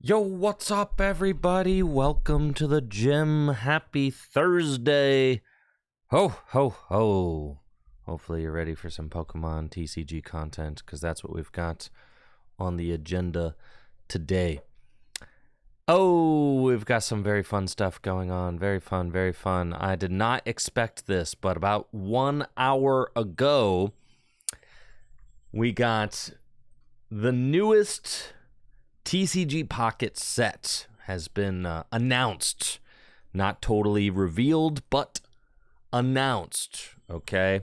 Yo, what's up, everybody? Welcome to the gym. Happy Thursday. Ho, ho, ho. Hopefully you're ready for some Pokemon TCG content, because that's what we've got on the agenda today. Oh, we've got some very fun stuff going on. Very fun, very fun. I did not expect this, but about 1 hour ago, we got the newest TCG Pocket set has been announced. Not totally revealed, but announced, okay?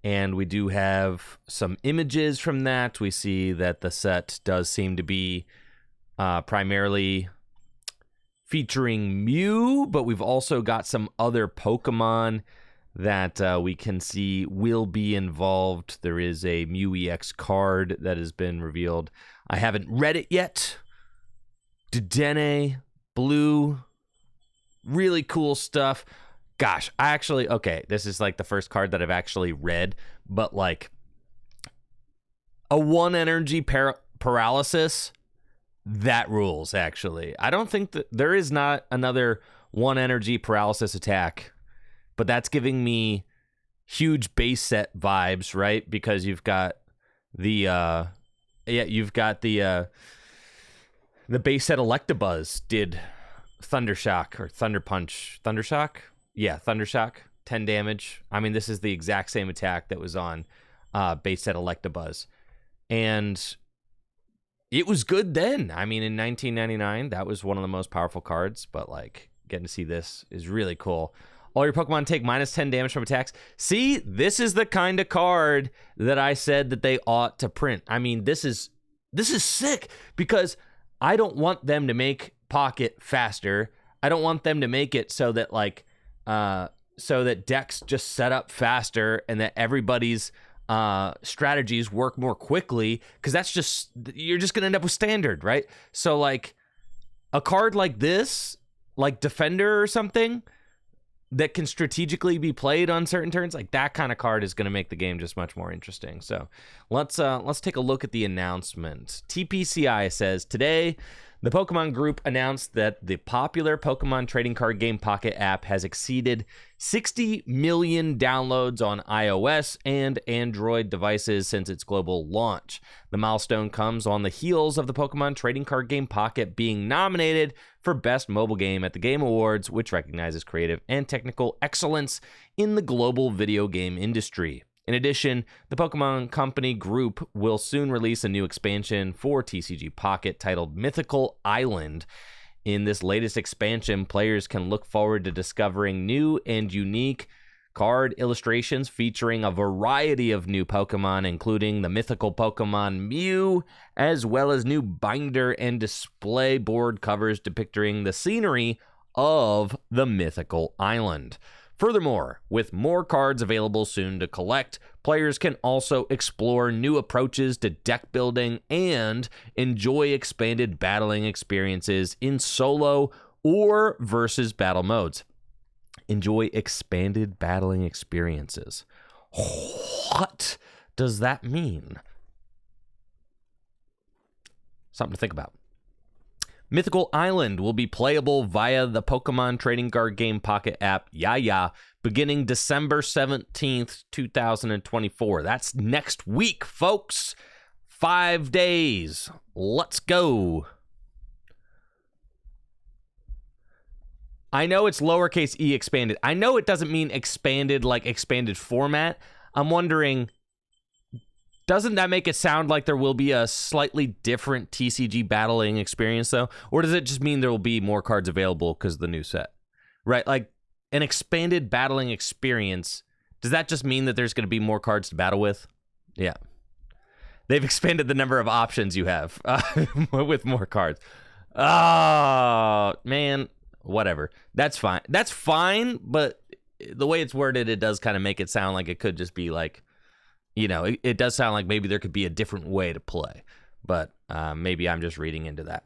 And we do have some images from that. We see that the set does seem to be primarily featuring Mew, but we've also got some other Pokemon that we can see will be involved. There is a Mew EX card that has been revealed. I haven't read it yet. Dedenne, blue, really cool stuff. Gosh, okay, this is like the first card that I've actually read, but like a 1 energy paralysis, that rules, actually. I don't think that there is not another 1 energy paralysis attack, but that's giving me huge base set vibes, right? Because you've got the base set Electabuzz did Thundershock or Thunder Punch. Thundershock? Yeah, Thundershock. 10 damage. I mean, this is the exact same attack that was on base set Electabuzz. And it was good then. I mean, in 1999, that was one of the most powerful cards. But, like, getting to see this is really cool. All your Pokemon take minus 10 damage from attacks. See, this is the kind of card that I said that they ought to print. I mean, this is sick because I don't want them to make Pocket faster. I don't want them to make it so that so that decks just set up faster and that everybody's strategies work more quickly, because you're just gonna end up with standard, right? So like a card like this, like Defender or something, that can strategically be played on certain turns, like that kind of card is going to make the game just much more interesting. So let's take a look at the announcement. TPCI says, today, the Pokemon Group announced that the popular Pokemon trading card game Pocket app has exceeded 60 million downloads on iOS and Android devices since its global launch. The milestone comes on the heels of the Pokemon trading card game Pocket being nominated for Best Mobile Game at the Game Awards, which recognizes creative and technical excellence in the global video game industry. In addition, the Pokemon Company Group will soon release a new expansion for TCG Pocket titled Mythical Island. In this latest expansion, players can look forward to discovering new and unique card illustrations featuring a variety of new Pokemon, including the mythical Pokemon Mew, as well as new binder and display board covers depicting the scenery of the Mythical Island. Furthermore, with more cards available soon to collect, players can also explore new approaches to deck building and enjoy expanded battling experiences in solo or versus battle modes. Enjoy expanded battling experiences. What does that mean? Something to think about. Mythical Island will be playable via the Pokemon Trading Card Game Pocket app, beginning December 17th, 2024. That's next week, folks. 5 days. Let's go. I know it's lowercase e expanded. I know it doesn't mean expanded like expanded format. I'm wondering, doesn't that make it sound like there will be a slightly different TCG battling experience, though? Or does it just mean there will be more cards available because of the new set? Right? Like, an expanded battling experience, does that just mean that there's going to be more cards to battle with? Yeah. They've expanded the number of options you have with more cards. Oh, man. Whatever. That's fine. That's fine, but the way it's worded, it does kind of make it sound like it could just be like, you know, it does sound like maybe there could be a different way to play, but maybe I'm just reading into that.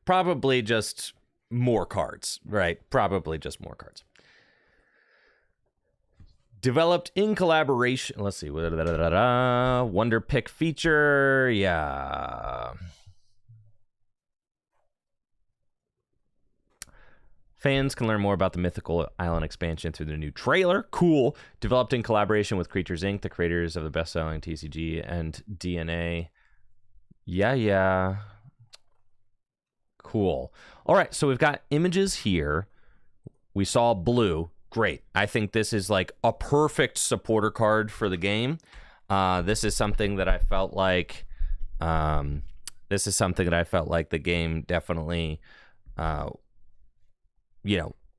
Probably just more cards, right? Probably just more cards. Developed in collaboration. Let's see. Wonder Pick feature. Yeah. Fans can learn more about the Mythical Island expansion through the new trailer. Cool. Developed in collaboration with Creatures Inc., the creators of the best-selling TCG and DNA. Yeah. Cool. All right, so we've got images here. We saw blue. Great. I think this is like a perfect supporter card for the game. This is something that I felt like the game definitely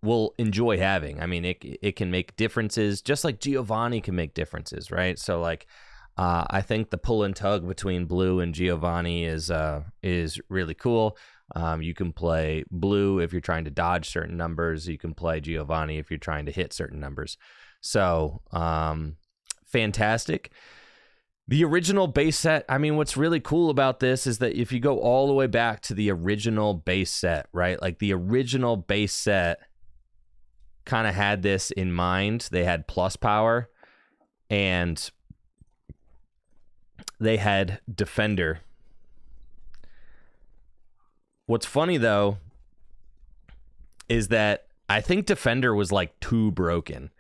will enjoy having. I mean, it can make differences, just like Giovanni can make differences, right? So like I think the pull and tug between blue and Giovanni is really cool. You can play blue if you're trying to dodge certain numbers. You can play Giovanni if you're trying to hit certain numbers. So fantastic. The original base set, I mean, what's really cool about this is that if you go all the way back to the original base set, right? Like the original base set kind of had this in mind. They had plus power and they had defender. What's funny though is that I think defender was like too broken.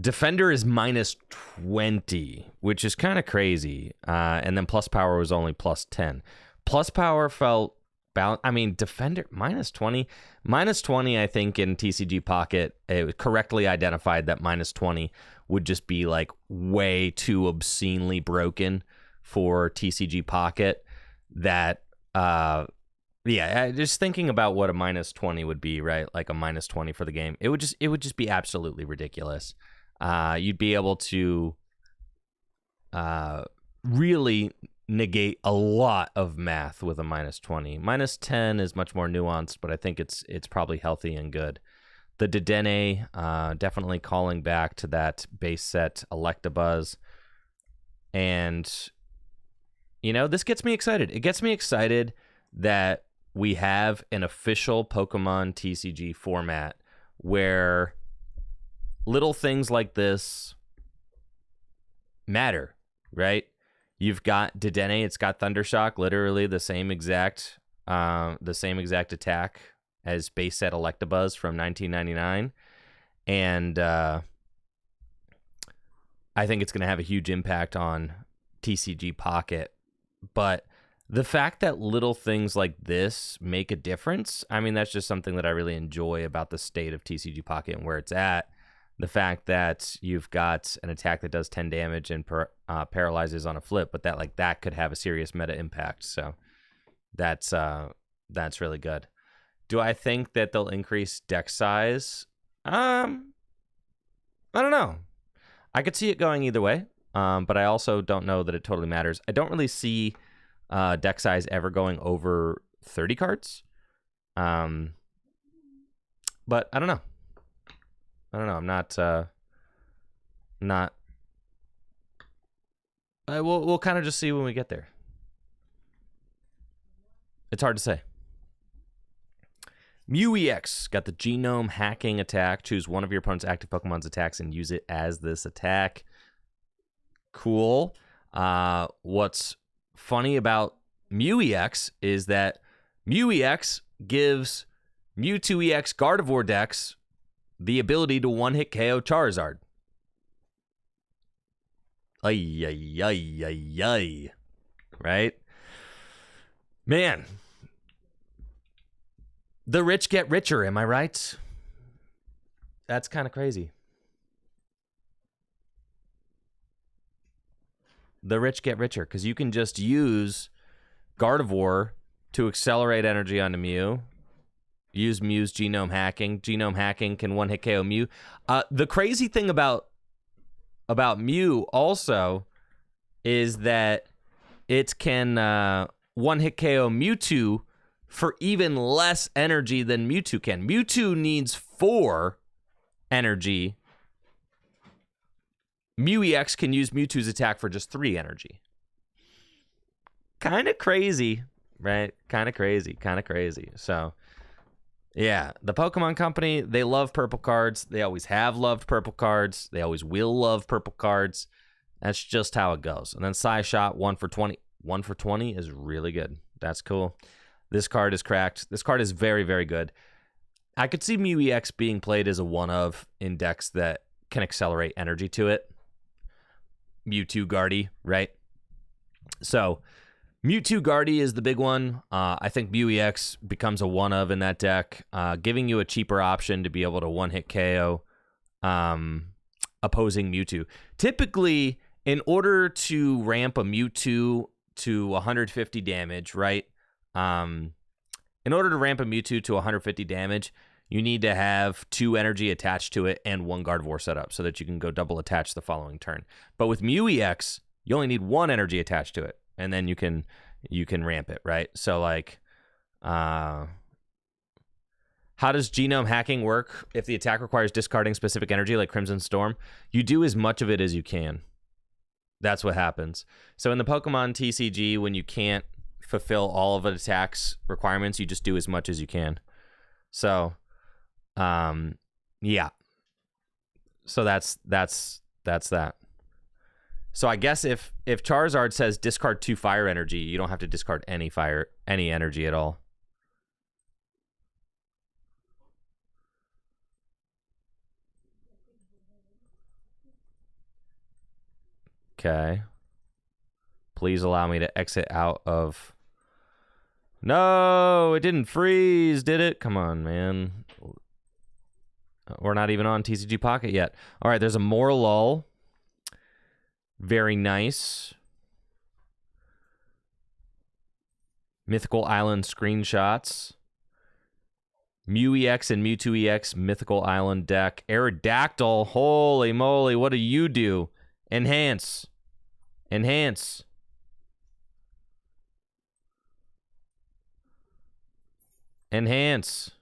Defender is minus 20, which is kind of crazy. And then plus power was only plus 10. Plus power felt balanced. I mean, defender minus 20. Minus 20, I think, in TCG Pocket, it correctly identified that minus 20 would just be like way too obscenely broken for TCG Pocket. That, just thinking about what a minus 20 would be, right? Like a minus 20 for the game. It would just be absolutely ridiculous. You'd be able to really negate a lot of math with a minus 20. Minus 10 is much more nuanced, but I think it's probably healthy and good. The Dedenne, definitely calling back to that base set Electabuzz. And, this gets me excited. It gets me excited that we have an official Pokemon TCG format where little things like this matter, right? You've got Dedenne, it's got Thundershock, literally the same exact attack as base set Electabuzz from 1999, and I think it's going to have a huge impact on TCG Pocket. But the fact that little things like this make a difference, I mean, that's just something that I really enjoy about the state of TCG Pocket and where it's at. The fact that you've got an attack that does 10 damage and paralyzes on a flip, but that could have a serious meta impact. So that's really good. Do I think that they'll increase deck size? I don't know. I could see it going either way, but I also don't know that it totally matters. I don't really see deck size ever going over 30 cards. But I don't know. I'm not. We'll kind of just see when we get there. It's hard to say. Mew EX got the genome hacking attack. Choose one of your opponent's active Pokemon's attacks and use it as this attack. Cool. What's funny about Mew EX is that Mew EX gives Mewtwo EX Gardevoir decks the ability to one-hit KO Charizard. Ay. Right? Man. The rich get richer, am I right? That's kind of crazy. The rich get richer, because you can just use Gardevoir to accelerate energy onto Mew. Use Mew's genome hacking. Genome hacking can one-hit KO Mew. The crazy thing about Mew also is that it can one-hit KO Mewtwo for even less energy than Mewtwo can. Mewtwo needs 4 energy. Mew EX can use Mewtwo's attack for just 3 energy. Kind of crazy, right? Kind of crazy. So, yeah, the Pokemon Company, they love purple cards. They always have loved purple cards. They always will love purple cards. That's just how it goes. And then Psyshot, 1 for 20. 1 for 20 is really good. That's cool. This card is cracked. This card is very, very good. I could see Mew EX being played as a one-of in decks that can accelerate energy to it. Mewtwo Guardy, right? So Mewtwo Guardy is the big one. I think Mew EX becomes a one-of in that deck, giving you a cheaper option to be able to one-hit KO opposing Mewtwo. Typically, in order to ramp a Mewtwo to 150 damage, right? In order to ramp a Mewtwo to 150 damage, you need to have 2 energy attached to it and 1 Gardevoir set up so that you can go double attach the following turn. But with Mew EX, you only need 1 energy attached to it, and then you can ramp it, right? So like, how does genome hacking work? If the attack requires discarding specific energy like Crimson Storm, you do as much of it as you can. That's what happens. So in the Pokemon TCG, when you can't fulfill all of an attack's requirements, you just do as much as you can. So, yeah. So that's that. So I guess if Charizard says discard 2 fire energy, you don't have to discard any energy at all. Okay. Please allow me to exit out of... No, it didn't freeze, did it? Come on, man. We're not even on TCG Pocket yet. All right, there's a more lull. Very nice. Mythical Island screenshots. Mew EX and Mewtwo EX Mythical Island deck. Aerodactyl. Holy moly, what do you do? Enhance. Enhance. Enhance.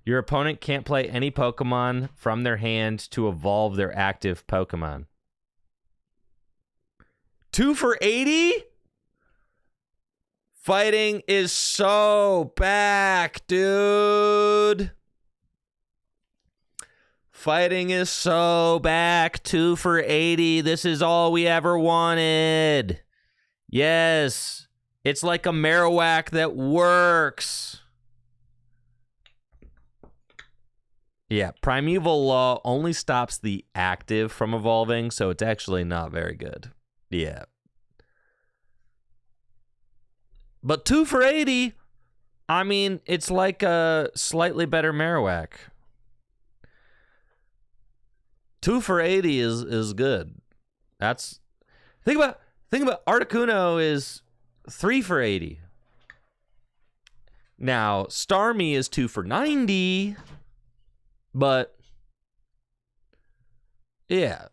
Your opponent can't play any Pokemon from their hand to evolve their active Pokemon. 2 for 80? Fighting is so back, dude. Fighting is so back. 2 for 80. This is all we ever wanted. Yes. It's like a Marowak that works. Yeah, Primeval Law only stops the active from evolving, so it's actually not very good. Yeah. But 2 for 80, I mean, it's like a slightly better Marowak. 2 for 80 is good. That's... Think about Articuno is 3 for 80. Now, Starmie is 2 for 90... But, yeah.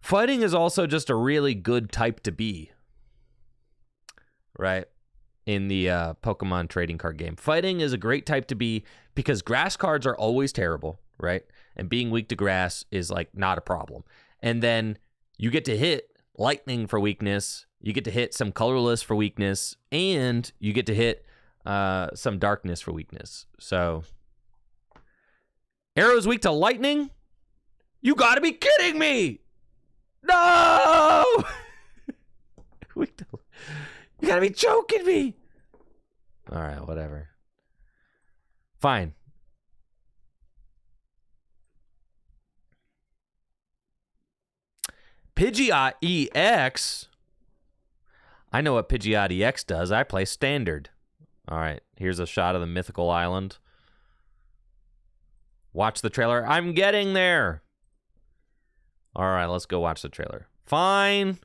Fighting is also just a really good type to be. Right? In the Pokemon trading card game. Fighting is a great type to be because grass cards are always terrible, right? And being weak to grass is like not a problem. And then you get to hit lightning for weakness. You get to hit some colorless for weakness. And you get to hit some darkness for weakness. So... Arrow's weak to lightning? You gotta be kidding me! No! You gotta be joking me! Alright, whatever. Fine. Pidgeot EX? I know what Pidgeot EX does. I play standard. Alright, here's a shot of the Mythical Island. Watch the trailer. I'm getting there. All right, let's go watch the trailer. Fine.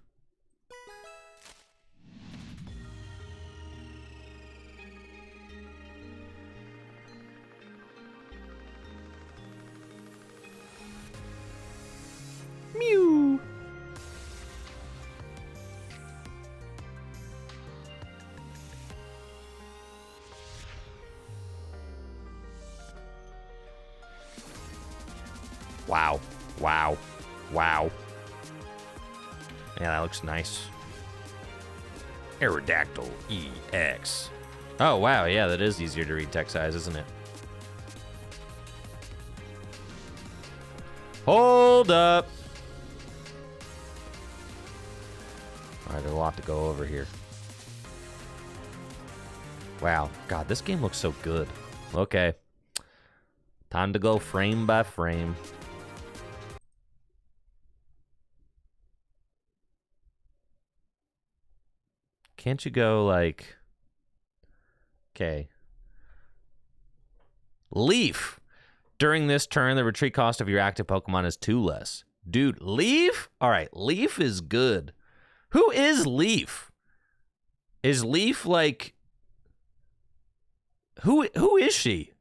Mew. Wow. Wow. Wow. Yeah, that looks nice. Aerodactyl EX. Oh, wow. Yeah, that is easier to read text size, isn't it? Hold up. All right, there's a lot to go over here. Wow. God, this game looks so good. Okay. Time to go frame by frame. Can't you go like... Okay. Leaf. During this turn, the retreat cost of your active Pokemon is 2 less. Dude, Leaf? All right, Leaf is good. Who is Leaf? Is Leaf like... Who is she?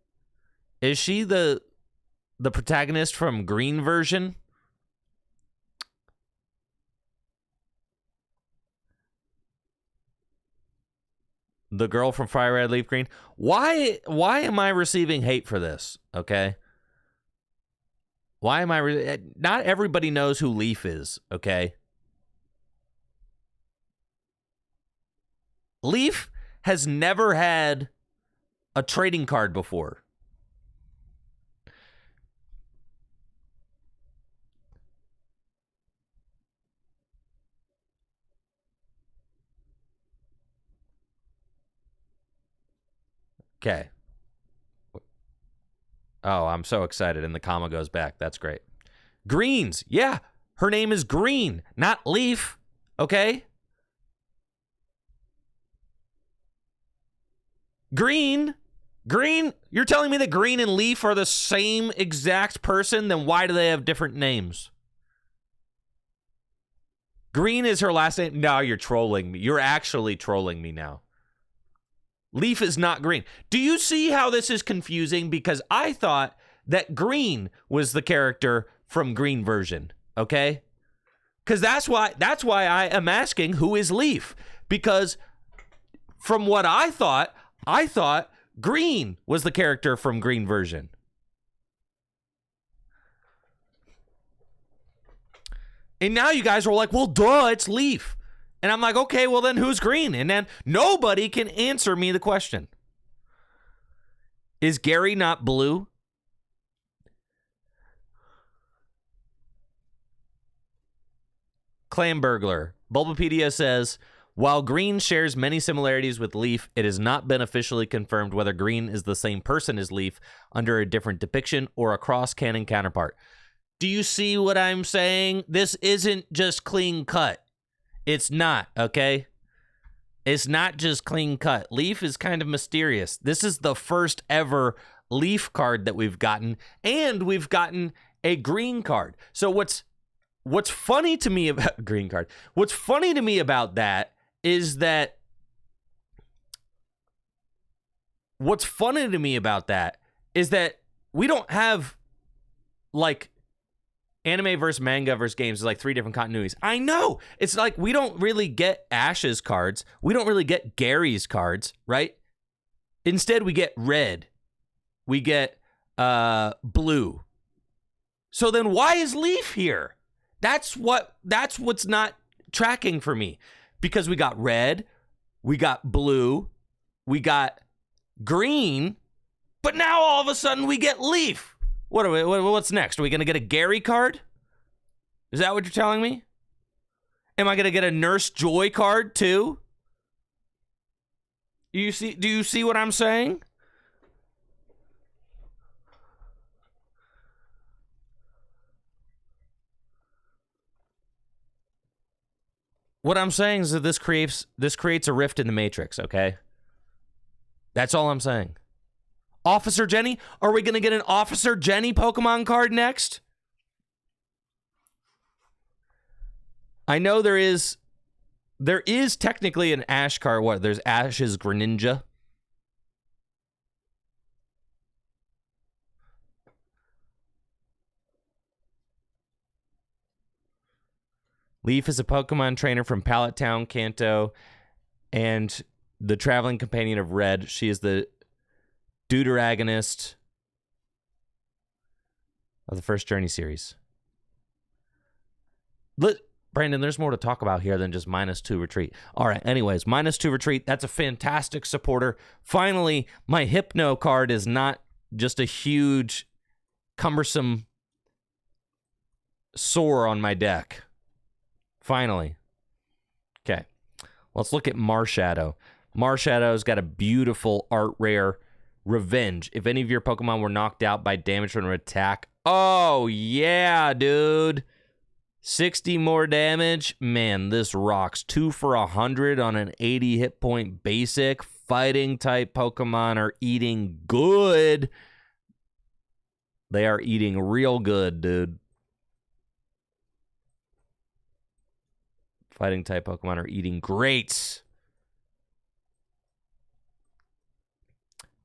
Is she the protagonist from Green version? The girl from Fire Red Leaf Green? Why am I receiving hate for this? Okay? Why am I... Not everybody knows who Leaf is, okay? Leaf has never had a trading card before. Okay. Oh, I'm so excited. And the comma goes back. That's great. Greens. Yeah. Her name is Green, not Leaf. Okay? Green. Green. You're telling me that Green and Leaf are the same exact person? Then why do they have different names? Green is her last name. No, you're trolling me. You're actually trolling me now. Leaf is not Green. Do you see how this is confusing? Because I thought that Green was the character from Green version, okay? Because that's why I am asking who is Leaf. Because from what I thought Green was the character from Green version. And now you guys are like, well, duh, it's Leaf. And I'm like, okay, well then who's Green? And then nobody can answer me the question. Is Gary not blue? Clam Burglar. Bulbapedia says, while Green shares many similarities with Leaf, it has not been officially confirmed whether Green is the same person as Leaf under a different depiction or a cross-canon counterpart. Do you see what I'm saying? This isn't just clean cut. It's not, okay? It's not just clean cut. Leaf is kind of mysterious. This is the first ever Leaf card that we've gotten, and we've gotten a green card. So what's funny to me about green card? What's funny to me about that is that we don't have like anime versus manga versus games is like 3 different continuities. I know. It's like we don't really get Ash's cards. We don't really get Gary's cards, right? Instead, we get red. We get blue. So then why is Leaf here? That's what's not tracking for me. Because we got red, we got blue, we got green, but now all of a sudden we get Leaf. What's next? Are we going to get a Gary card? Is that what you're telling me? Am I going to get a Nurse Joy card too? Do you see what I'm saying? What I'm saying is that this creates a rift in the Matrix, okay? That's all I'm saying. Officer Jenny? Are we going to get an Officer Jenny Pokemon card next? I know there is technically an Ash card. What? There's Ash's Greninja. Leaf is a Pokemon trainer from Pallet Town, Kanto, and the traveling companion of Red. She is the deuteragonist of the first Journey series. Brandon, there's more to talk about here than just -2 retreat. All right, anyways, -2 retreat. That's a fantastic supporter. Finally, my Hypno card is not just a huge, cumbersome soar on my deck. Finally. Okay. Let's look at Marshadow. Marshadow's got a beautiful art rare, Revenge. If any of your Pokemon were knocked out by damage from an attack, oh yeah, dude. 60 more damage. Man, this rocks. 2 for 100 on an 80 hit point basic. Fighting type Pokemon are eating good. They are eating real good, dude. Fighting type Pokemon are eating great.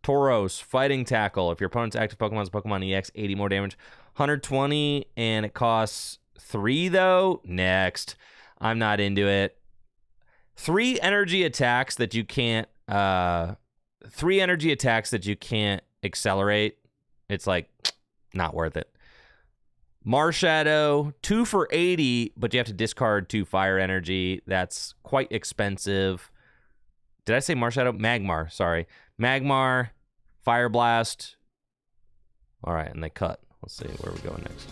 Tauros, Fighting Tackle. If your opponent's active Pokemon is Pokemon EX, 80 more damage. 120, and it costs 3, though. Next. I'm not into it. 3 energy attacks that you can't... 3 energy attacks that you can't accelerate. It's like, not worth it. Marshadow, 2 for 80, but you have to discard 2 fire energy. That's quite expensive. Did I say Marshadow? Magmar, sorry. Magmar, Fire Blast. All right, and they cut. Let's see, where are we going next?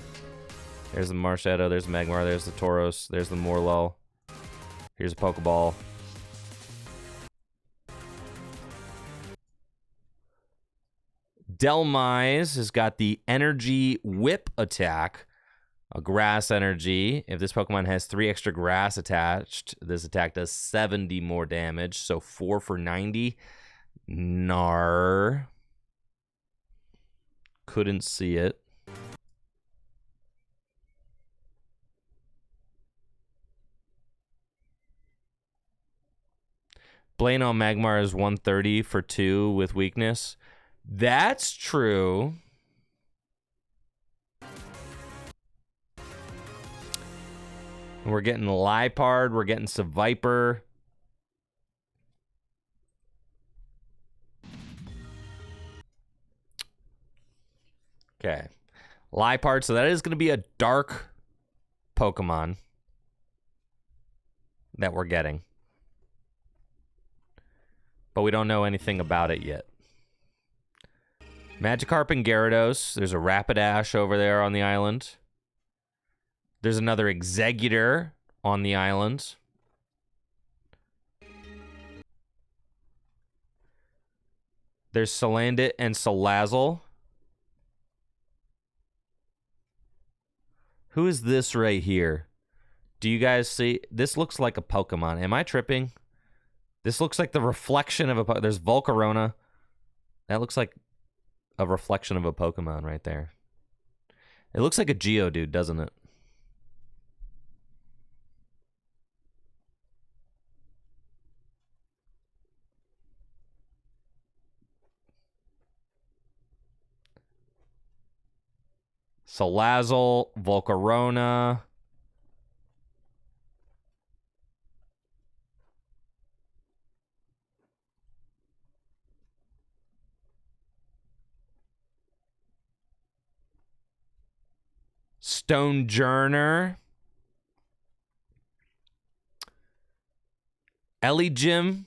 There's the Marshadow, there's the Magmar, there's the Tauros, there's the Morlo. Here's a Pokeball. Delmise has got the Energy Whip attack, a grass energy. If this Pokemon has 3 extra grass attached, this attack does 70 more damage, so 4 for 90. Nar. Couldn't see it. Blaine on Magmar is 130 for 2 with weakness. That's true. We're getting Liepard. We're getting Seviper. Okay. Liepard. So that is going to be a dark Pokemon that we're getting. But we don't know anything about it yet. Magikarp and Gyarados. There's a Rapidash over there on the island. There's another Executor on the island. There's Salandit and Salazzle. Who is this right here? Do you guys see? This looks like a Pokemon. Am I tripping? This looks like the reflection of a Pokemon. There's Volcarona. That looks like a reflection of a Pokemon right there. It looks like a Geodude, doesn't it? Salazzle, Volcarona. Stonejourner. Eligim.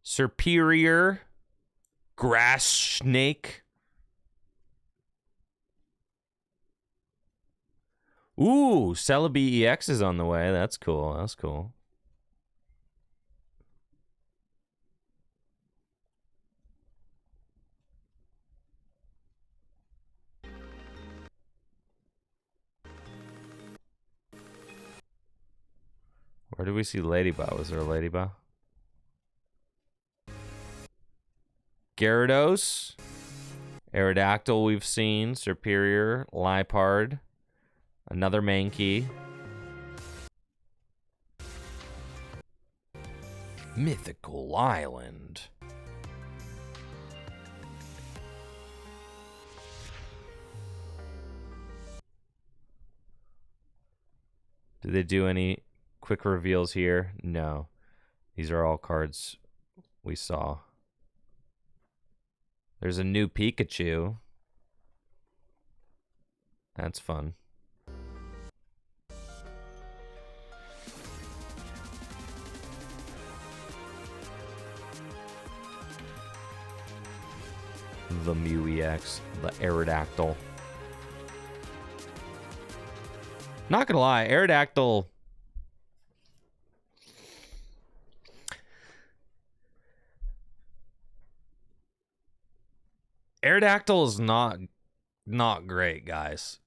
Superior. Grass Snake. Ooh, Celebi EX is on the way. That's cool. That's cool. Where do we see Ladybug? Was there a Ladybug? Gyarados. Aerodactyl we've seen. Superior. Liepard. Another Mankey. Mythical Island. Did they do any quick reveals here? No. These are all cards we saw. There's a new Pikachu. That's fun. The Mew EX, the Aerodactyl. Not gonna lie, Aerodactyl. Aerodactyl is not great, guys.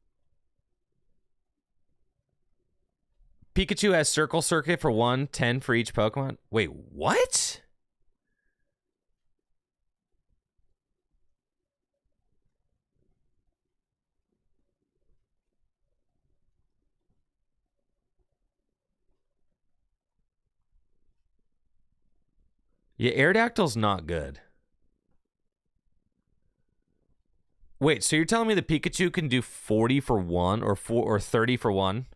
Pikachu has Circle Circuit for 1, 10 for each Pokemon. Wait, what? Yeah, Aerodactyl's not good. Wait, so you're telling me the Pikachu can do 40 for 1 or 30 for 1?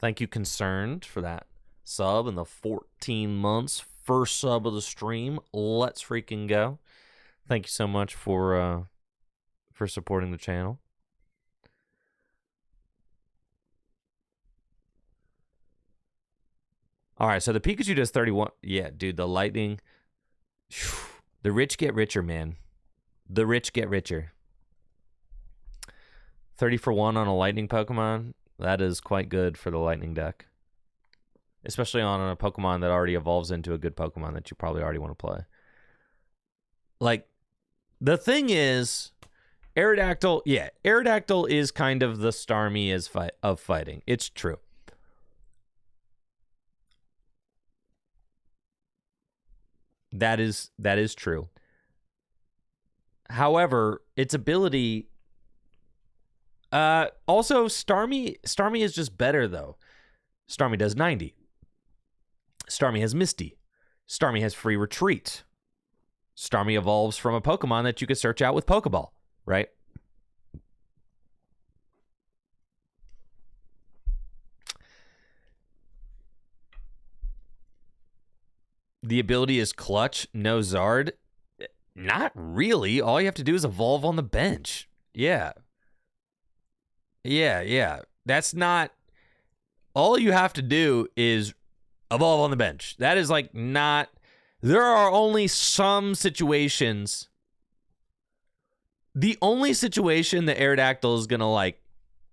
Thank you, Concerned, for that sub in the 14 months. First sub of the stream. Let's freaking go. Thank you so much for supporting the channel. All right, so the Pikachu does 31. Yeah, dude, the lightning. The rich get richer, man. The rich get richer. 30 for 1 on a lightning Pokemon. That is quite good for the lightning deck. Especially on a Pokemon that already evolves into a good Pokemon that you probably already want to play. Like, the thing is, Aerodactyl, yeah, Aerodactyl is kind of the Starmie of fighting. It's true. That is true. However, its ability... also, Starmie is just better, though. Starmie does 90. Starmie has Misty. Starmie has Free Retreat. Starmie evolves from a Pokemon that you could search out with Pokeball, right? The ability is Clutch, no Zard. Not really. All you have to do is evolve on the bench. Yeah. Yeah. That's not... All you have to do is evolve on the bench. That is like not... There are only some situations. The only situation that Aerodactyl is going to like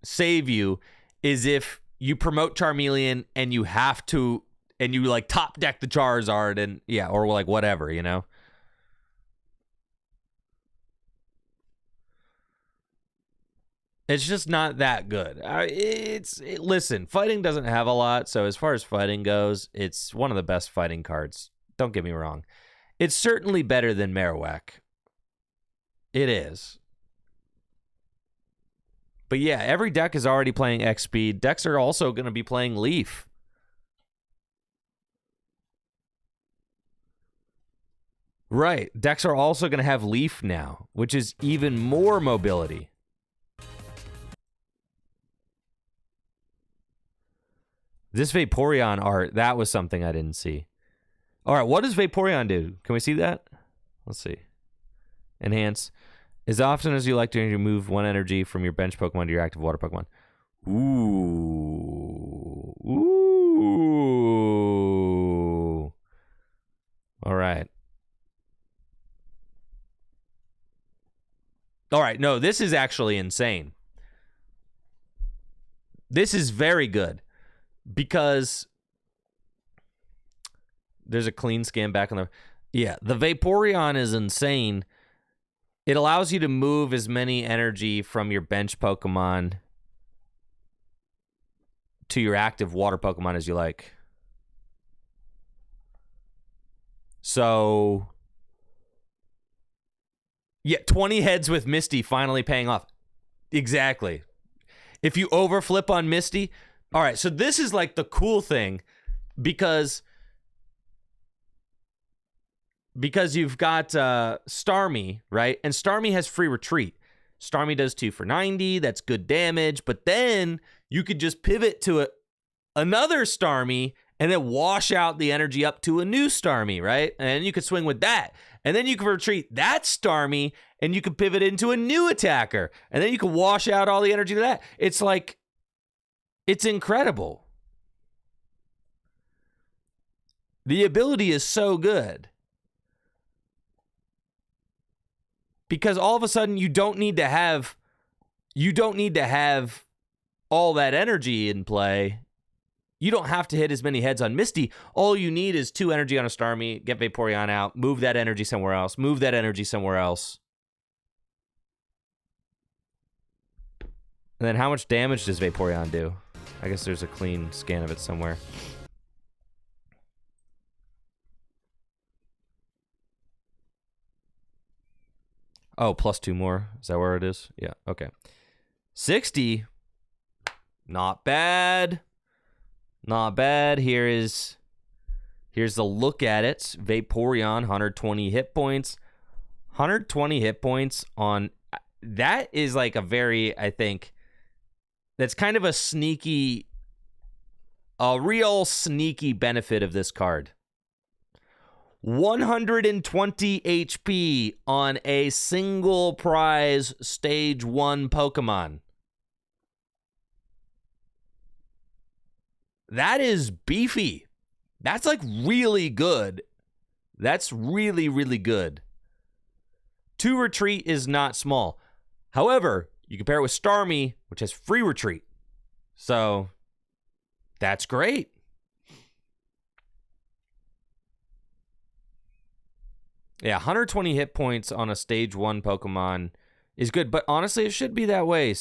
save you is if you promote Charmeleon and you have to... And you like top deck the Charizard and yeah, or like whatever, you know? It's just not that good. Listen, fighting doesn't have a lot, so as far as fighting goes, it's one of the best fighting cards. Don't get me wrong. It's certainly better than Marowak. It is. But yeah, every deck is already playing X Speed. Decks are also going to be playing Leaf. Right. Decks are also going to have Leaf now, which is even more mobility. This Vaporeon art, that was something I didn't see. All right, what does Vaporeon do? Can we see that? Let's see. Enhance. As often as you like to remove 1 energy from your bench Pokemon to your active water Pokemon. Ooh. Ooh. All right. All right, no, this is actually insane. This is very good because there's a clean scan back on the... Yeah, the Vaporeon is insane. It allows you to move as many energy from your bench Pokemon to your active water Pokemon as you like. So... Yeah, 20 heads with Misty finally paying off. Exactly. If you overflip on Misty... All right, so this is like the cool thing because you've got Starmie, right? And Starmie has Free Retreat. Starmie does 2 for 90. That's good damage. But then you could just pivot to another Starmie and then wash out the energy up to a new Starmie, right? And you could swing with that. And then you can retreat that Starmie, and you can pivot into a new attacker. And then you can wash out all the energy to that. It's like, it's incredible. The ability is so good. Because all of a sudden, you don't need to have all that energy in play, you don't have to hit as many heads on Misty. All you need is 2 energy on a Starmie, get Vaporeon out, move that energy somewhere else, move that energy somewhere else. And then how much damage does Vaporeon do? I guess there's a clean scan of it somewhere. Oh, plus 2 more. Is that where it is? Yeah, okay. 60. Not bad. Not bad. Here's the look at it. Vaporeon, 120 hit points. 120 hit points on... That is like a very, I think... That's kind of a sneaky... A real sneaky benefit of this card. 120 HP on a single prize stage 1 Pokemon. That is beefy. That's like really good. That's really, really good. 2 retreat is not small. However, you compare it with Starmie, which has free retreat. So, that's great. Yeah, 120 hit points on a stage 1 Pokemon is good, but honestly, it should be that way.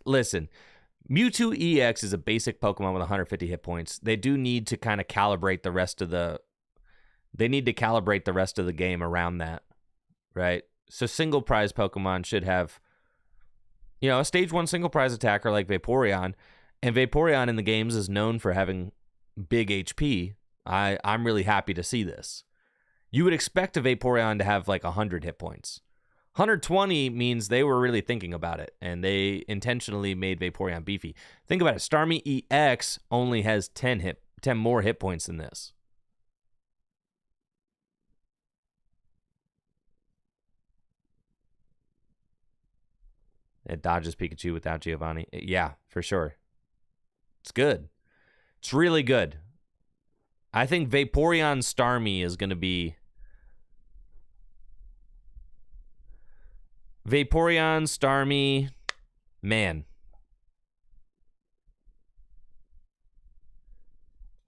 Listen, Mewtwo EX is a basic Pokemon with 150 hit points. They do need to kind of calibrate the rest of the... They need to calibrate the rest of the game around that, right? So single prize Pokemon should have, you know, a stage 1 single prize attacker like Vaporeon, and Vaporeon in the games is known for having big HP. I'm really happy to see this. You would expect a Vaporeon to have like 100 hit points. 120 means they were really thinking about it, and they intentionally made Vaporeon beefy. Think about it. Starmie EX only has 10 more hit points than this. It dodges Pikachu without Giovanni. Yeah, for sure. It's good. It's really good. I think Vaporeon Starmie is going to be... Vaporeon, Starmie, man.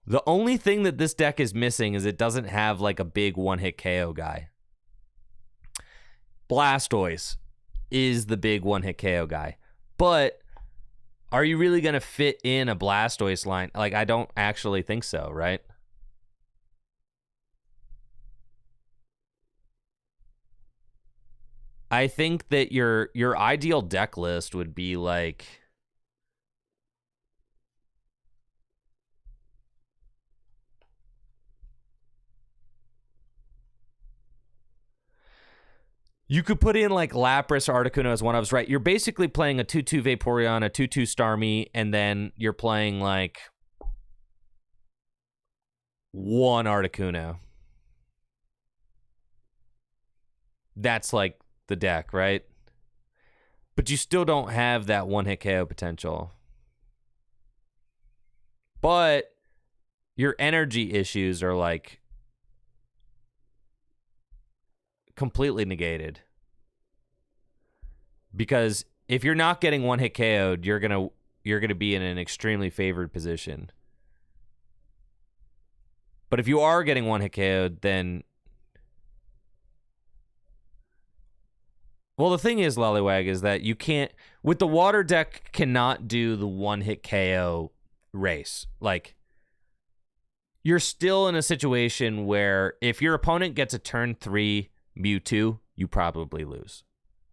The only thing that this deck is missing is it doesn't have like a big one-hit KO guy. Blastoise is the big one-hit KO guy. But are you really going to fit in a Blastoise line? Like, I don't actually think so, right? I think that your ideal deck list would be like... You could put in like Lapras, Articuno as one of us, right? You're basically playing a 2-2 Vaporeon, a 2-2 Starmie, and then you're playing like 1 Articuno. That's like the deck, right? But you still don't have that one-hit KO potential. But your energy issues are like completely negated. Because if you're not getting one-hit KO'd, you're gonna be in an extremely favored position. But if you are getting one-hit KO'd, then... Well, the thing is, Lollywag, is that you can't... With the water deck, cannot do the one-hit KO race. Like, you're still in a situation where if your opponent gets a turn 3 Mewtwo, you probably lose.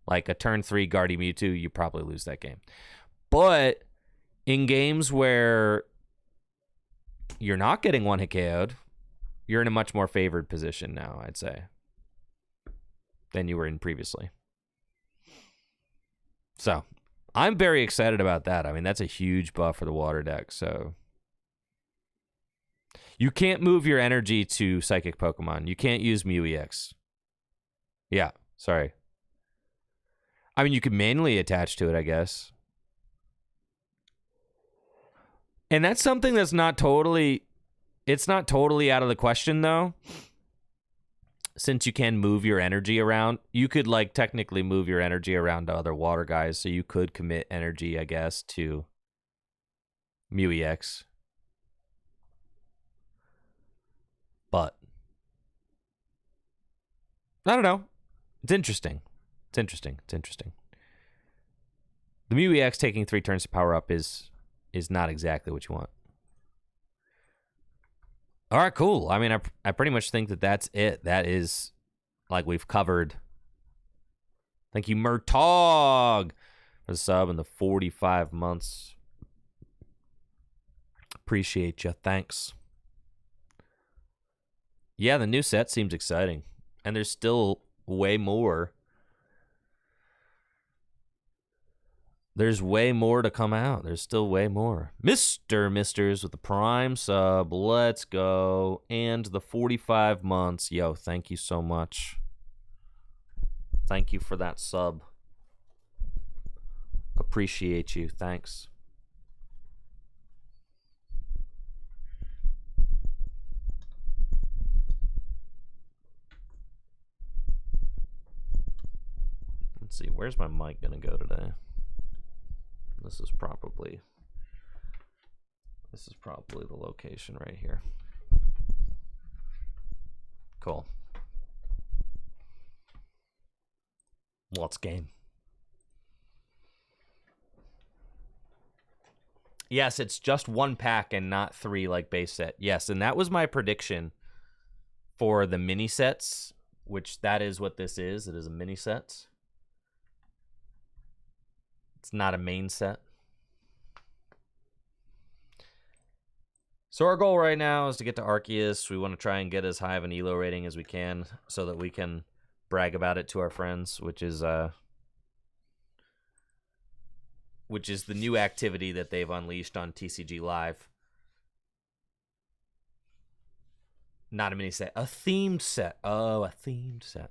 Like a turn 3 Guardy Mewtwo, you probably lose that game. But in games where you're not getting one-hit KO'd, you're in a much more favored position now, I'd say, than you were in previously. So, I'm very excited about that. I mean, that's a huge buff for the water deck, so... You can't move your energy to Psychic Pokemon. You can't use Mew EX. Yeah, sorry. I mean, you could manually attach to it, I guess. And that's something that's not totally... It's not totally out of the question, though. Since you can move your energy around, you could, like, technically move your energy around to other water guys, so you could commit energy, I guess, to Mew EX. But I don't know. It's interesting. It's interesting. It's interesting. The Mew EX taking 3 turns to power up is not exactly what you want. All right, cool. I mean, I pretty much think that that's it. That is, like, we've covered. Thank you, Murtog, for the sub and the 45 months. Appreciate you. Thanks. Yeah, the new set seems exciting. And there's still way more. There's way more to come out. There's still way more. Misters with the Prime sub. Let's go. And the 45 months. Yo, thank you so much. Thank you for that sub. Appreciate you. Thanks. Let's see. Where's my mic going to go today? This is probably the location right here. Cool. Let's game. Yes, it's just 1 pack and not 3 like base set. Yes, and that was my prediction for the mini sets, which that is what this is. It is a mini set. It's not a main set. So our goal right now is to get to Arceus. We want to try and get as high of an ELO rating as we can so that we can brag about it to our friends, which is the new activity that they've unleashed on TCG Live. Not a mini set, a themed set. Oh, a themed set.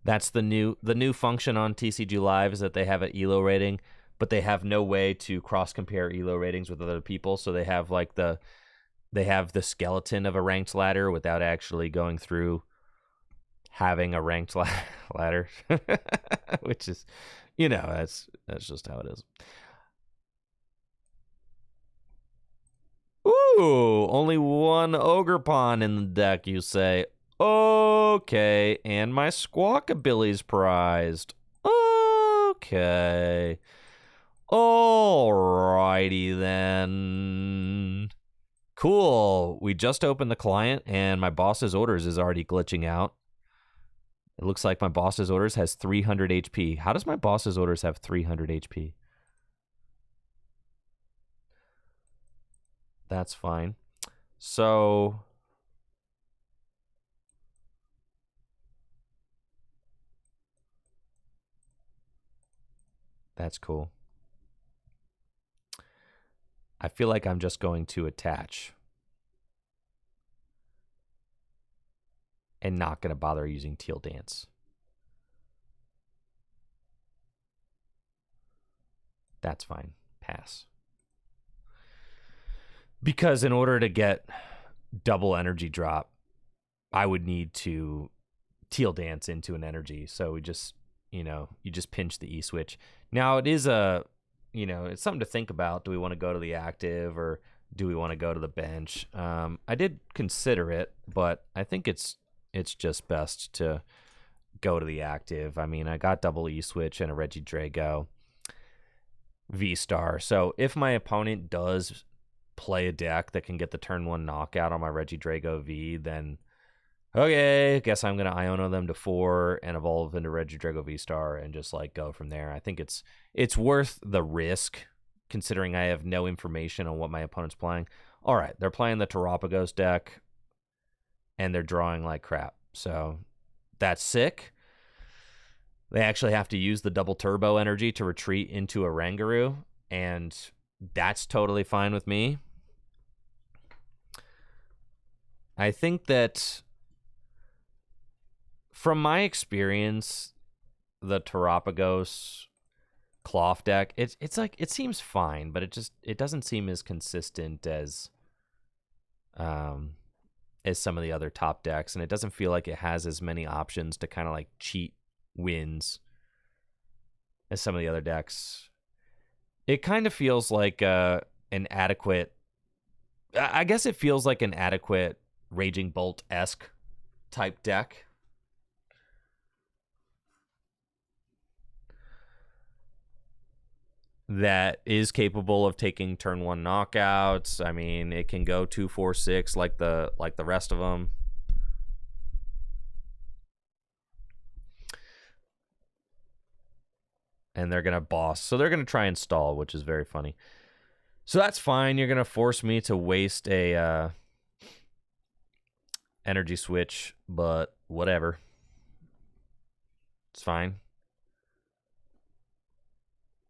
That's the new function on TCG Live is that they have an ELO rating, but they have no way to cross compare ELO ratings with other people. So they have like the skeleton of a ranked ladder without actually going through having a ranked ladder, which is, you know, that's just how it is. Ooh, only 1 Ogerpon in the deck, you say. Okay, and my Squawkabilly's prized. Okay. Alrighty then. Cool. We just opened the client, and my boss's orders is already glitching out. It looks like my boss's orders has 300 HP. How does my boss's orders have 300 HP? That's fine. So that's cool. I feel like I'm just going to attach and not going to bother using Teal Dance. That's fine. Pass. Because in order to get double energy drop, I would need to Teal Dance into an energy. So we just, you just pinch the E-switch. Now it is it's something to think about. Do we want to go to the active or do we want to go to the bench? I did consider it, but I think it's just best to go to the active. I mean, I got double E-switch and a Regidrago VSTAR. So if my opponent does play a deck that can get the turn 1 knockout on my Regidrago V, then okay, I guess I'm going to Iono them to 4 and evolve into Regidrago VSTAR and just like go from there. I think it's worth the risk considering I have no information on what my opponent's playing. All right, they're playing the Terapagos deck and they're drawing like crap. So that's sick. They actually have to use the double turbo energy to retreat into a Rangaroo, and that's totally fine with me. I think that from my experience, the Terapagos Cloth deck, it's like it seems fine, but it doesn't seem as consistent as some of the other top decks, and it doesn't feel like it has as many options to kind of like cheat wins as some of the other decks. It kind of feels like an adequate... I guess it feels like an adequate Raging Bolt-esque type deck. That is capable of taking turn 1 knockouts. I mean, it can go 2, 4, 6 like the rest of them. And they're going to boss. So they're going to try and stall, which is very funny. So that's fine. You're going to force me to waste a energy switch, but whatever. It's fine.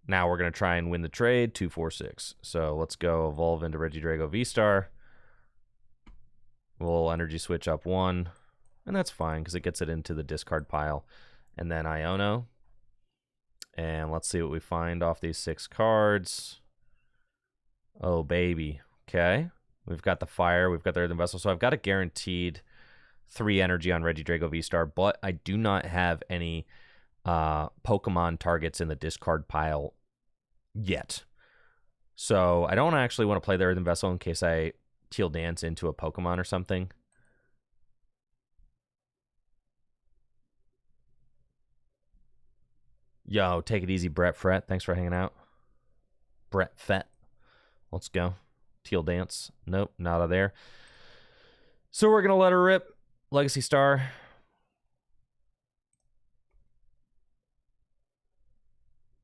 Now we're going to try and win the trade, 2, 4, 6. So let's go evolve into Regidrago VSTAR. We'll energy switch up 1, and that's fine because it gets it into the discard pile. And then Iono. And let's see what we find off these 6 cards. Oh, baby. Okay. We've got the fire. We've got the Earthen Vessel. So I've got a guaranteed 3 energy on Regidrago VSTAR, but I do not have any Pokemon targets in the discard pile yet. So I don't actually want to play the Earthen Vessel in case I Teal Dance into a Pokemon or something. Yo, take it easy, Brett Fret. Thanks for hanging out. Brett Fett. Let's go. Teal Dance. Nope, not out of there. So we're going to let her rip. Legacy Star.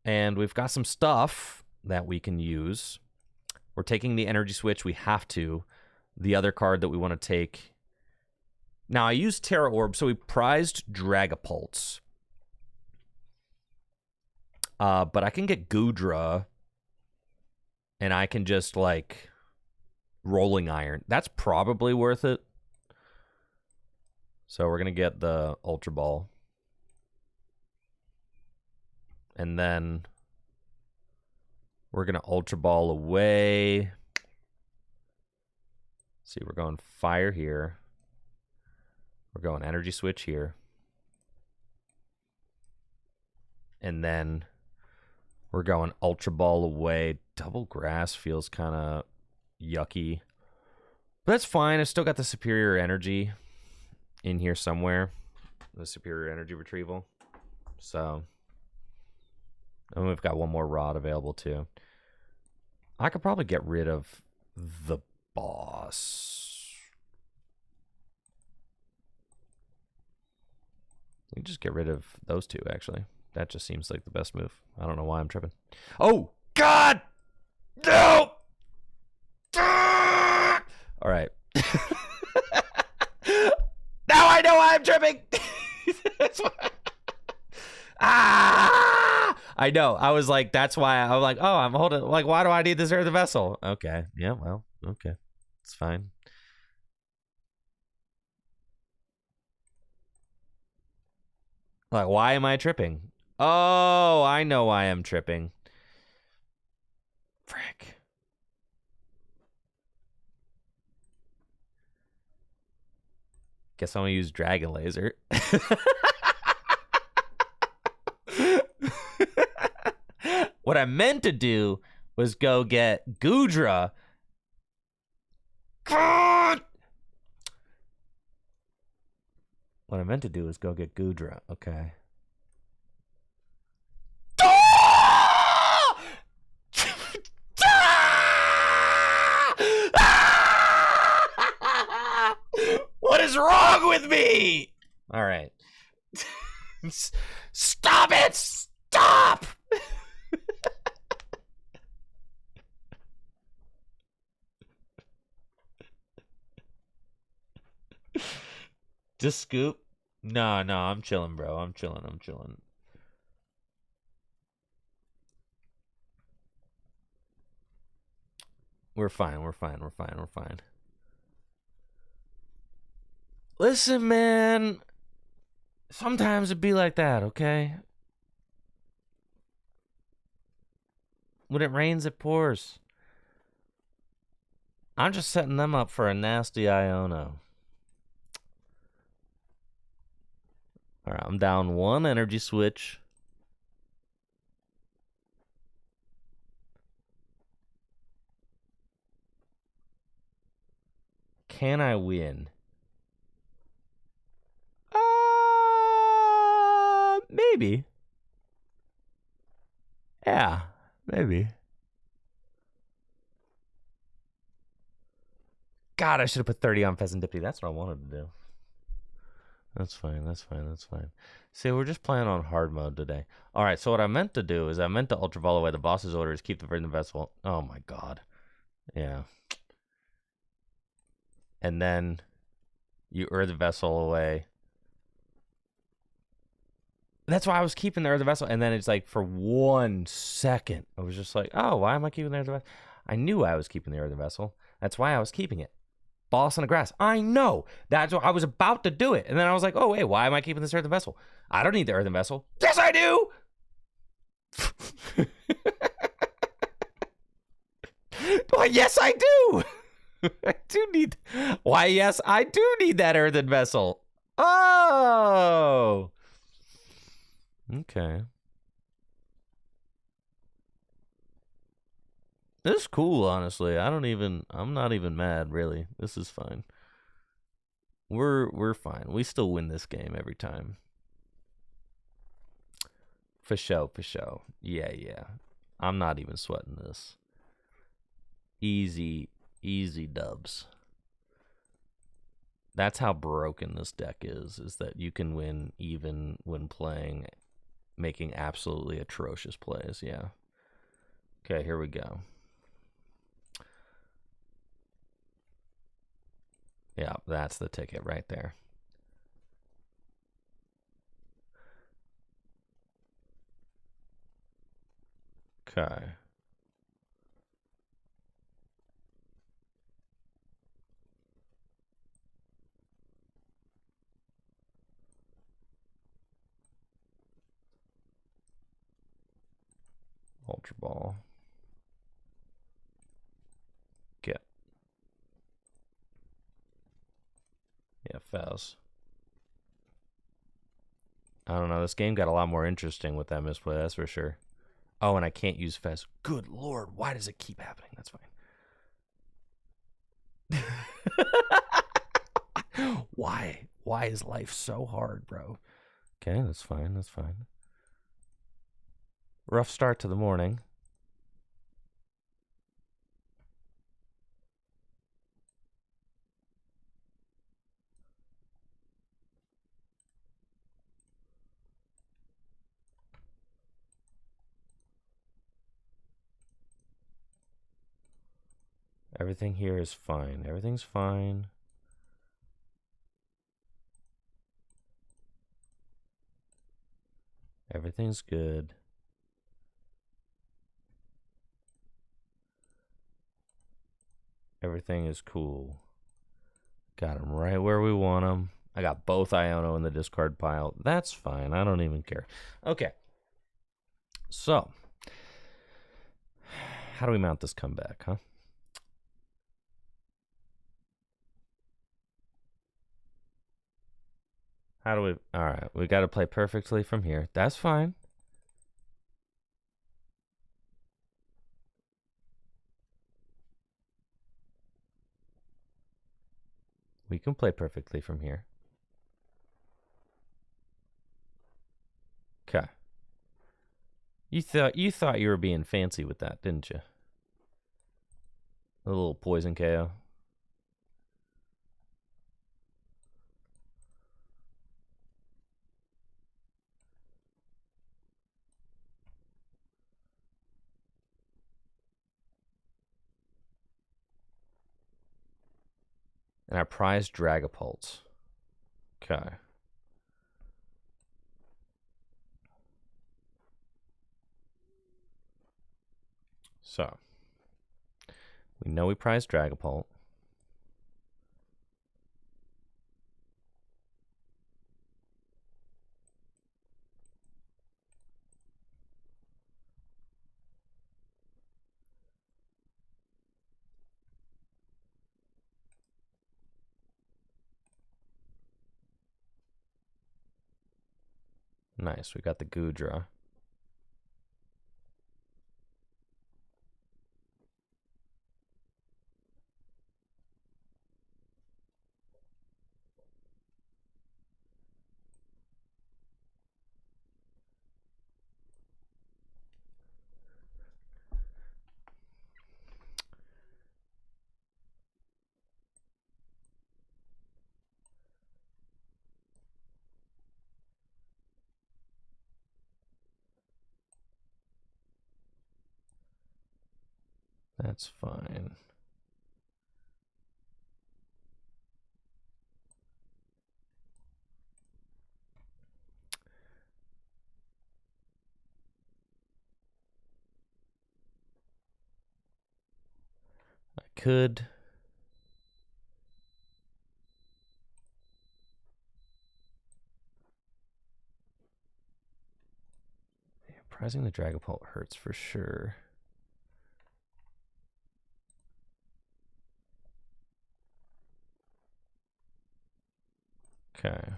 And we've got some stuff that we can use. We're taking the energy switch. We have to. The other card that we want to take. Now, I used Terra Orb, so we prized Dragapults. But I can get Goodra, and I can just, like, Rolling Iron. That's probably worth it. So we're going to get the Ultra Ball. And then we're going to Ultra Ball away. See, we're going Fire here. We're going Energy Switch here. And then we're going Ultra Ball away. Double Grass feels kind of yucky. But that's fine. I still got the Superior Energy in here somewhere. The Superior Energy Retrieval. So, and we've got one more Rod available too. I could probably get rid of the boss. We can just get rid of those two, actually. That just seems like the best move. I don't know why I'm tripping. Oh, God! No! All right. Now I know why I'm tripping! Ah! I know. I was like, that's why I was like, oh, I'm holding. Like, why do I need this Earthen Vessel? Okay. Yeah, well, okay. It's fine. Like, why am I tripping? Oh, I know why I'm tripping. Frick. Guess I'm gonna use Dragon Laser. What I meant to do was go get Goodra. What I meant to do is go get Goodra. Okay. What is wrong with me? All right. Stop it! Stop! Just scoop? No, I'm chilling, bro. I'm chilling. We're fine. Listen, man. Sometimes it be like that, okay? When it rains, it pours. I'm just setting them up for a nasty Iono. All right, I'm down 1 energy switch. Can I win? Maybe. Yeah, maybe. God, I should have put 30 on Pheasantipity. That's what I wanted to do. That's fine, that's fine, that's fine. See, we're just playing on hard mode today. All right, so what I meant to do is I meant to Ultravol away the boss's orders, keep the Verdant Vessel. Oh, my God. Yeah. And then you the Vessel away. That's why I was keeping the Vessel. And then it's like for 1 second, I was just like, oh, why am I keeping the Vessel? I knew I was keeping the Vessel. That's why I was keeping it. Boss on the grass. I know. That's what I was about to do it. And then I was like, oh, wait, why am I keeping this Earthen Vessel? I don't need the Earthen Vessel. Yes, I do. Why, yes, I do. I do need. Why, yes, I do need that Earthen Vessel. Oh. Okay. This is cool, honestly. I'm not even mad, really. This is fine. We're fine. We still win this game every time. For sure, for sure. Yeah, yeah. I'm not even sweating this. Easy dubs. That's how broken this deck is that you can win even when playing, making absolutely atrocious plays, yeah. Okay, here we go. Yeah, that's the ticket right there. Okay. Ultra Ball. Get. Yeah, Fez. I don't know. This game got a lot more interesting with that misplay, that's for sure. Oh, and I can't use Fez. Good Lord, why does it keep happening? That's fine. Why? Why is life so hard, bro? Okay, that's fine. That's fine. Rough start to the morning. Everything here is fine. Everything's fine. Everything's good. Everything is cool. Got them right where we want them. I got both Iono in the discard pile. That's fine. I don't even care. Okay. So, how do we mount this comeback, huh? How do we... All right. We got to play perfectly from here. That's fine. We can play perfectly from here. Okay. You thought you were being fancy with that, didn't you? A little poison KO. And I prized Dragapult. Okay. So, we know we prized Dragapult. Nice, we got the Goodra. That's fine. I could. Yeah, prizing the Dragapult hurts for sure. Okay.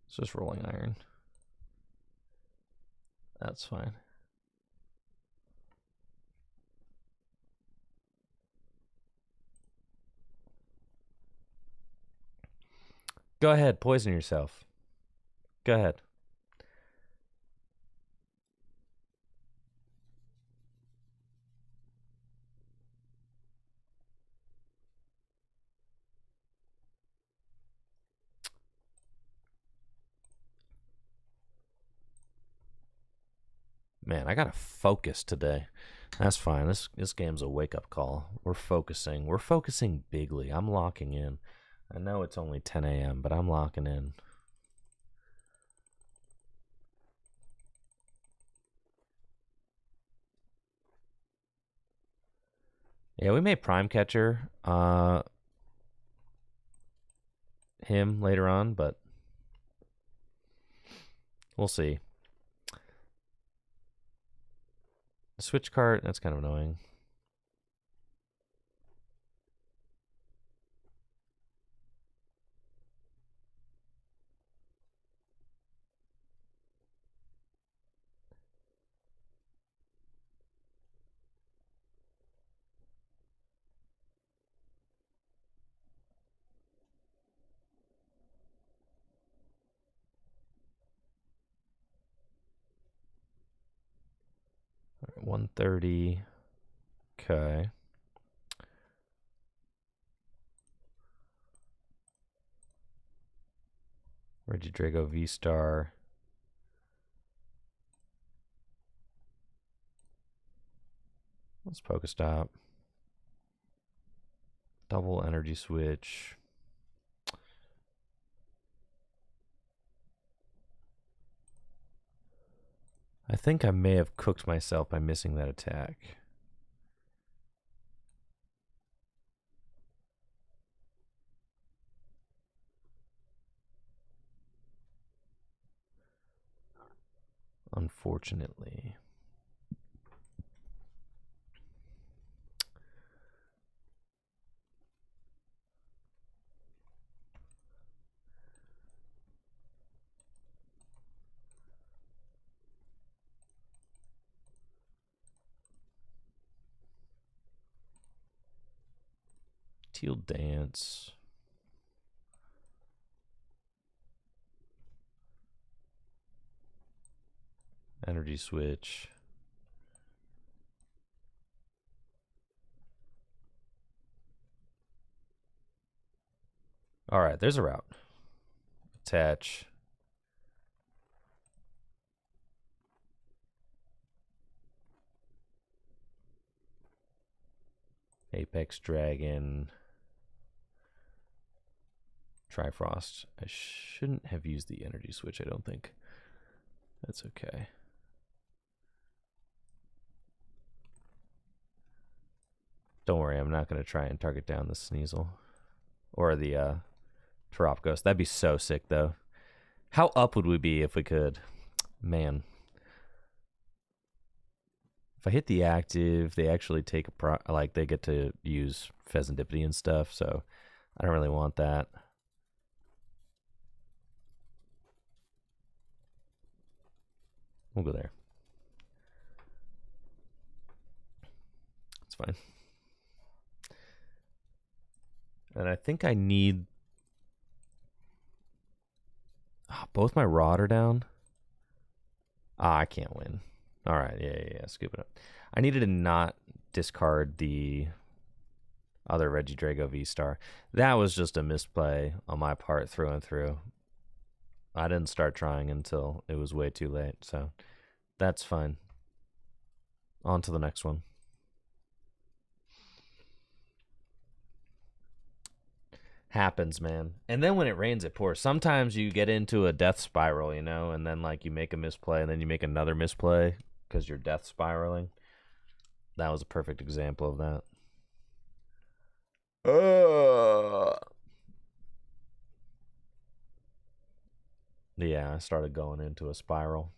It's just rolling iron. That's fine. Go ahead, poison yourself. Go ahead. Man, I gotta focus today. That's fine. This game's a wake-up call. We're focusing. We're focusing bigly. I'm locking in. I know it's only 10 a.m., but I'm locking in. Yeah, we may prime catcher him later on, but we'll see. Switch card, that's kind of annoying. All right, 130. Okay. Regidrago VSTAR. Let's Pokestop. Double energy switch. I think I may have cooked myself by missing that attack. Unfortunately. Teal Dance. Energy switch. All right, there's a route. Attach. Apex Dragon. Trifrost. I shouldn't have used the energy switch, I don't think. That's okay. Don't worry, I'm not going to try and target down the Sneasel. Or the Taropgos. That'd be so sick, though. How up would we be if we could? Man. If I hit the active, they actually take a they get to use Pheasantipity and stuff, so I don't really want that. We'll go there. It's fine. And I think I need... Oh, both my Rod are down. Ah, I can't win. All right, yeah, scoop it up. I needed to not discard the other Regidrago VSTAR. That was just a misplay on my part through and through. I didn't start trying until it was way too late, so that's fine. On to the next one. Happens, man. And then when it rains, it pours. Sometimes you get into a death spiral, you know, and then like you make a misplay and then you make another misplay because you're death spiraling. That was a perfect example of that. Yeah, I started going into a spiral.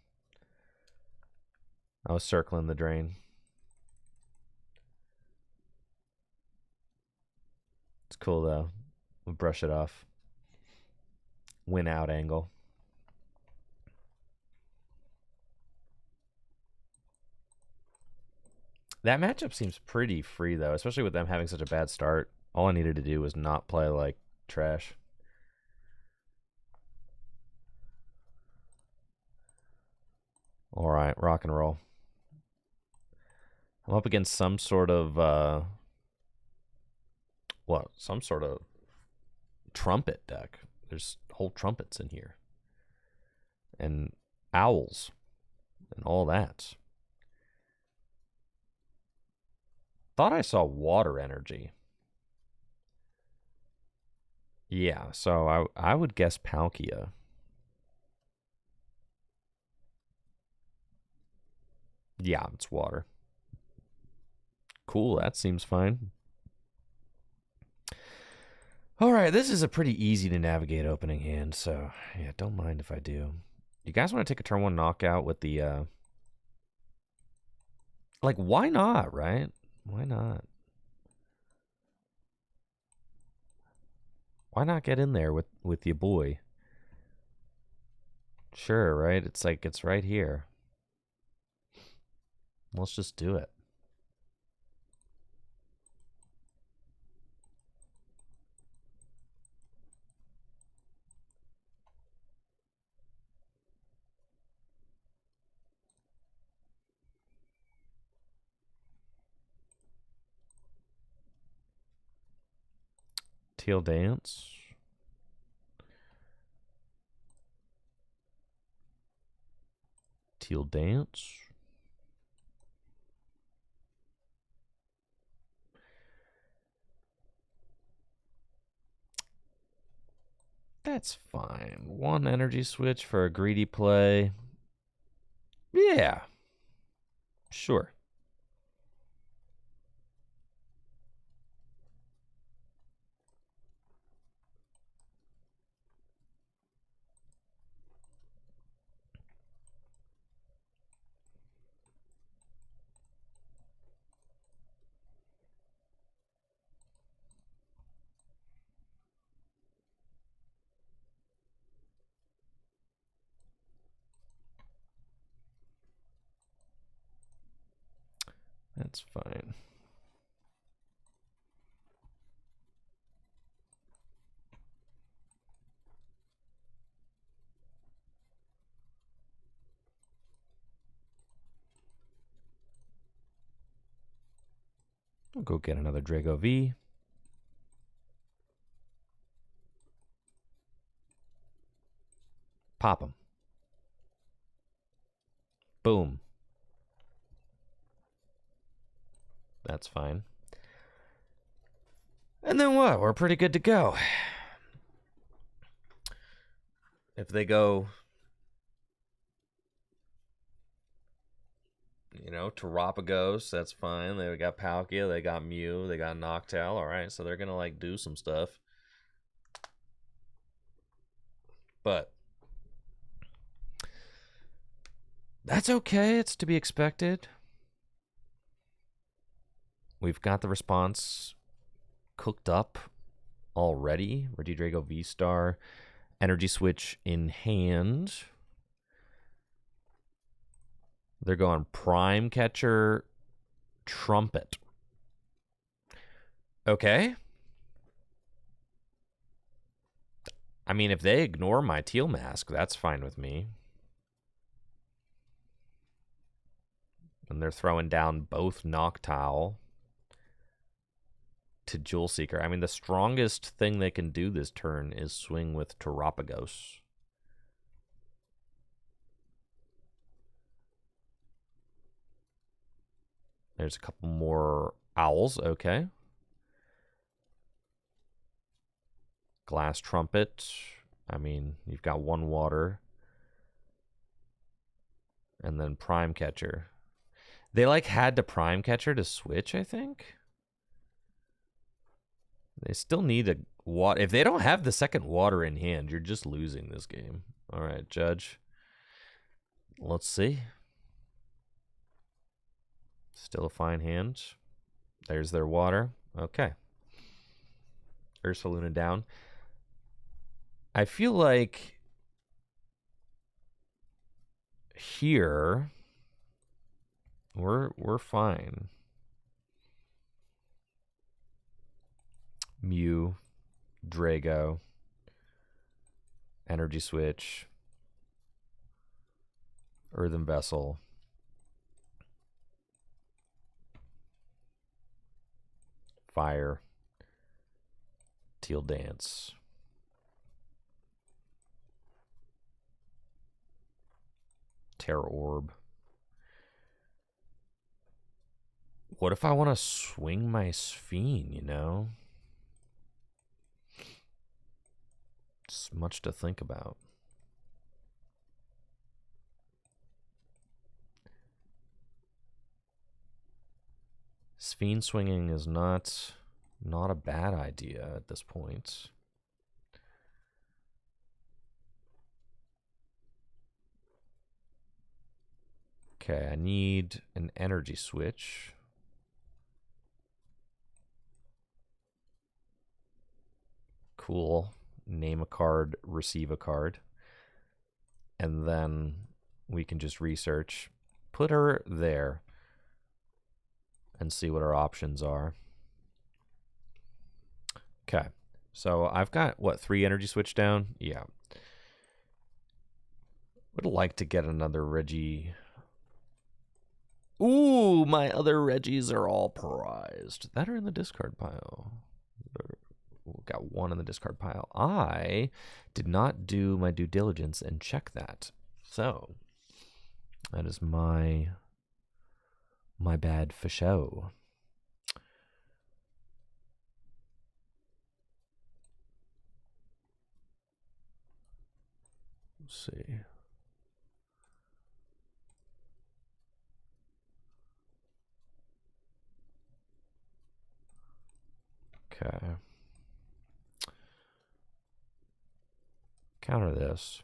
I was circling the drain. It's cool though. We'll brush it off. Win out angle. That matchup seems pretty free though, especially with them having such a bad start. All I needed to do was not play like trash. All right, rock and roll. I'm up against some sort of some sort of trumpet deck. There's whole trumpets in here. And owls and all that. Thought I saw water energy. Yeah, so I would guess Palkia. Yeah, it's water. Cool, that seems fine. All right, this is a pretty easy to navigate opening hand, so yeah, don't mind if I do. You guys want to take a turn 1 knockout with the like, why not, right? Why not? Why not get in there with your boy? Sure, right? It's like it's right here. Let's just do it. Teal Dance. Teal Dance. That's fine. 1 energy switch for a greedy play. Yeah. Sure. That's fine. I'll go get another Drago V. Pop him. Boom. That's fine. And then what? We're pretty good to go. If they go, you know, Terapagos, that's fine. They got Palkia, they got Mew, they got Noctowl. All right, so they're going to, like, do some stuff. But that's okay. It's to be expected. We've got the response cooked up already. Regidrago VSTAR. Energy switch in hand. They're going Prime Catcher, Trumpet. Okay. I mean, if they ignore my Teal Mask, that's fine with me. And they're throwing down both Noctowl to Jewel Seeker. I mean, the strongest thing they can do this turn is swing with Terapagos. There's a couple more owls. Okay. Glass trumpet. I mean, you've got one water. And then prime catcher. They like had to prime catcher to switch, I think. They still need a water. If they don't have the second water in hand, you're just losing this game. All right, Judge. Let's see. Still a fine hand. There's their water. Okay. Ursaluna down. I feel like here we're fine. Mew, Drago, Energy Switch, Earthen Vessel, Fire, Teal Dance, Terra Orb. What if I want to swing my Sphene, you know? It's much to think about. Sphene swinging is not a bad idea at this point. Okay, I need an energy switch. Cool. Name a card, receive a card. And then we can just research. Put her there. And see what our options are. Okay. So I've got, what, 3 energy switch down? Yeah. Would like to get another Regi. Ooh, my other Regis are all prized. That are in the discard pile. Got one in the discard pile. I did not do my due diligence and check that. So that is my bad for show. Let's see. Okay. Counter this.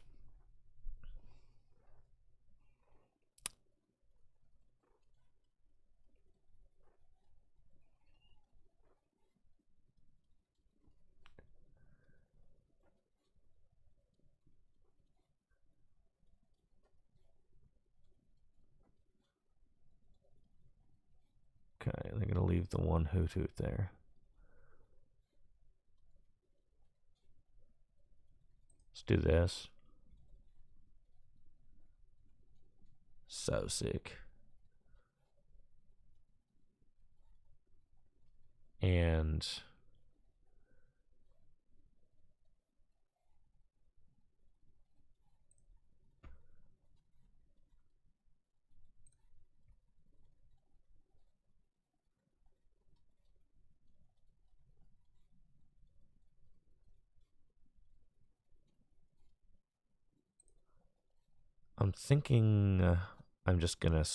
Okay, they're going to leave the one Hoothoot there. Let's do this. So sick. And I'm thinking I'm just going to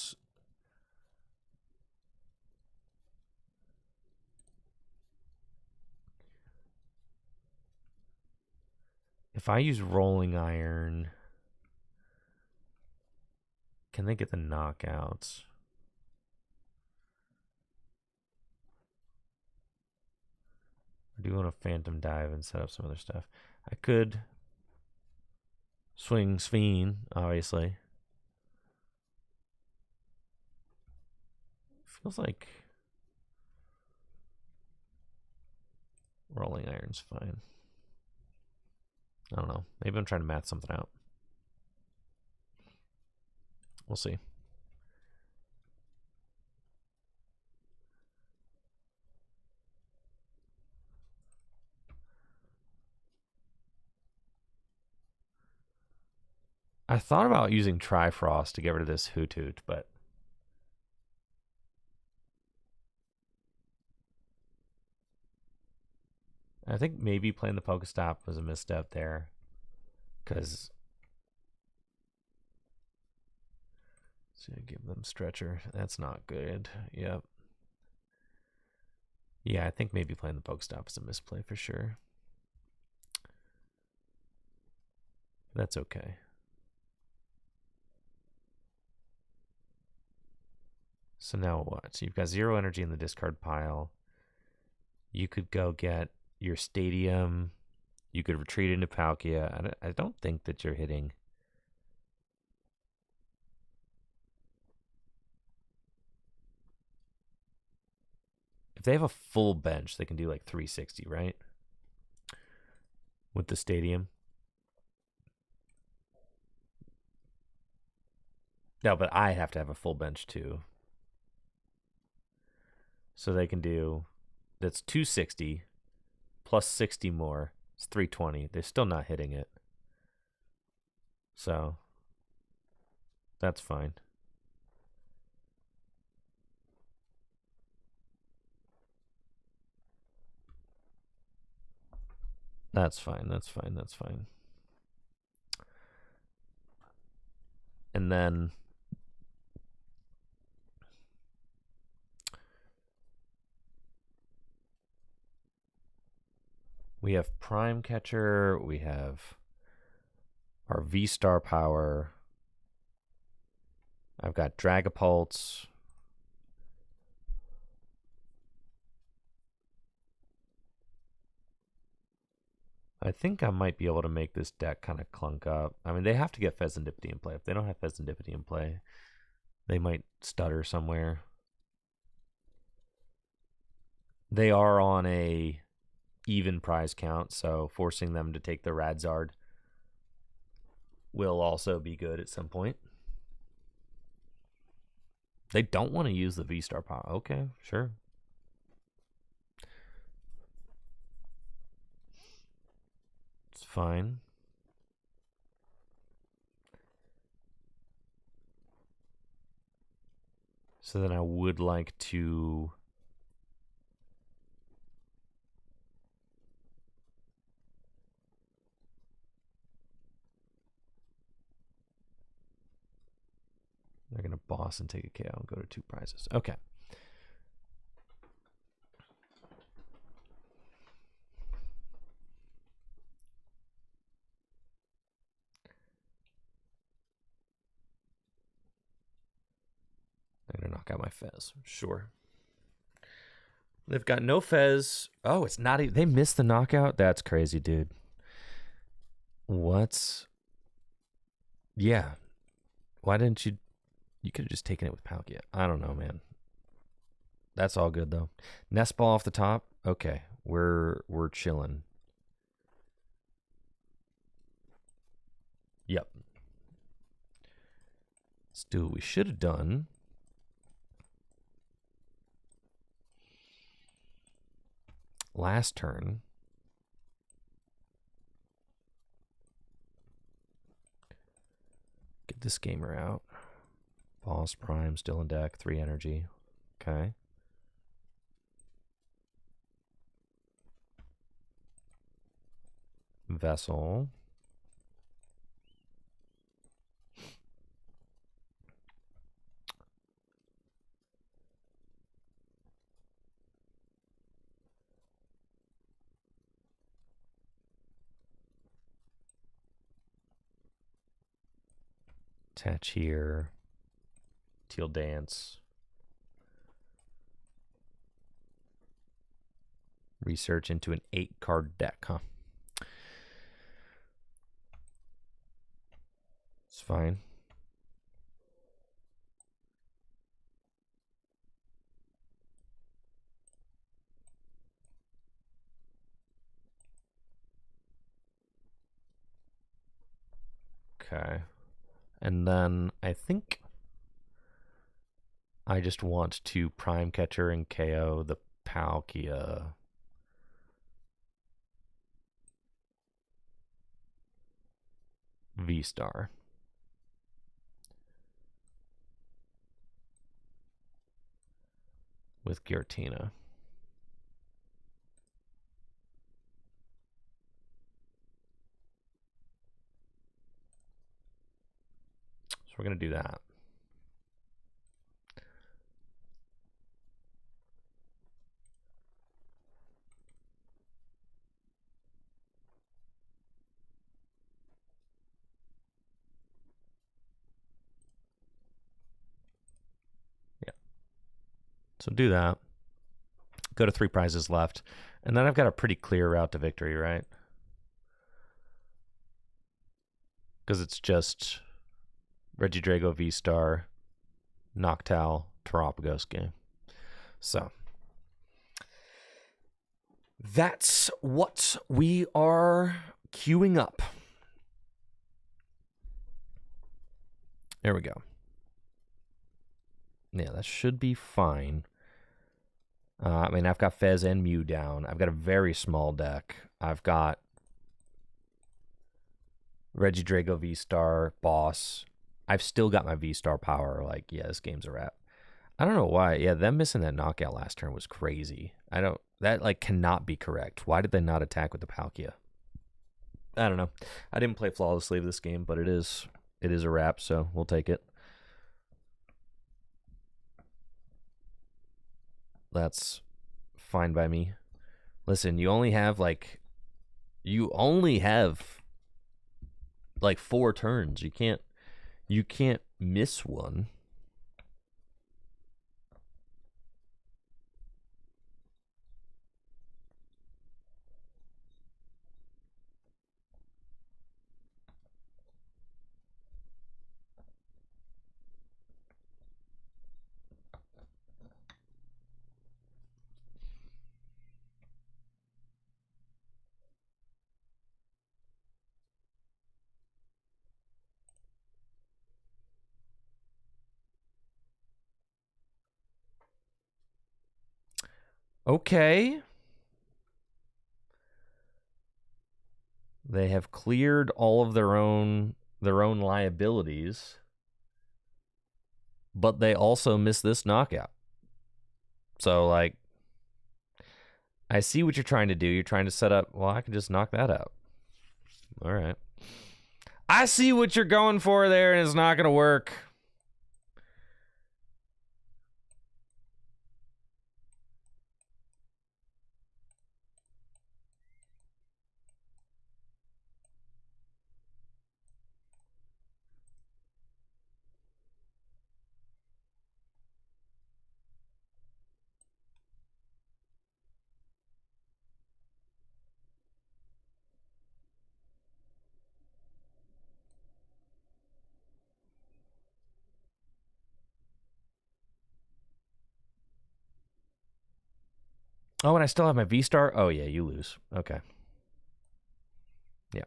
if I use Rolling Iron, can they get the knockouts? I do want to Phantom Dive and set up some other stuff. I could swing Sphene, obviously. Feels like Rolling Iron's fine. I don't know. Maybe I'm trying to math something out. We'll see. I thought about using Trifrost to get rid of this Hoothoot, but I think maybe playing the Pokestop was a misstep there. Because... So give them stretcher. That's not good. Yep. Yeah, I think maybe playing the Pokestop is a misplay for sure. That's okay. So now what? So you've got 0 energy in the discard pile. You could go get your Stadium. You could retreat into Palkia. I don't think that you're hitting... If they have a full bench, they can do like 360, right? With the Stadium. No, but I have to have a full bench too. So they can do... That's 260 plus 60 more. It's 320. They're still not hitting it. So that's fine. That's fine. That's fine. That's fine. And then we have Prime Catcher. We have our V-Star power. I've got Dragapults. I think I might be able to make this deck kind of clunk up. I mean, they have to get Pheasantipity in play. If they don't have Pheasantipity in play, they might stutter somewhere. They are on a even prize count, so forcing them to take the Radzard will also be good at some point. They don't want to use the V-Star power. Okay, sure. It's fine. So then I would like to... They're going to boss and take a KO and go to 2 prizes. Okay. They're going to knock out my Fez. Sure. They've got no Fez. Oh, it's not even... They missed the knockout? That's crazy, dude. What? Yeah. Why didn't you... You could have just taken it with Palkia. I don't know, man. That's all good, though. Nest Ball off the top. Okay. We're chilling. Yep. Let's do what we should have done. Last turn. Get this gamer out. Boss Prime still in deck. 3 energy. Okay. Vessel. Attach here. Teal Dance. Research into an 8-card deck, huh? It's fine. Okay. And then I think I just want to Prime Catcher and KO the Palkia. V-Star. With Giratina. we're going to do that. Yeah. So do that. Go to 3 prizes left. And then I've got a pretty clear route to victory, right? Because it's just Regidrago VSTAR, Noctowl, Terapagos game. So that's what we are queuing up. There we go. Yeah, that should be fine. I mean, I've got Fez and Mew down. I've got a very small deck. I've got Regidrago VSTAR, Boss. I've still got my VSTAR power. Like, yeah, this game's a wrap. I don't know why. Yeah, them missing that knockout last turn was crazy. That like cannot be correct. Why did they not attack with the Palkia? I don't know. I didn't play flawlessly this game, but it is a wrap, so we'll take it. That's fine by me. Listen, you only have like 4 turns. You can't miss one. Okay. They have cleared all of their own liabilities, but they also miss this knockout. So, like, I see what you're trying to do. You're trying to set up, well, I can just knock that out. All right. I see what you're going for there, and it's not going to work. Oh, and I still have my VSTAR? Oh, yeah, you lose. Okay. Yeah.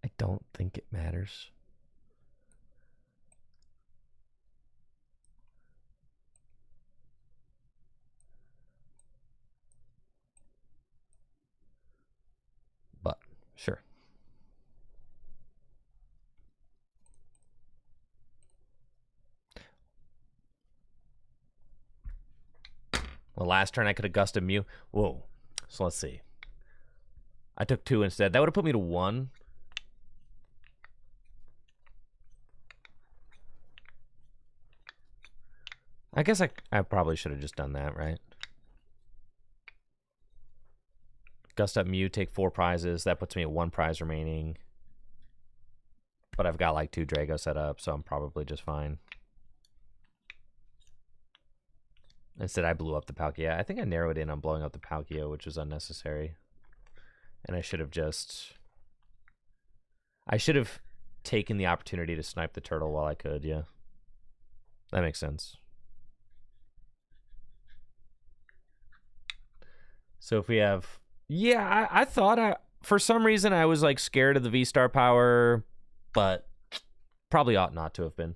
I don't think it matters. But, sure. Well, last turn I could have gusted Mew. Whoa. So let's see. I took 2 instead. That would have put me to 1. I guess I probably should have just done that, right? Gust up Mew, take 4 prizes. That puts me at 1 prize remaining. But I've got like 2 Drago set up, so I'm probably just fine. Instead, I blew up the Palkia. I think I narrowed in on blowing up the Palkia, which was unnecessary. And I should have taken the opportunity to snipe the turtle while I could, yeah. That makes sense. So if we have... Yeah, I thought for some reason I was like scared of the VSTAR power, but probably ought not to have been.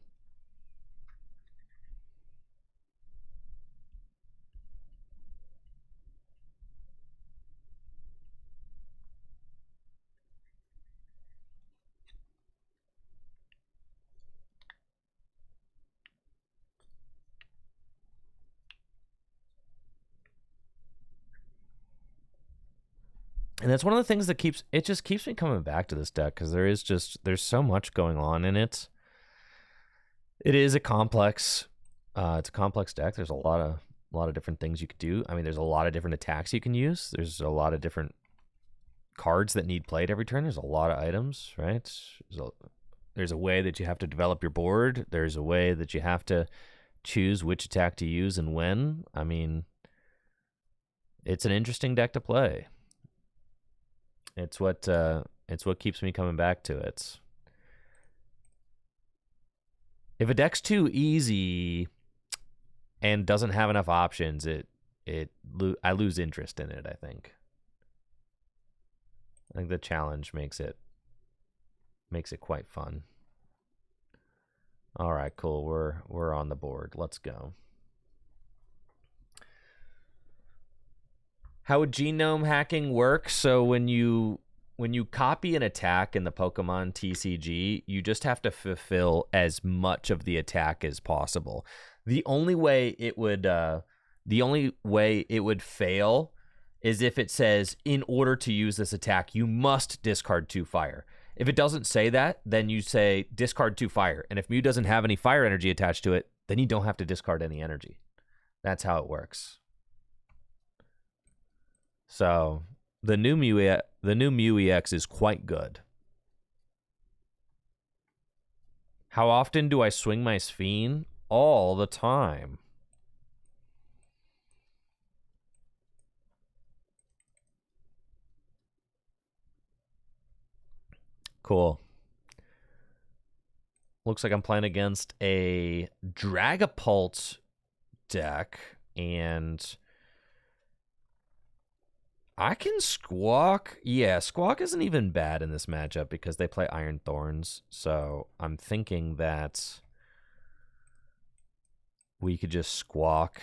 And that's one of the things that just keeps me coming back to this deck, because there's so much going on in it. It is a complex, it's a complex deck. There's a lot of different things you could do. I mean, there's a lot of different attacks you can use. There's a lot of different cards that need played every turn. There's a lot of items, right? There's a way that you have to develop your board. There's a way that you have to choose which attack to use and when. I mean, it's an interesting deck to play. It's what keeps me coming back to it. If a deck's too easy and doesn't have enough options, I lose interest in it, I think. I think the challenge makes it quite fun. All right, cool. We're on the board. Let's go. How would genome hacking work? So when you copy an attack in the Pokemon TCG, you just have to fulfill as much of the attack as possible. The only way it would fail is if it says, in order to use this attack, you must discard 2 fire. If it doesn't say that, then you say discard 2 fire. And if Mew doesn't have any fire energy attached to it, then you don't have to discard any energy. That's how it works. So the new Mew EX is quite good. How often do I swing my Sphene? All the time. Cool. Looks like I'm playing against a Dragapult deck, and I can Squawk. Yeah, Squawk isn't even bad in this matchup because they play Iron Thorns. So I'm thinking that we could just Squawk.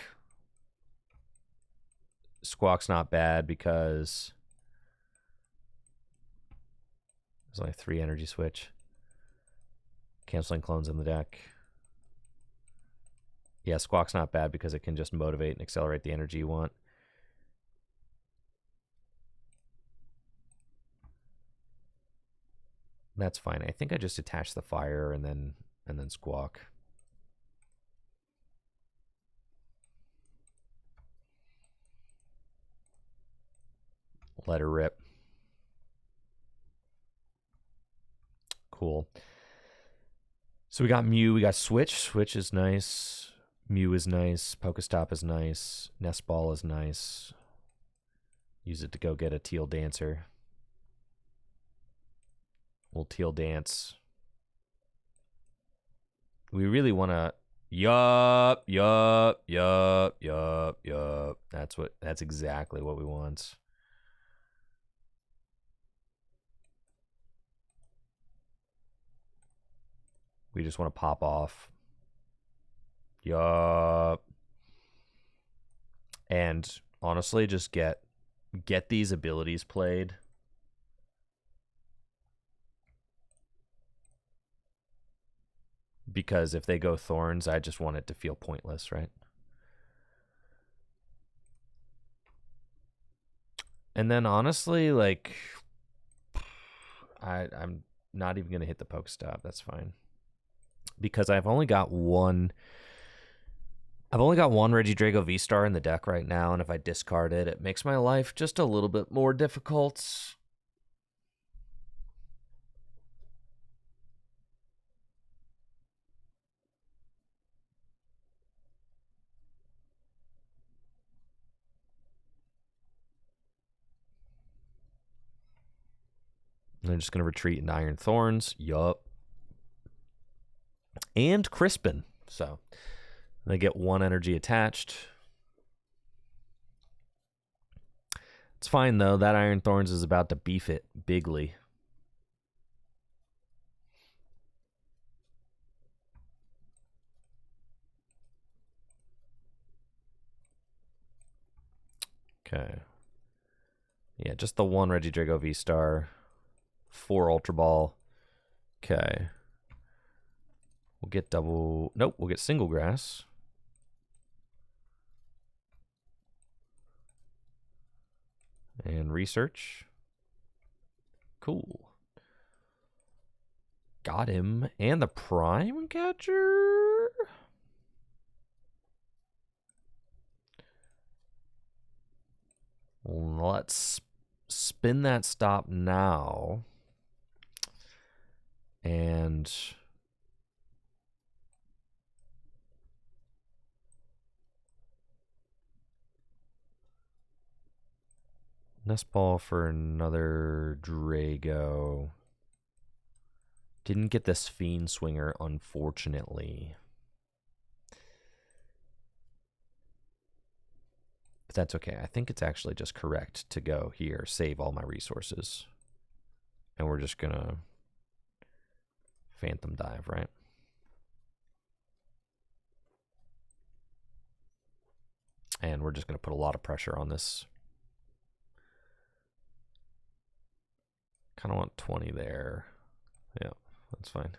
Squawk's not bad because there's only 3 energy switch. Canceling clones in the deck. Yeah, Squawk's not bad because it can just motivate and accelerate the energy you want. That's fine. I think I just attach the fire and then Squawk. Let her rip. Cool. So we got Mew, we got Switch. Switch is nice. Mew is nice. Pokestop is nice. Nest Ball is nice. Use it to go get a Teal Dancer. We'll Teal Dance. We really want to... Yup. That's exactly what we want. We just want to pop off. Yup. And honestly, just get these abilities played. Because if they go Thorns, I just want it to feel pointless, right? And then honestly, like, I'm not even going to hit the Pokestop. That's fine. Because I've only got one Regidrago VSTAR in the deck right now, and if I discard it, it makes my life just a little bit more difficult. I'm just going to retreat into Iron Thorns. Yup. And Crispin. So they get 1 energy attached. It's fine, though. That Iron Thorns is about to beef it bigly. Okay. Yeah, just the 1 Regidrago VSTAR. 4 Ultra Ball. Okay. We'll get double... Nope, we'll get single grass. And research. Cool. Got him. And the prime catcher? Let's spin that stop now. And nest ball for another Drago. Didn't get this Fiend Swinger, unfortunately. But that's okay. I think it's actually just correct to go here, save all my resources. And we're just gonna Phantom Dive, right? And we're just gonna put a lot of pressure on this. Kind of want 20 there. Yeah, that's fine.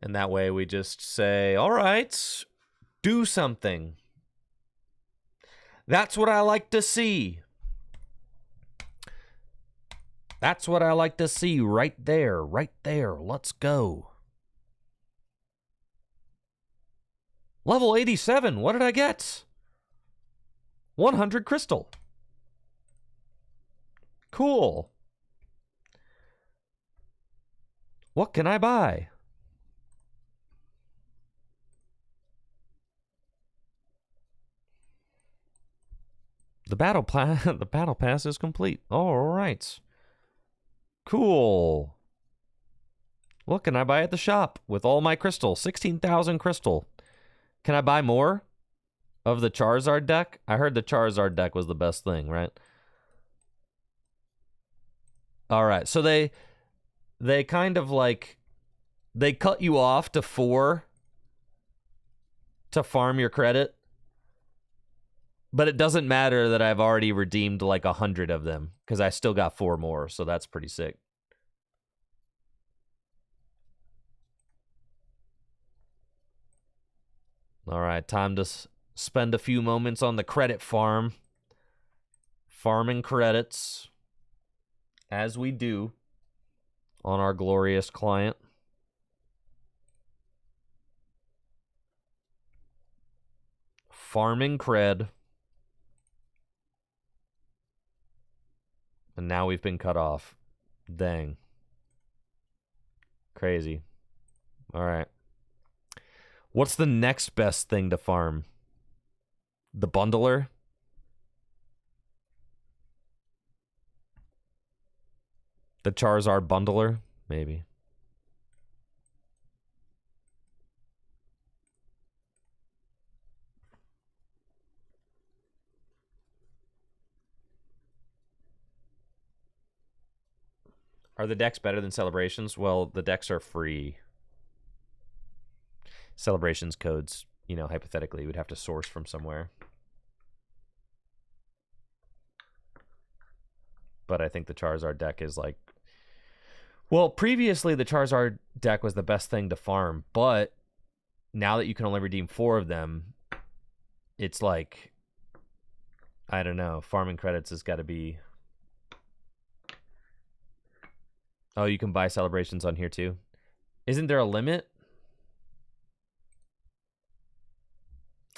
And that way we just say, all right, do something. That's what I like to see. That's what I like to see right there, right there. Let's go. Level 87, what did I get? 100 crystal. Cool. What can I buy? The battle pass is complete. All right. Cool. What can I buy at the shop with all my crystal? 16,000 crystal. Can I buy more of the Charizard deck? I heard the Charizard deck was the best thing, right? All right. So they kind of like, they cut you off to 4 to farm your credit. But it doesn't matter that I've already redeemed like 100 of them because I still got 4 more, so that's pretty sick. All right, time to spend a few moments on the credit farm. Farming credits, as we do on our glorious client. Farming cred. And now we've been cut off. Dang. Crazy. All right. What's the next best thing to farm? The bundler? The Charizard bundler? Maybe. Are the decks better than Celebrations? Well, the decks are free. Celebrations codes, you know, hypothetically, we'd have to source from somewhere. But I think the Charizard deck is like... Well, previously the Charizard deck was the best thing to farm, but now that you can only redeem 4 of them, it's like... I don't know, farming credits has got to be... Oh, you can buy Celebrations on here too? Isn't there a limit?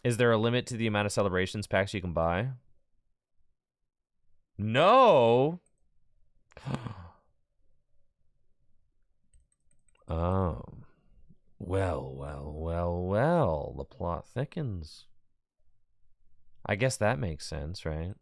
Is there a limit to the amount of Celebrations packs you can buy? No! Oh. Well. The plot thickens. I guess that makes sense, right?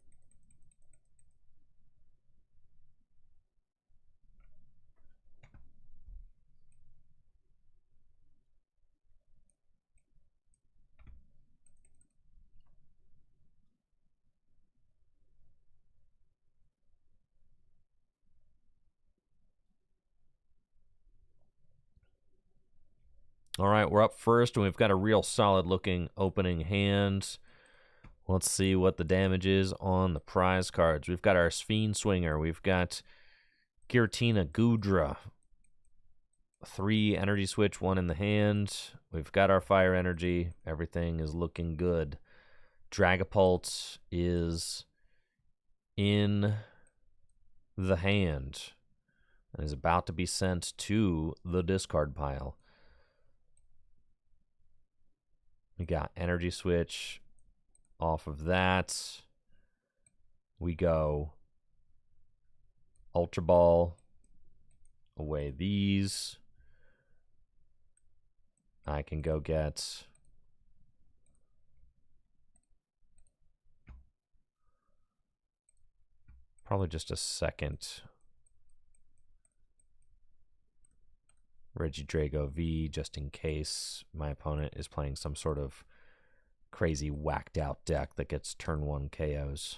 All right, we're up first, and we've got a real solid-looking opening hand. Let's see what the damage is on the prize cards. We've got our Fiend Swinger. We've got Giratina Gudra. 3 energy switch, 1 in the hand. We've got our fire energy. Everything is looking good. Dragapult is in the hand and is about to be sent to the discard pile. We got Energy Switch. Off of that, we go Ultra Ball. Away these. I can go get probably just a second Regidrago V, just in case my opponent is playing some sort of crazy whacked out deck that gets turn 1 KOs.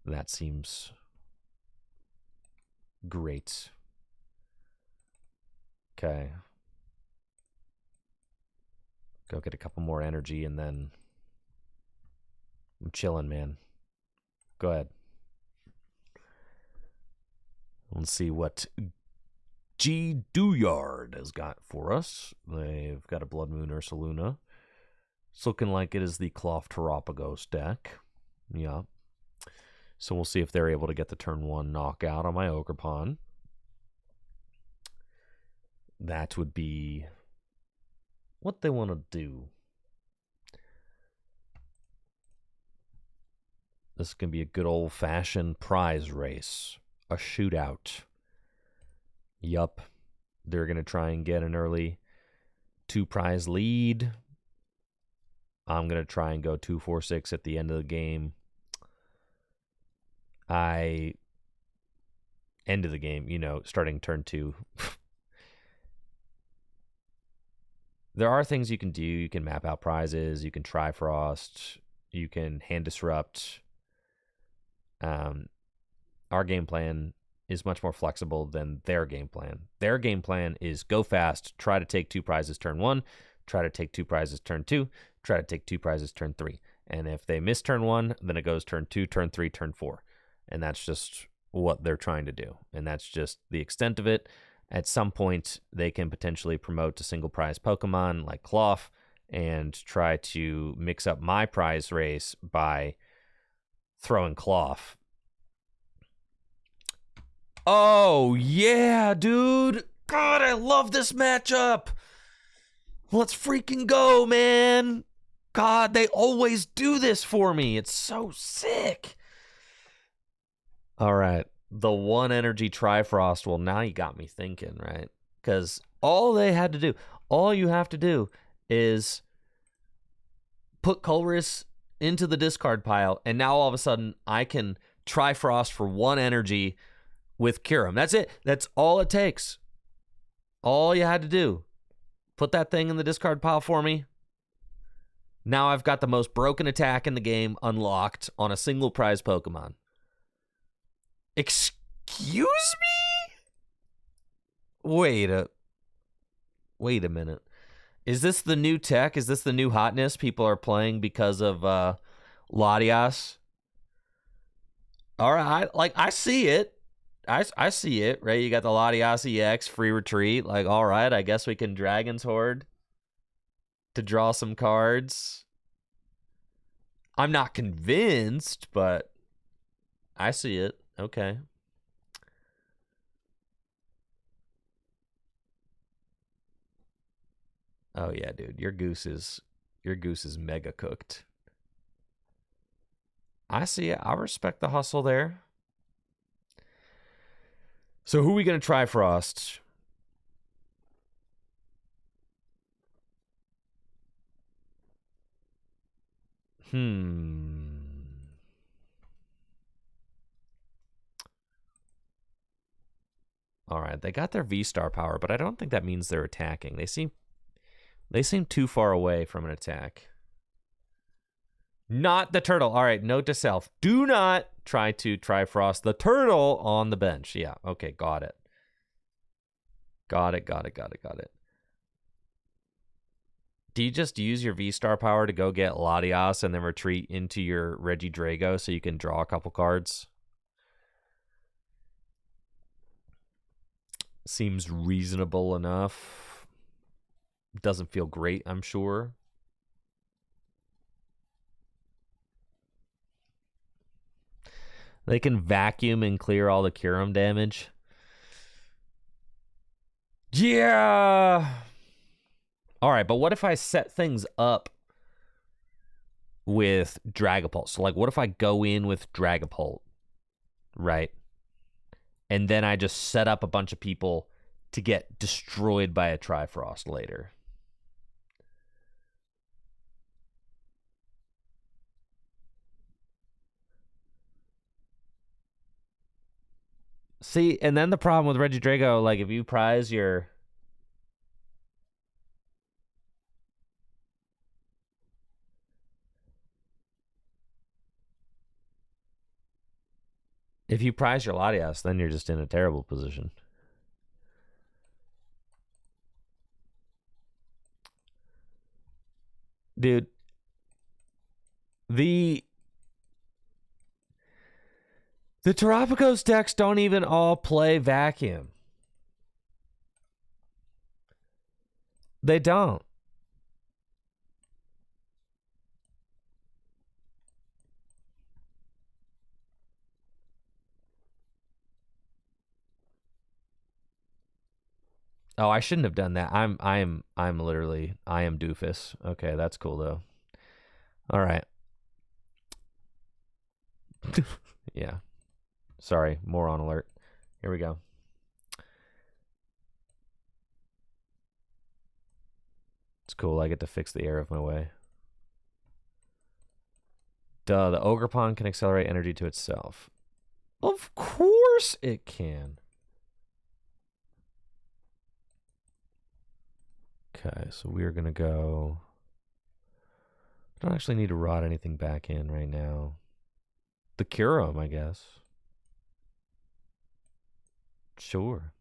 That seems great. Okay. Go get a couple more energy and then I'm chilling, man. Go ahead. Let's see what G. Dooyard has got for us. They've got a Blood Moon Ursaluna. It's looking like it is the Cloth Terapagos deck. Yeah. So we'll see if they're able to get the turn 1 knockout on my Ogerpon. That would be what they want to do. This can be a good old-fashioned prize race. A shootout. Yup. They're going to try and get an early 2-prize lead. I'm going to try and go 2-4-6 at the end of the game. End of the game, you know, starting turn 2. There are things you can do. You can map out prizes. You can Trifrost. You can hand disrupt. Our game plan is much more flexible than their game plan. Their game plan is go fast, try to take 2 prizes turn 1, try to take 2 prizes turn 2, try to take 2 prizes turn 3. And if they miss turn 1, then it goes turn 2, turn 3, turn 4. And that's just what they're trying to do. And that's just the extent of it. At some point, they can potentially promote to single prize Pokemon like Cloth and try to mix up my prize race by throwing Cloth. Oh, yeah, dude. God, I love this matchup. Let's freaking go, man. God, they always do this for me. It's so sick. All right. The 1 energy Trifrost. Well, now you got me thinking, right? Because all you have to do is put Colress into the discard pile, and now all of a sudden I can Trifrost for 1 energy with Kyurem. That's it. That's all it takes. All you had to do. Put that thing in the discard pile for me. Now I've got the most broken attack in the game unlocked on a single prize Pokemon. Excuse me? Wait a minute. Is this the new tech? Is this the new hotness people are playing because of Latias? All right, I see it. I see it, right? You got the Latias EX free retreat. Like, all right, I guess we can Dragon's Horde to draw some cards. I'm not convinced, but I see it. Okay. Oh yeah, dude. Your goose is mega cooked. I see it. I respect the hustle there. So who are we going to try Frost? All right, they got their V-Star power, but I don't think that means they're attacking. They seem too far away from an attack. Not the turtle. All right, note to self. Do not try to Trifrost the turtle on the bench. Yeah, okay, got it. Got it. Do you just use your V-Star power to go get Latias and then retreat into your Regidrago so you can draw a couple cards? Seems reasonable enough. Doesn't feel great, I'm sure. They can vacuum and clear all the Kyurem damage. Yeah. All right, but what if I set things up with Dragapult? So, like, what if I go in with Dragapult, right? And then I just set up a bunch of people to get destroyed by a Trifrost later. See, and then the problem with Regidrago, like, if you prize your... If you prize your Latias, then you're just in a terrible position. Dude, the Terapagos decks don't even all play vacuum. They don't. Oh, I shouldn't have done that. I am doofus. Okay, that's cool though. All right. Yeah. Sorry, moron alert. Here we go. It's cool. I get to fix the error of my way. Duh, the Ogerpon can accelerate energy to itself. Of course it can. Okay, so we're going to go... I don't actually need to rot anything back in right now. The Kyurem, I guess. Sure.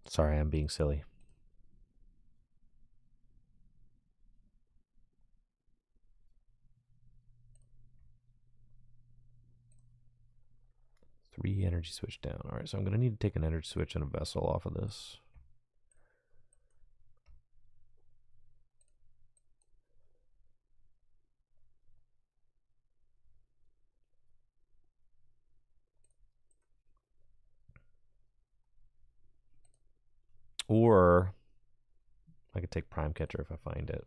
Sorry, I'm being silly. Three energy switch down. All right, so I'm going to need to take an energy switch and a vessel off of this. Or I could take Prime Catcher if I find it.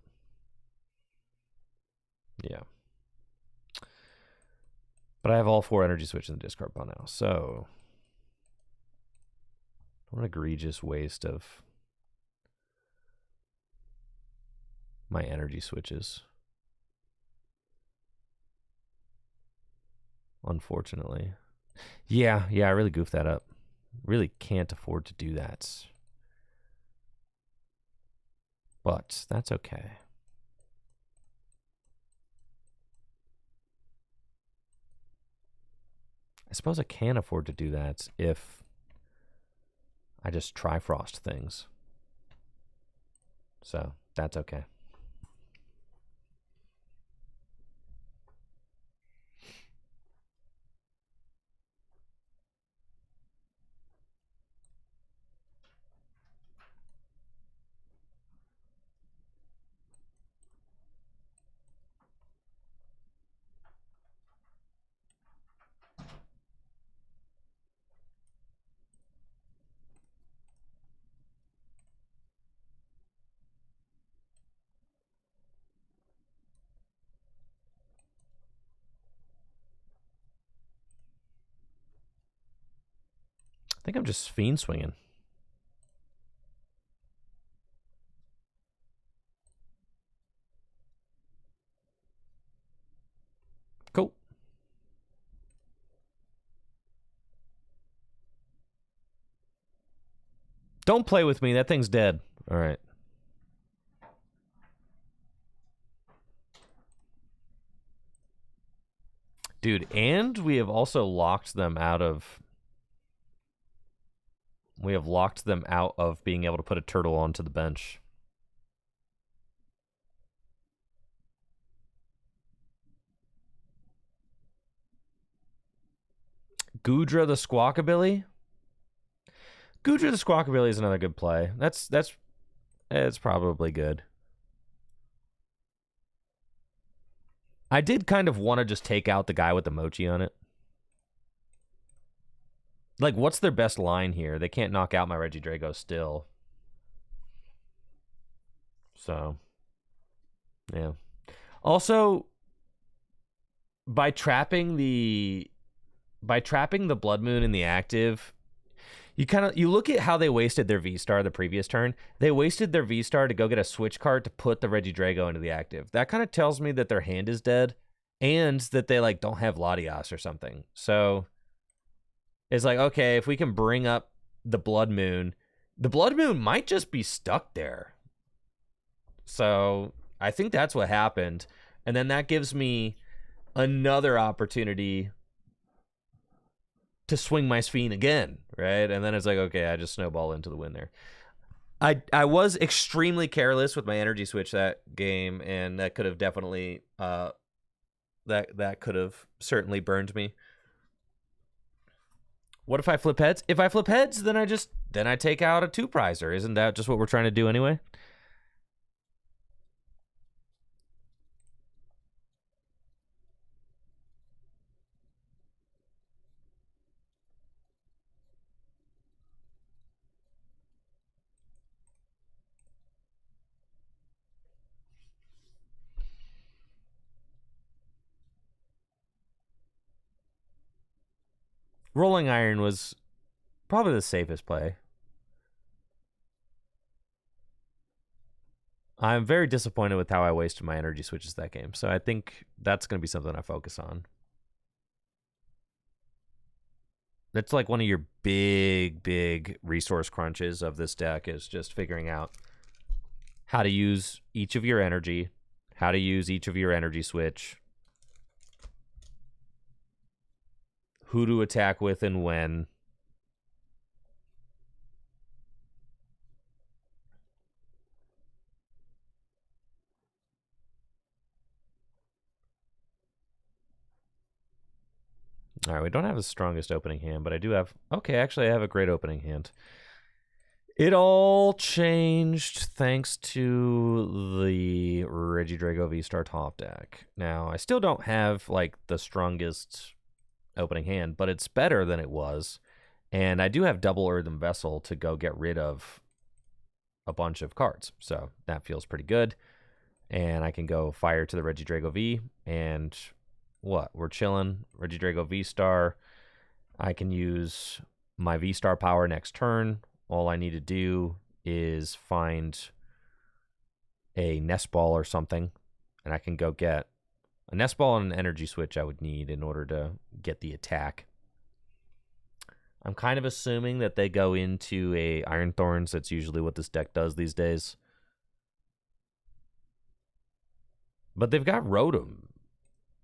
Yeah. But I have all 4 energy switches in the discard pile now, so what an egregious waste of my energy switches. Unfortunately. Yeah, I really goofed that up. Really can't afford to do that. But that's okay. I suppose I can afford to do that if I just Trifrost things. So that's okay. I think I'm just fiend swinging. Cool. Don't play with me. That thing's dead. All right. Dude, and we have also locked them out of... We have locked them out of being able to put a turtle onto the bench. Goodra the Squawkabilly. Goodra the Squawkabilly is another good play. It's probably good. I did kind of want to just take out the guy with the mochi on it. Like, what's their best line here? They can't knock out my Regidrago still. So, yeah. Also, by trapping the Blood Moon in the active, you look at how they wasted their V-Star the previous turn. They wasted their V-Star to go get a switch card to put the Regidrago into the active. That kind of tells me that their hand is dead and that they like don't have Latias or something. So it's like, okay, if we can bring up the Blood Moon might just be stuck there. So I think that's what happened. And then that gives me another opportunity to swing my Sphene again, right? And then it's like, okay, I just snowball into the win there. I was extremely careless with my energy switch that game, and that could have definitely that could have certainly burned me. What if I flip heads? If I flip heads, then I take out a 2-prizer. Isn't that just what we're trying to do anyway? Rolling Iron was probably the safest play. I'm very disappointed with how I wasted my energy switches that game, so I think that's going to be something I focus on. That's like one of your big resource crunches of this deck, is just figuring out how to use each of your energy, how to use each of your energy switch, who to attack with and when. All right, we don't have the strongest opening hand, but I do have... Okay, actually, I have a great opening hand. It all changed thanks to the Regidrago VSTAR top deck. Now, I still don't have, like, the strongest opening hand, but it's better than it was. And I do have double Earthen Vessel to go get rid of a bunch of cards. So that feels pretty good. And I can go fire to the Regidrago V, and what? We're chilling. Regidrago VSTAR. I can use my VSTAR power next turn. All I need to do is find a Nest Ball or something, and I can go get a Nest Ball and an energy switch I would need in order to get the attack. I'm kind of assuming that they go into a Iron Thorns. That's usually what this deck does these days. But they've got Rotom,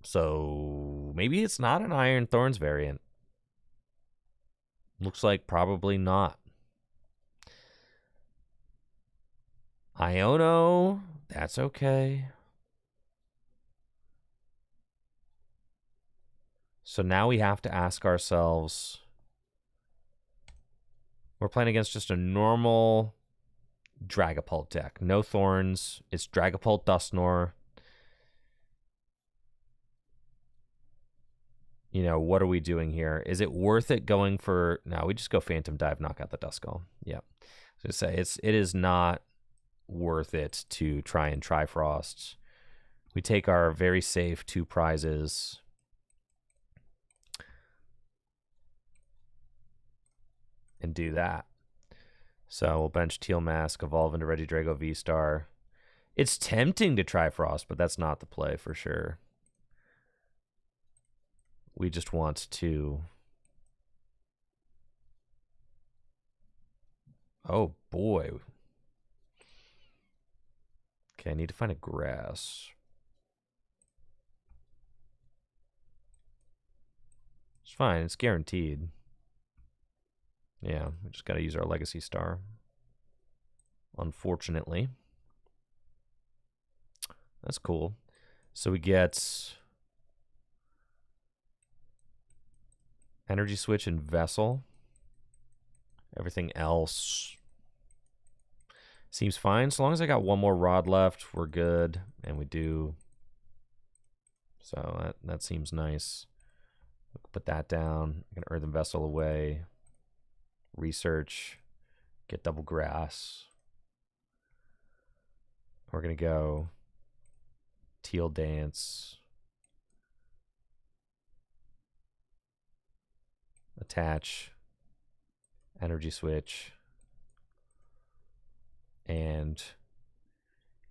so maybe it's not an Iron Thorns variant. Looks like probably not. Iono, that's okay. So now we have to ask ourselves, we're playing against just a normal Dragapult deck. No Thorns. It's Dragapult Dusknoir. You know, what are we doing here? Is it worth it going for... No, we just go Phantom Dive, knock out the Duskull. Yep. So say it is not worth it to try and Trifrost. We take our very safe 2 prizes. And do that. So we'll bench Teal Mask, evolve into Regidrago VSTAR. It's tempting to Trifrost, but that's not the play for sure. We just want to... Oh, boy. Okay, I need to find a grass. It's fine. It's guaranteed. Yeah, we just got to use our Legacy Star. Unfortunately. That's cool. So we get... Energy Switch and Vessel. Everything else seems fine. So long as I got one more rod left, we're good. And we do. So that seems nice. Put that down. I'm going to Earthen Vessel away. Research. Get double grass. We're going to go Teal Dance. Attach. Energy Switch. And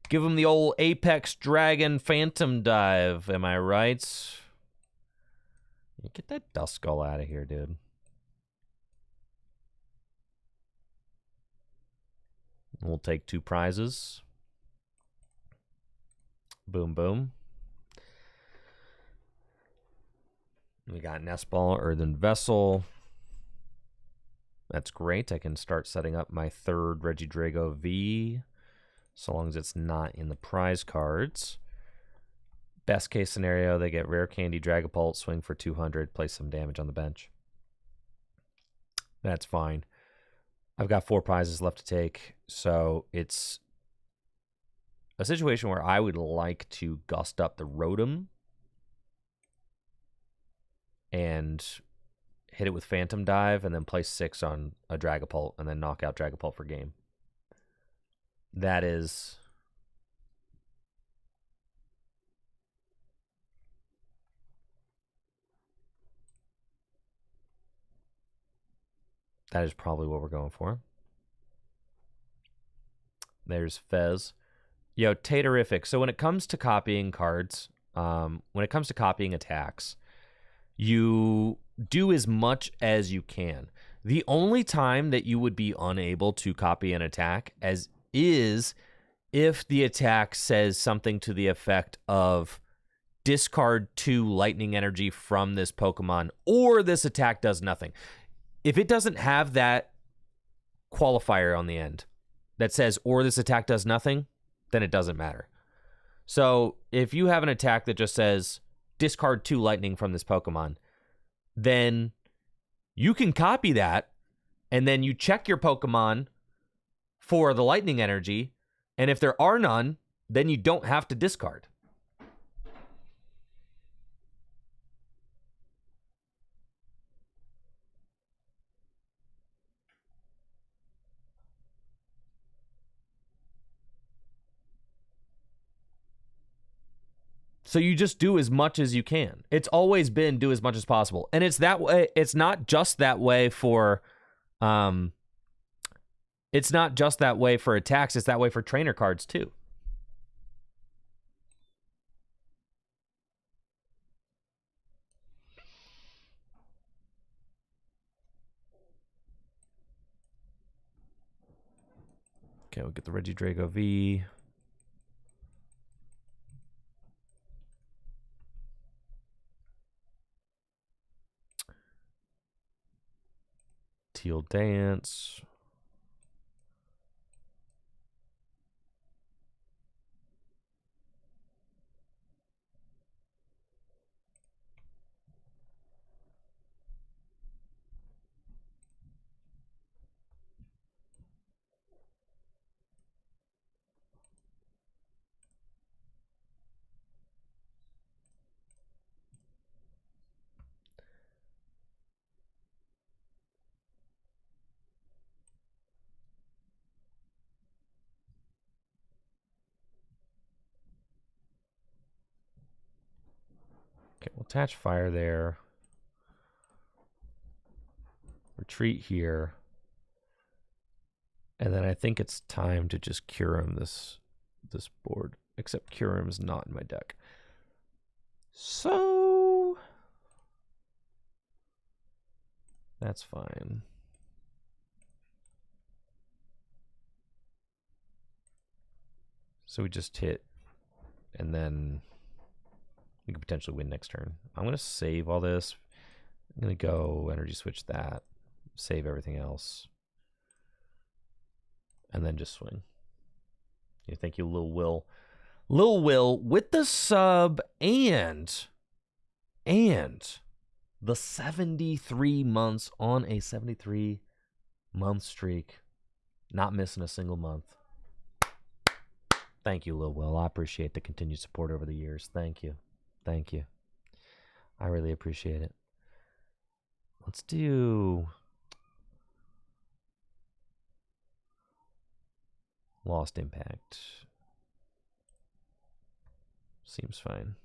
give him the old Apex Dragon Phantom Dive. Am I right? Get that Dust Skull out of here, dude. We'll take 2 prizes. Boom, boom. We got Nest Ball, Earthen Vessel. That's great. I can start setting up my 3rd Regidrago V, so long as it's not in the prize cards. Best case scenario, they get Rare Candy, Dragapult, swing for 200, place some damage on the bench. That's fine. I've got 4 prizes left to take, so it's a situation where I would like to gust up the Rotom and hit it with Phantom Dive and then place 6 on a Dragapult and then knock out Dragapult for game. That is probably what we're going for. There's Fez. Yo, Taterific. So when it comes to copying cards, when it comes to copying attacks, you do as much as you can. The only time that you would be unable to copy an attack is if the attack says something to the effect of discard 2 lightning energy from this Pokemon, or this attack does nothing. If it doesn't have that qualifier on the end that says, or this attack does nothing, then it doesn't matter. So if you have an attack that just says, discard 2 lightning from this Pokemon, then you can copy that, and then you check your Pokemon for the lightning energy, and if there are none, then you don't have to discard. So you just do as much as you can. It's always been do as much as possible. And it's that way. It's not just that way for it's not just that way for attacks, it's that way for trainer cards too. Okay, we'll get the Regidrago V. Teal Dance. Okay, we'll attach fire there. Retreat here. And then I think it's time to just Kyurem this board. Except Kyurem's not in my deck. So that's fine. So we just hit, and then we could potentially win next turn. I'm going to save all this. I'm going to go energy switch that, save everything else, and then just swing. Thank you, Lil Will. Lil Will with the sub and The 73 months on a 73-month streak. Not missing a single month. Thank you, Lil Will. I appreciate the continued support over the years. Thank you. Thank you. I really appreciate it. Let's do Lost Impact. Seems fine.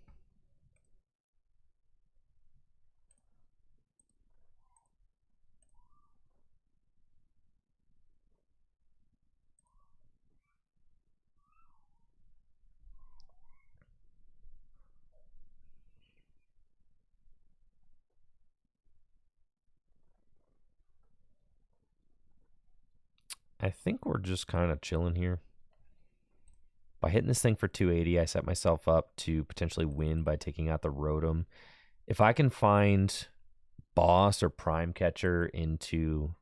I think we're just kind of chilling here. By hitting this thing for 280, I set myself up to potentially win by taking out the Rotom. If I can find Boss or Prime Catcher into...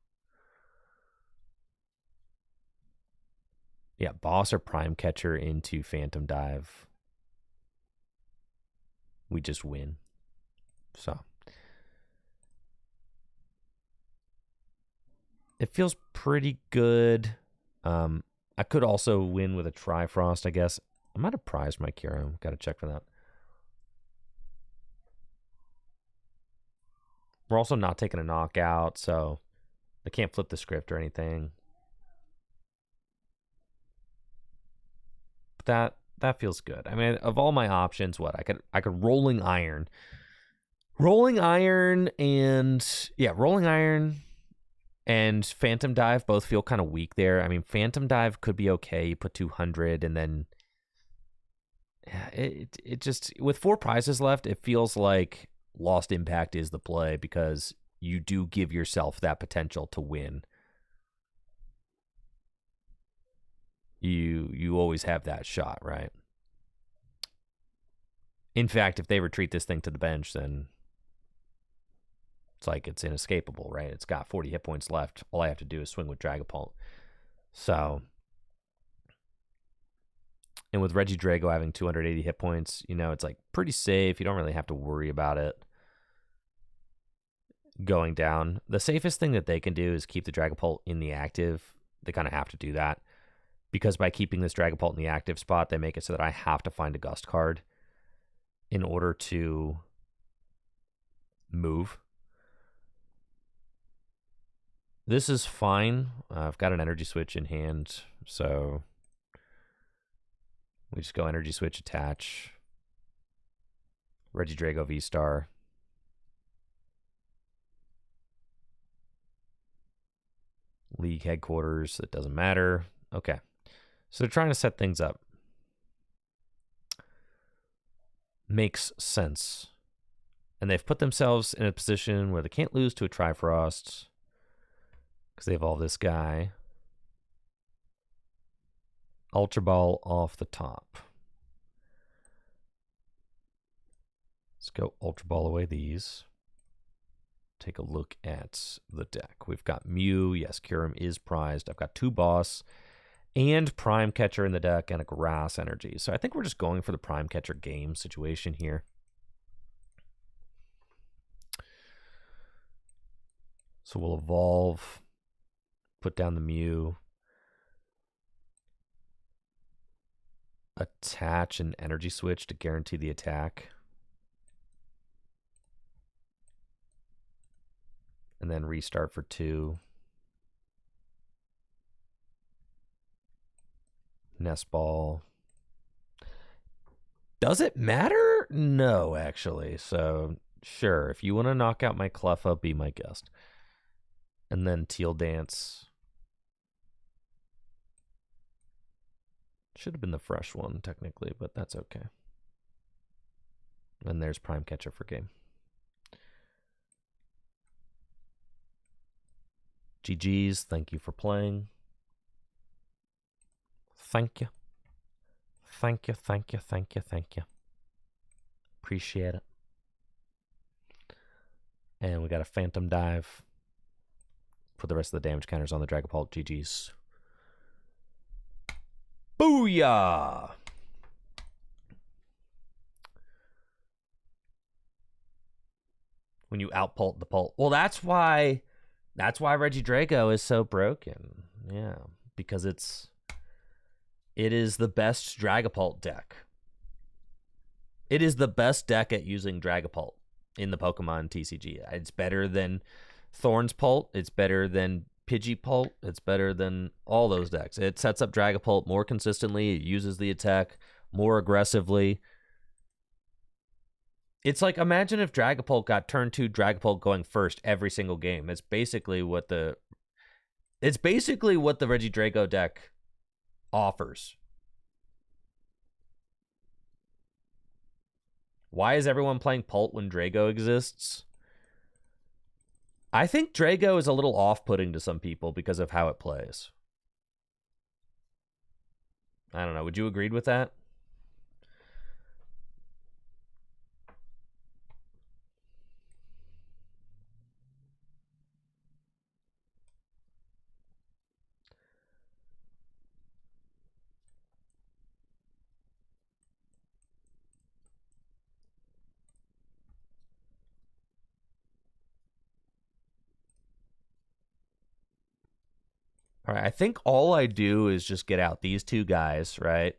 Yeah, Boss or Prime Catcher into Phantom Dive, we just win. So... it feels pretty good. I could also win with a Trifrost, I guess. I might have prized my Kyurem. Got to check for that. We're also not taking a knockout, so they can't flip the script or anything. But that feels good. I mean, of all my options, what I could Rolling Iron. Rolling Iron and Phantom Dive both feel kind of weak there. I mean, Phantom Dive could be okay. You put 200 and then it just, with 4 prizes left, it feels like Lost Impact is the play because you do give yourself that potential to win. You always have that shot, right? In fact, if they retreat this thing to the bench, then it's like it's inescapable, right? It's got 40 hit points left. All I have to do is swing with Dragapult. So, and with Regidrago having 280 hit points, you know, it's like pretty safe. You don't really have to worry about it going down. The safest thing that they can do is keep the Dragapult in the active. They kind of have to do that because by keeping this Dragapult in the active spot, they make it so that I have to find a Gust card in order to move. This is fine. I've got an energy switch in hand, so we just go energy switch, attach. Regidrago VSTAR. League headquarters, it doesn't matter. Okay, so they're trying to set things up. Makes sense. And they've put themselves in a position where they can't lose to a Trifrost, because they evolve this guy. Ultra Ball off the top. Let's go Ultra Ball away these. Take a look at the deck. We've got Mew. Yes, Kyurem is prized. I've got 2 Boss and Prime Catcher in the deck and a Grass Energy. So I think we're just going for the Prime Catcher game situation here. So we'll evolve. Put down the Mew. Attach an energy switch to guarantee the attack. And then restart for 2. Nest Ball. Does it matter? No, actually. So, sure. If you want to knock out my Cleffa, be my guest. And then Teal Dance. Should have been the fresh one, technically, but that's okay. And there's Prime Catcher for game. GG's, thank you for playing. Thank you. Thank you, thank you, thank you, thank you. Appreciate it. And we got a Phantom Dive. Put the rest of the damage counters on the Dragapult. GG's. Booyah! when you outpult the pult. Well, that's why Regidrago is so broken. Yeah, because it is the best Dragapult deck. It is the best deck at using Dragapult in the Pokemon TCG. It's better than Thorn's Pult. It's better than Pidgeapult. It's better than all those decks. It sets up Dragapult more consistently. It uses the attack more aggressively. It's like, imagine if Dragapult got turn 2 Dragapult going first every single game. It's basically what the Regidrago deck offers. Why is everyone playing Pult when Drago exists? I think Drago is a little off-putting to some people because of how it plays. I don't know. Would you agree with that? All right, I think all I do is just get out these two guys, right?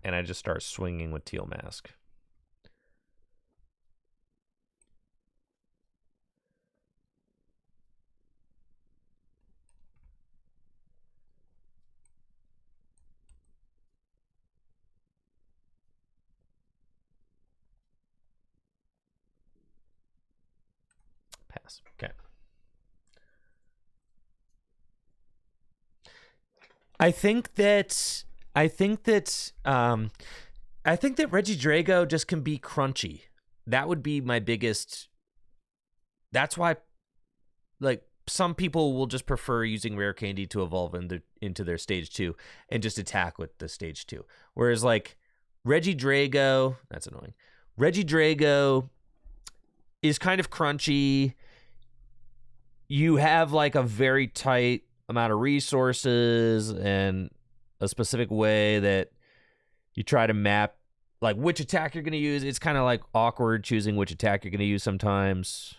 And I just start swinging with Teal Mask. Pass. Okay. I think that Regidrago just can be crunchy. That would be my biggest. That's why, like, some people will just prefer using Rare Candy to evolve into their stage 2 and just attack with the stage 2. Whereas, like, Regidrago, that's annoying. Regidrago is kind of crunchy. You have, like, a very tight amount of resources and a specific way that you try to map, like, which attack you're going to use. It's kind of, like, awkward choosing which attack you're going to use sometimes.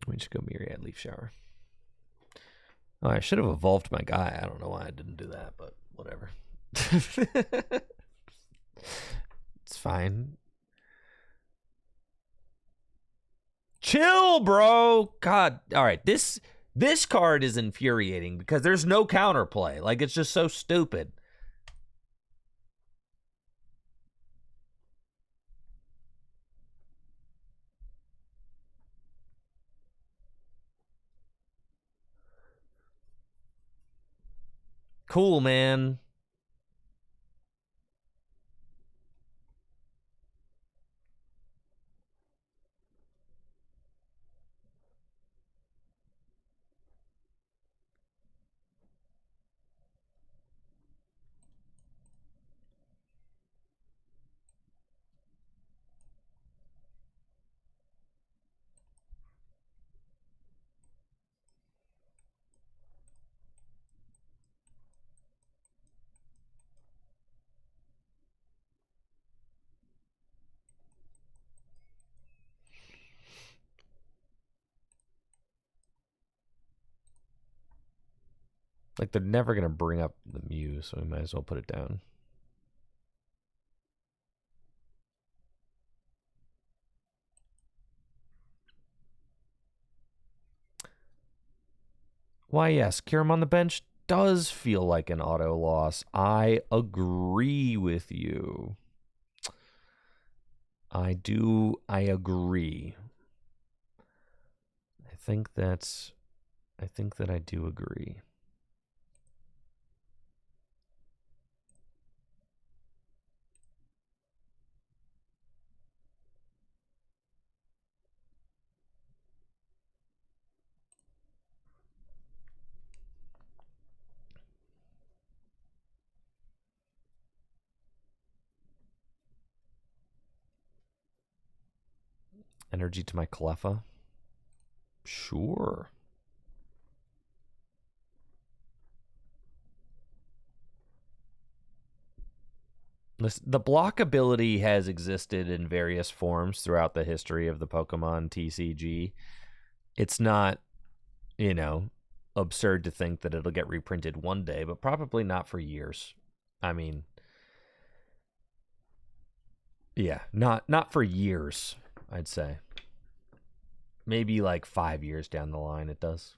We just go Myriad Leaf Shower. Oh, I should have evolved my guy. I don't know why I didn't do that, but whatever. It's fine. Chill, bro. God. All right. This card is infuriating because there's no counterplay. Like, it's just so stupid. Cool, man. Like, they're never going to bring up the Mew, so we might as well put it down. Why, yes. Kirim on the bench does feel like an auto loss. I agree with you. I agree. I think that I do agree. Energy to my Cleffa? Sure. The block ability has existed in various forms throughout the history of the Pokemon TCG. It's not, you know, absurd to think that it'll get reprinted one day, but probably not for years. I mean, yeah, not for years, I'd say. Maybe like 5 years down the line it does.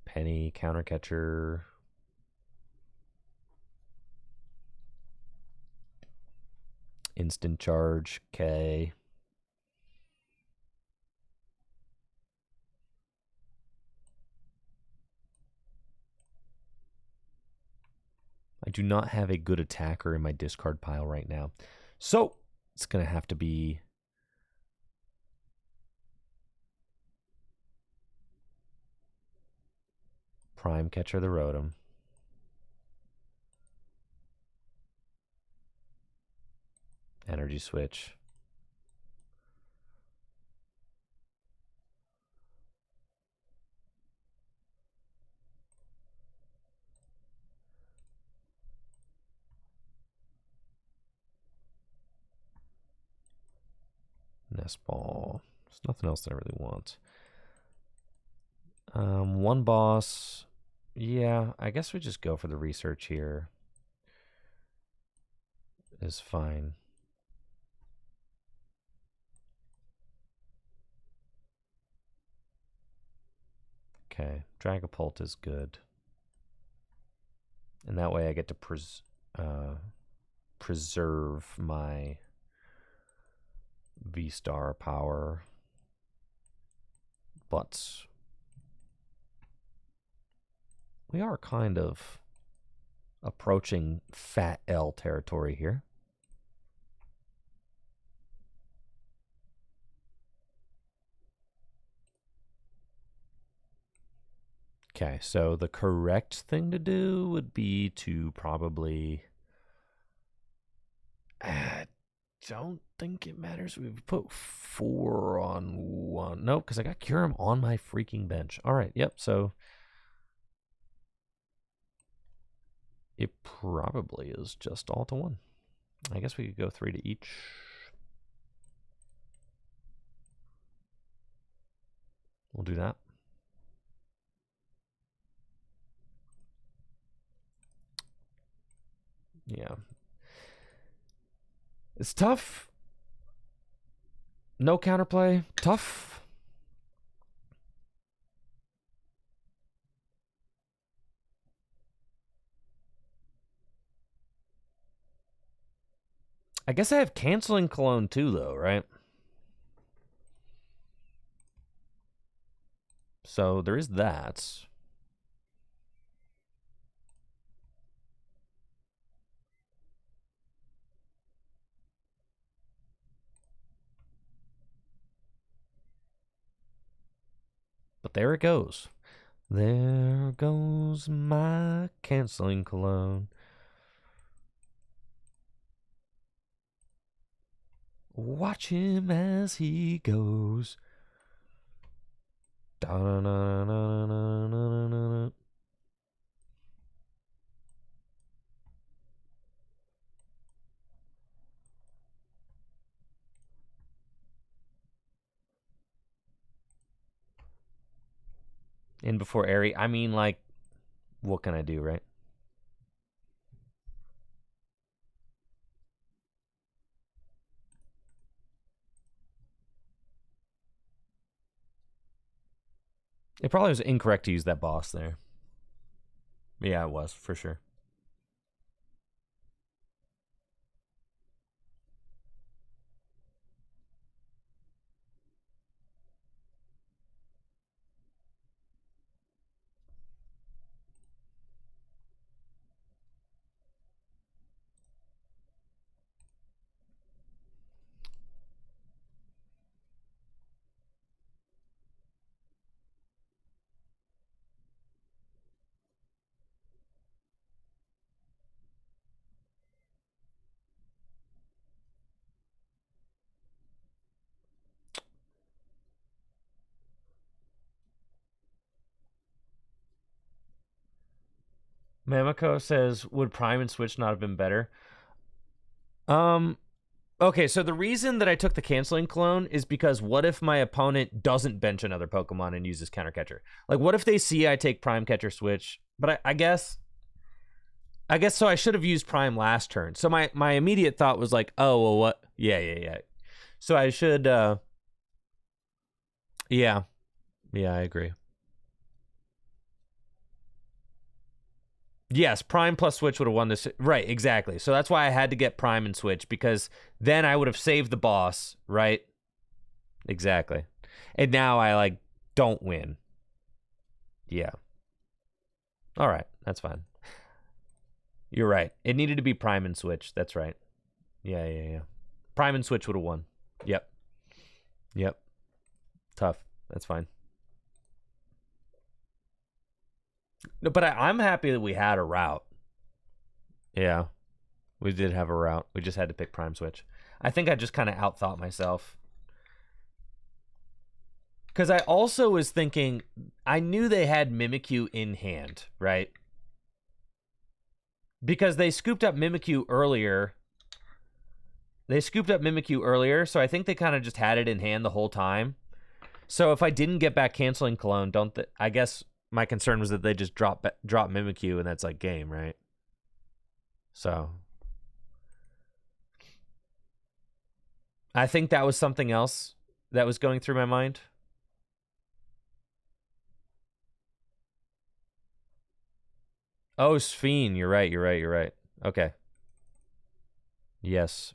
Penny, counter catcher. Instant charge, K. I do not have a good attacker in my discard pile right now. So it's going to have to be Prime Catcher the Rotom. Energy Switch. Nest Ball. There's nothing else that I really want. One boss. Yeah, I guess we just go for the research here. Is fine. Okay, Dragapult is good. And that way I get to preserve my VSTAR power. But we are kind of approaching Fat L territory here. Okay, so the correct thing to do would be to probably... I don't think it matters. We've put 4 on 1. Nope, because I got Kyurem on my freaking bench. All right, yep, so... it probably is just all to 1. I guess we could go 3 to each. We'll do that. Yeah. It's tough. No counterplay. Tough. I guess I have Canceling Cologne too, though, right? So there is that. But there it goes. There goes my Canceling Cologne. Watch him as he goes. Da-na-na-na-na-na-na-na. In before Airy. I mean, like, what can I do, right? It probably was incorrect to use that boss there. Yeah, it was, for sure. Mamako says, would Prime and Switch not have been better? Okay, so the reason that I took the canceling clone is because what if my opponent doesn't bench another Pokemon and uses Counter Catcher? Like, what if they see I take Prime Catcher Switch? But I guess so. I should have used Prime last turn. So my immediate thought was like, oh well, what? Yeah. So I should. Yeah, I agree. Yes, Prime plus Switch would have won this. Right, exactly. So that's why I had to get Prime and Switch, because then I would have saved the boss, right? Exactly. And now I, like, don't win. Yeah. All right, that's fine. You're right. It needed to be Prime and Switch. That's right. Yeah. Prime and Switch would have won. Yep. Tough. That's fine. No, but I'm happy that we had a route. Yeah, we did have a route. We just had to pick Prime Switch. I think I just kind of outthought myself. Because I also was thinking, I knew they had Mimikyu in hand, right? Because they scooped up Mimikyu earlier. So I think they kind of just had it in hand the whole time. So if I didn't get back Canceling Clone, I guess my concern was that they just drop Mimikyu and that's like game, right? So I think that was something else that was going through my mind. Oh, Sphene, you're right. Okay. Yes.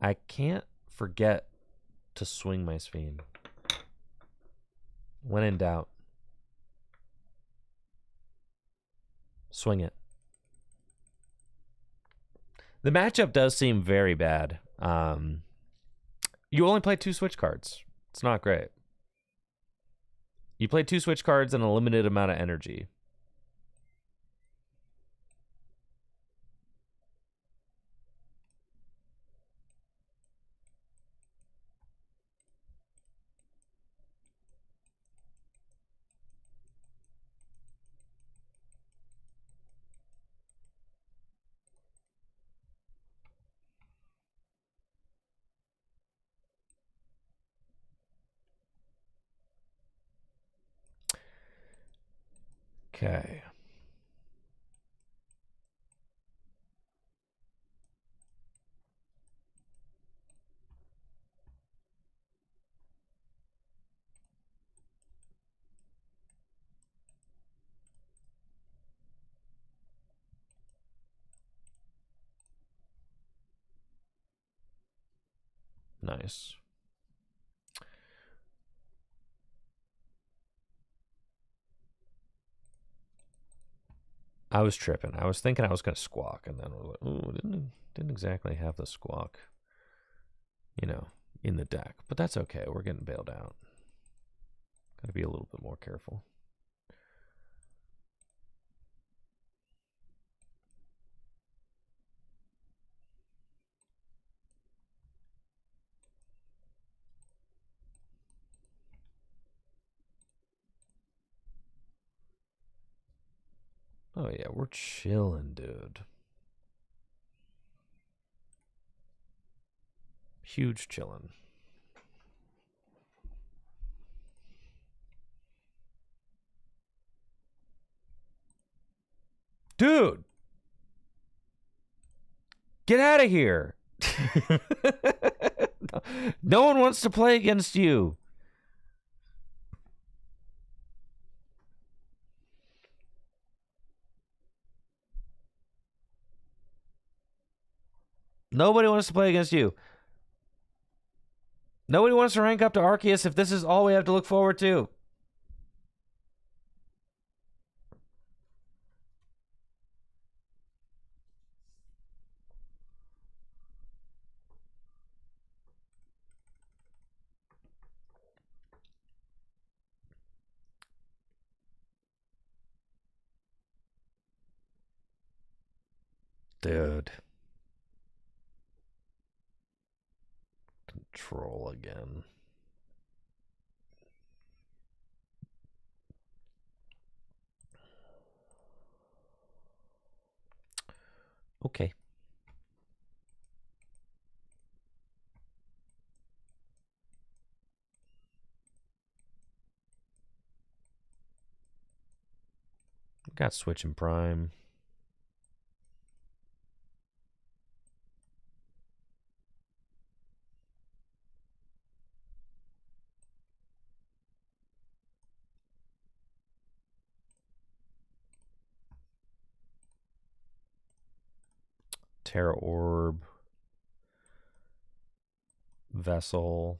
I can't forget to swing my Sphene. When in doubt, swing it. The matchup does seem very bad. You only play 2 Switch cards. It's not great. You play 2 Switch cards and a limited amount of energy. Okay. Nice. I was tripping. I was thinking I was going to squawk, and then I was like, ooh, didn't exactly have the squawk, in the deck. But that's okay. We're getting bailed out. Got to be a little bit more careful. Oh, yeah, we're chilling, dude. Huge chilling. Dude! Get out of here! No one wants to play against you. Nobody wants to play against you. Nobody wants to rank up to Arceus if this is all we have to look forward to. Dude. Control again. Okay. Got Switch and Prime. Terra Orb. Vessel.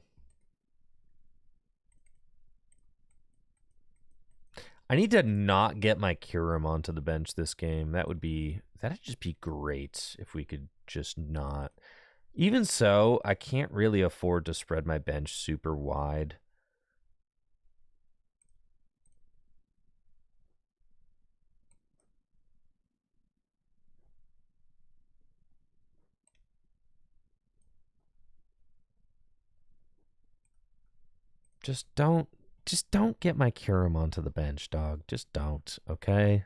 I need to not get my Kyurem onto the bench this game. That'd just be great if we could just not. Even so, I can't really afford to spread my bench super wide. Just don't get my Kyurem onto the bench, dog. Just don't, okay?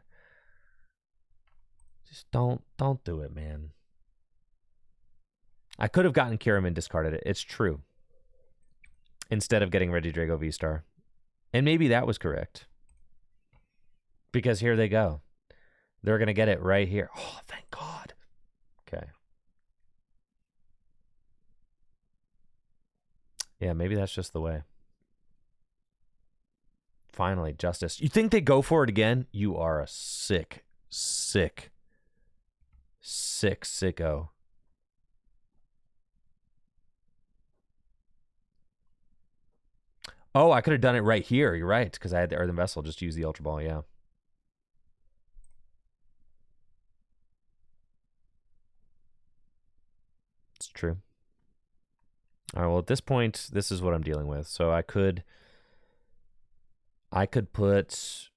Just don't do it, man. I could have gotten Kyurem and discarded it. It's true. Instead of getting Regidrago VSTAR. And maybe that was correct. Because here they go. They're going to get it right here. Oh, thank God. Okay. Yeah, maybe that's just the way. Finally, justice. You think they go for it again? You are a sick sicko. Oh, I could have done it right here. You're right, because I had the Earthen Vessel. Just use the Ultra Ball, yeah. It's true. All right, well, at this point, this is what I'm dealing with. So I could put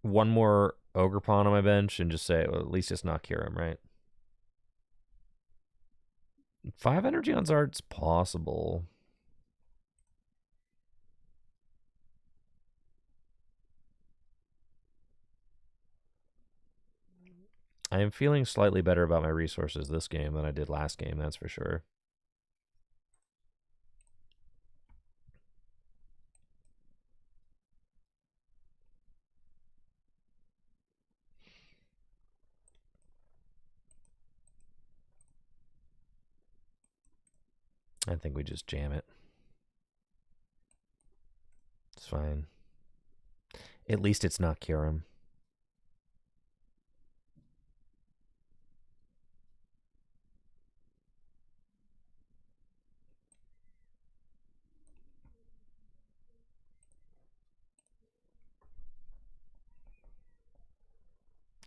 one more Ogre Pawn on my bench and just say, well, at least it's not Kyurem, right? 5 energy on Zard's possible. I am feeling slightly better about my resources this game than I did last game, that's for sure. I think we just jam it. It's fine. At least it's not Kyurem.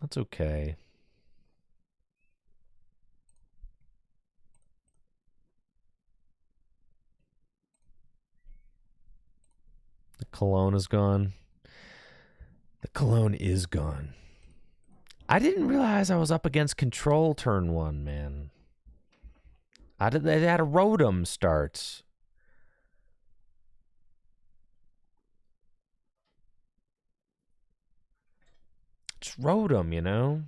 That's okay. The cologne is gone. The cologne is gone. I didn't realize I was up against control turn 1, man. They had a Rotom start. It's Rotom, you know?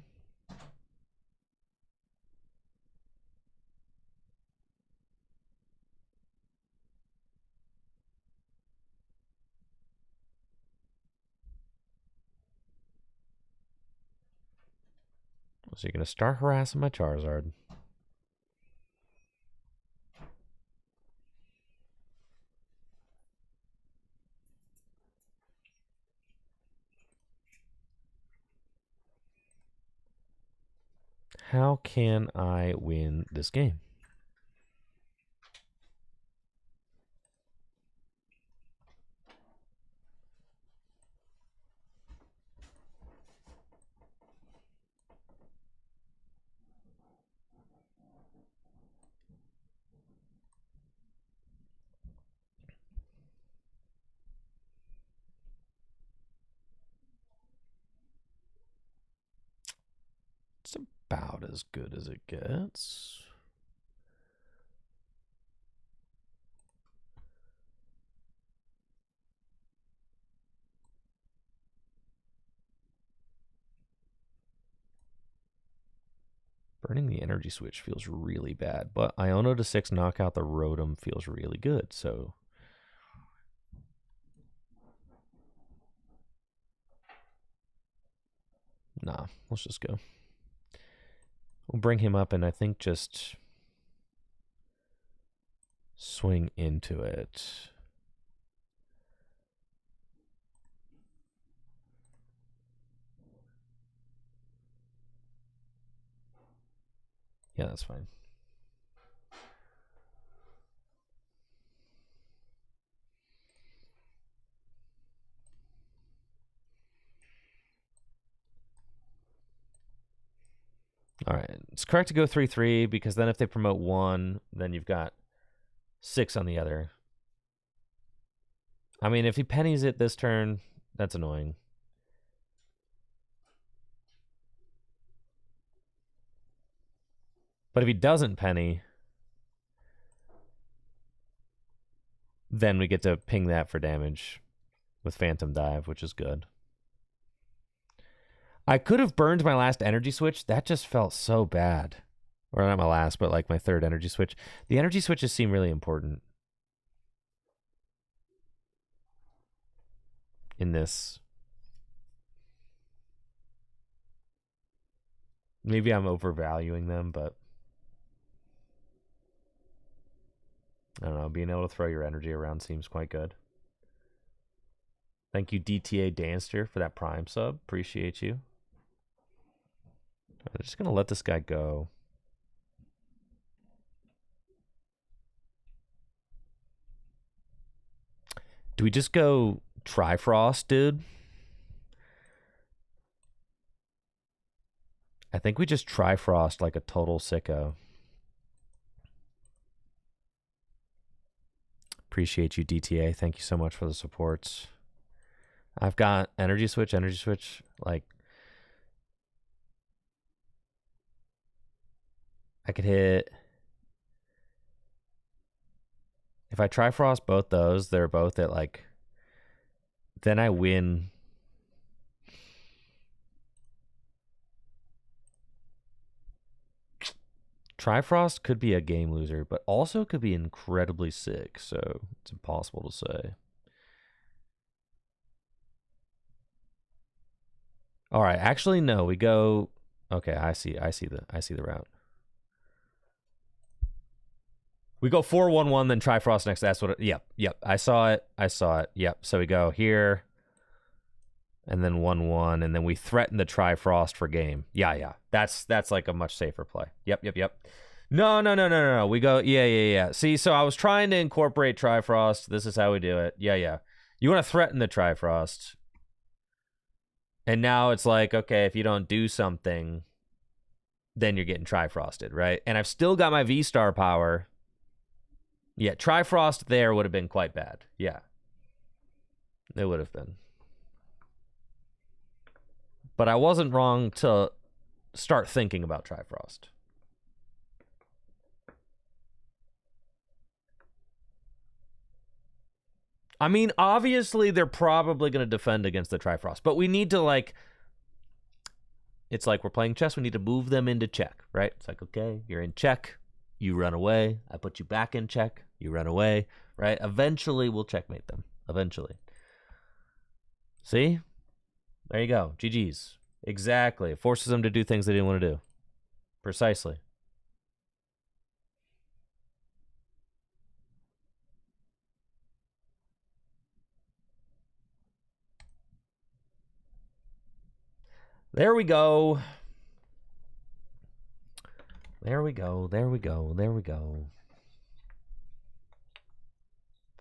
So you're going to start harassing my Charizard. How can I win this game? It's about as good as it gets. Burning the energy switch feels really bad, but Iono to 6 knockout the Rotom feels really good, so... Nah, let's just go. We'll bring him up and I think just swing into it. Yeah, that's fine. All right, it's correct to go 3-3 because then if they promote 1, then you've got 6 on the other. I mean, if he pennies it this turn, that's annoying. But if he doesn't penny, then we get to ping that for damage with Phantom Dive, which is good. I could have burned my last energy switch. That just felt so bad. Or not my last, but like my third energy switch. The energy switches seem really important in this. Maybe I'm overvaluing them, but I don't know. Being able to throw your energy around seems quite good. Thank you, DTA Danster, for that Prime sub. Appreciate you. I'm just going to let this guy go. Do we just go Trifrost, dude? I think we just Trifrost like a total sicko. Appreciate you, DTA. Thank you so much for the supports. I've got energy switch. Like, I could hit. If I Trifrost both those, they're both at like. Then I win. Trifrost could be a game loser, but also could be incredibly sick, so it's impossible to say. All right, actually no, we go. Okay, I see the route. We go 4-1-1, then Trifrost next. That's what. Yep. I saw it. Yep. So we go here, and then 1-1, and then we threaten the Trifrost for game. Yeah. That's like a much safer play. Yep. No. We go. Yeah. See, so I was trying to incorporate Trifrost. This is how we do it. Yeah. You want to threaten the Trifrost, and now it's like, okay, if you don't do something, then you're getting Trifrosted, right? And I've still got my V-Star power. Yeah, Trifrost there would have been quite bad. Yeah. It would have been. But I wasn't wrong to start thinking about Trifrost. I mean, obviously, they're probably going to defend against the Trifrost. But we need to, like... It's like we're playing chess. We need to move them into check, right? It's like, okay, you're in check. You run away. I put you back in check. You run away, right? Eventually, we'll checkmate them. Eventually. See? There you go. GG's. Exactly. It forces them to do things they didn't want to do. Precisely. There we go. There we go. There we go. There we go.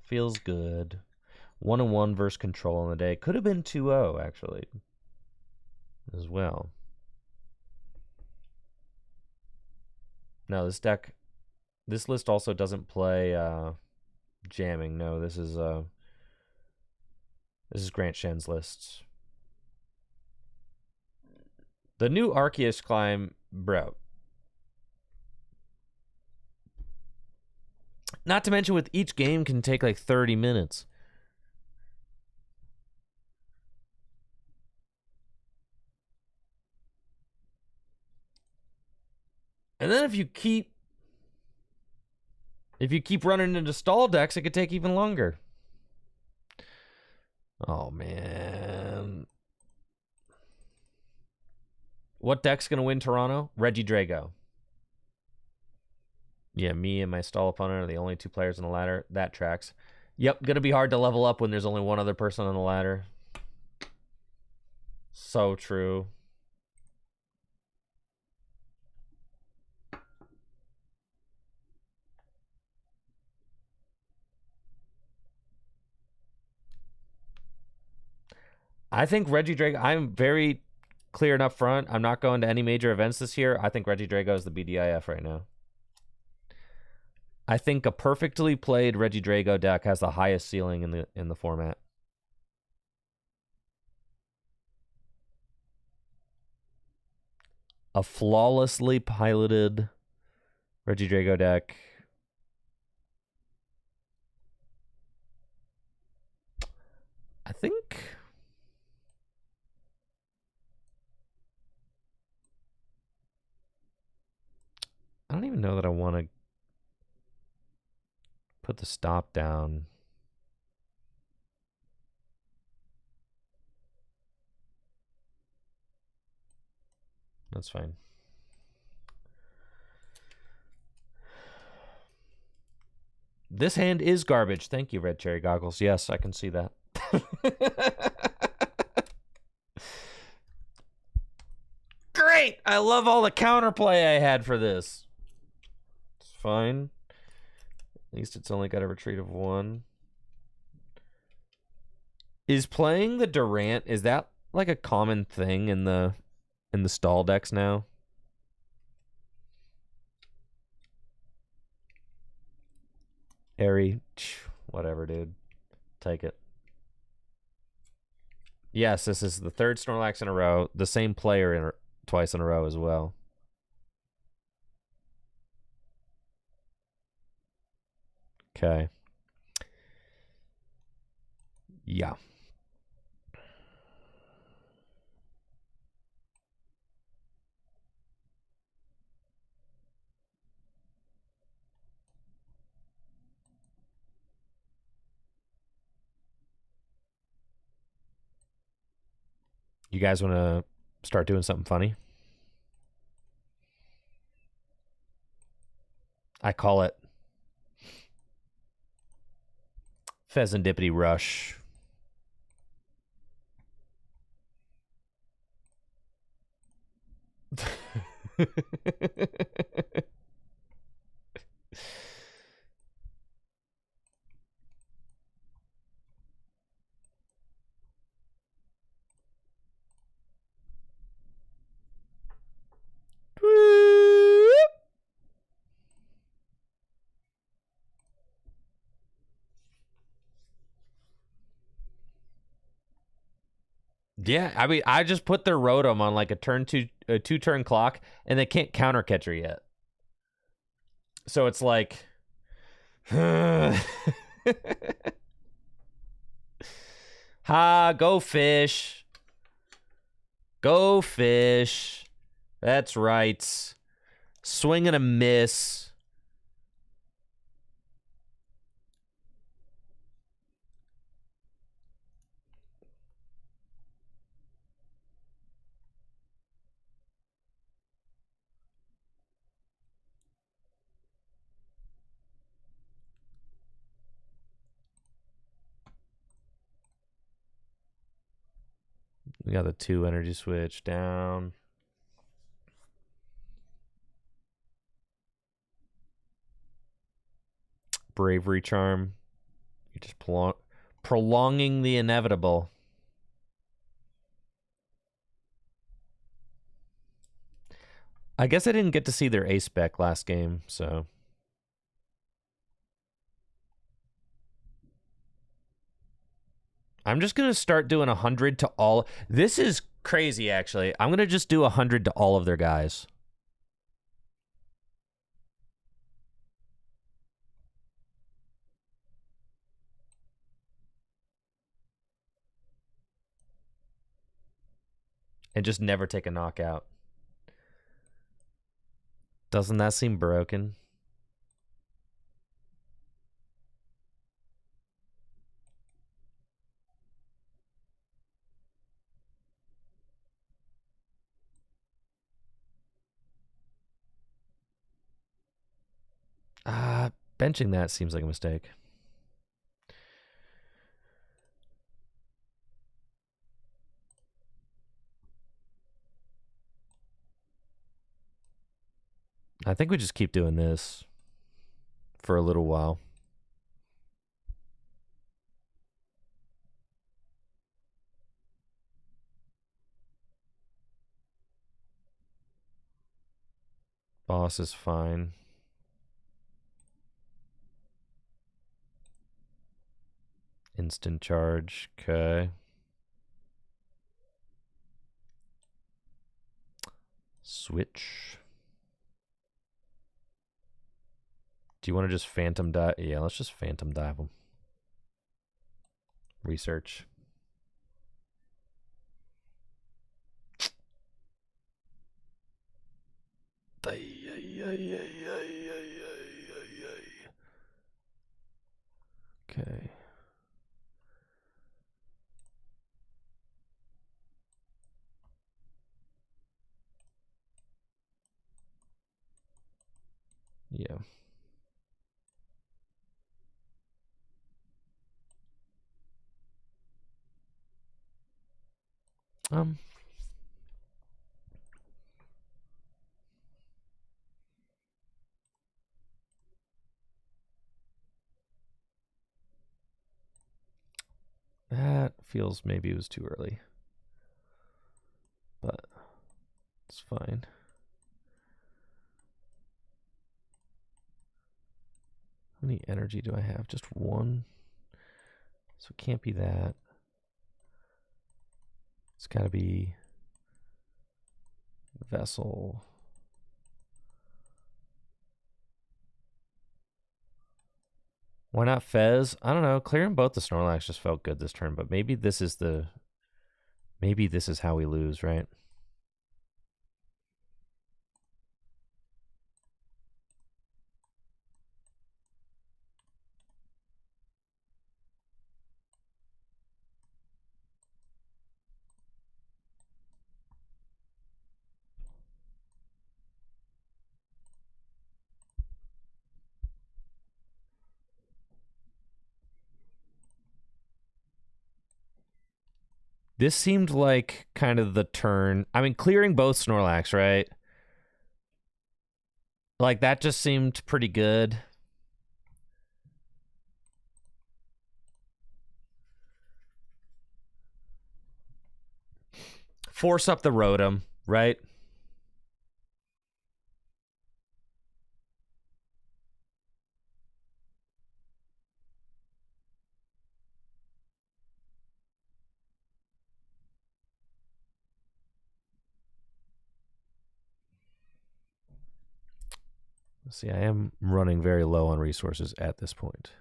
Feels good. 1-1 versus control on the day. Could have been 2-0, actually, as well. No, this list also doesn't play jamming. No, this is Grant Shen's list. The new Arceus climb, bro. Not to mention, with each game can take like 30 minutes. And then if you keep running into stall decks, it could take even longer. Oh man. What deck's gonna win Toronto? Regidrago. Yeah, me and my stall opponent are the only two players on the ladder. That tracks. Yep, gonna be hard to level up when there's only one other person on the ladder. So true. I think Regidrago, I'm very clear and upfront. I'm not going to any major events this year. I think Regidrago is the BDIF right now. I think a perfectly played Regidrago deck has the highest ceiling in the format. A flawlessly piloted Regidrago deck. I think I don't even know that I want to put the stop down. That's fine. This hand is garbage. Thank you, Red Cherry Goggles. Yes, I can see that. Great! I love all the counterplay I had for this. It's fine. At least it's only got a retreat of 1. Is playing the Durant, is that like a common thing in the stall decks now? Airy, whatever, dude. Take it. Yes, this is the third Snorlax in a row. The same player twice in a row as well. Okay. Yeah. You guys want to start doing something funny? I call it Pheasantipity Rush. Yeah, I mean, I just put their Rotom on like a 2-turn clock, and they can't counter catcher yet. So it's like, ha, go fish. Go fish. That's right. Swing and a miss. We got the 2 energy switch down. Bravery Charm. You're just prolonging the inevitable. I guess I didn't get to see their ace spec last game, so. I'm just going to start doing 100 to all. This is crazy, actually. I'm going to just do 100 to all of their guys. And just never take a knockout. Doesn't that seem broken? Benching that seems like a mistake. I think we just keep doing this for a little while. Boss is fine. Instant charge, okay. Switch. Do you want to just phantom dive? Yeah, let's just phantom dive them. Research. Okay. Yeah. That feels maybe it was too early. But it's fine. How many energy do I have? Just one. So it can't be that. It's got to be vessel. Why not Fez? I don't know. Clearing both the Snorlax just felt good this turn, but maybe this is how we lose, right? This seemed like kind of the turn. I mean, clearing both Snorlax, right? Like, that just seemed pretty good. Force up the Rotom, right? See, I am running very low on resources at this point.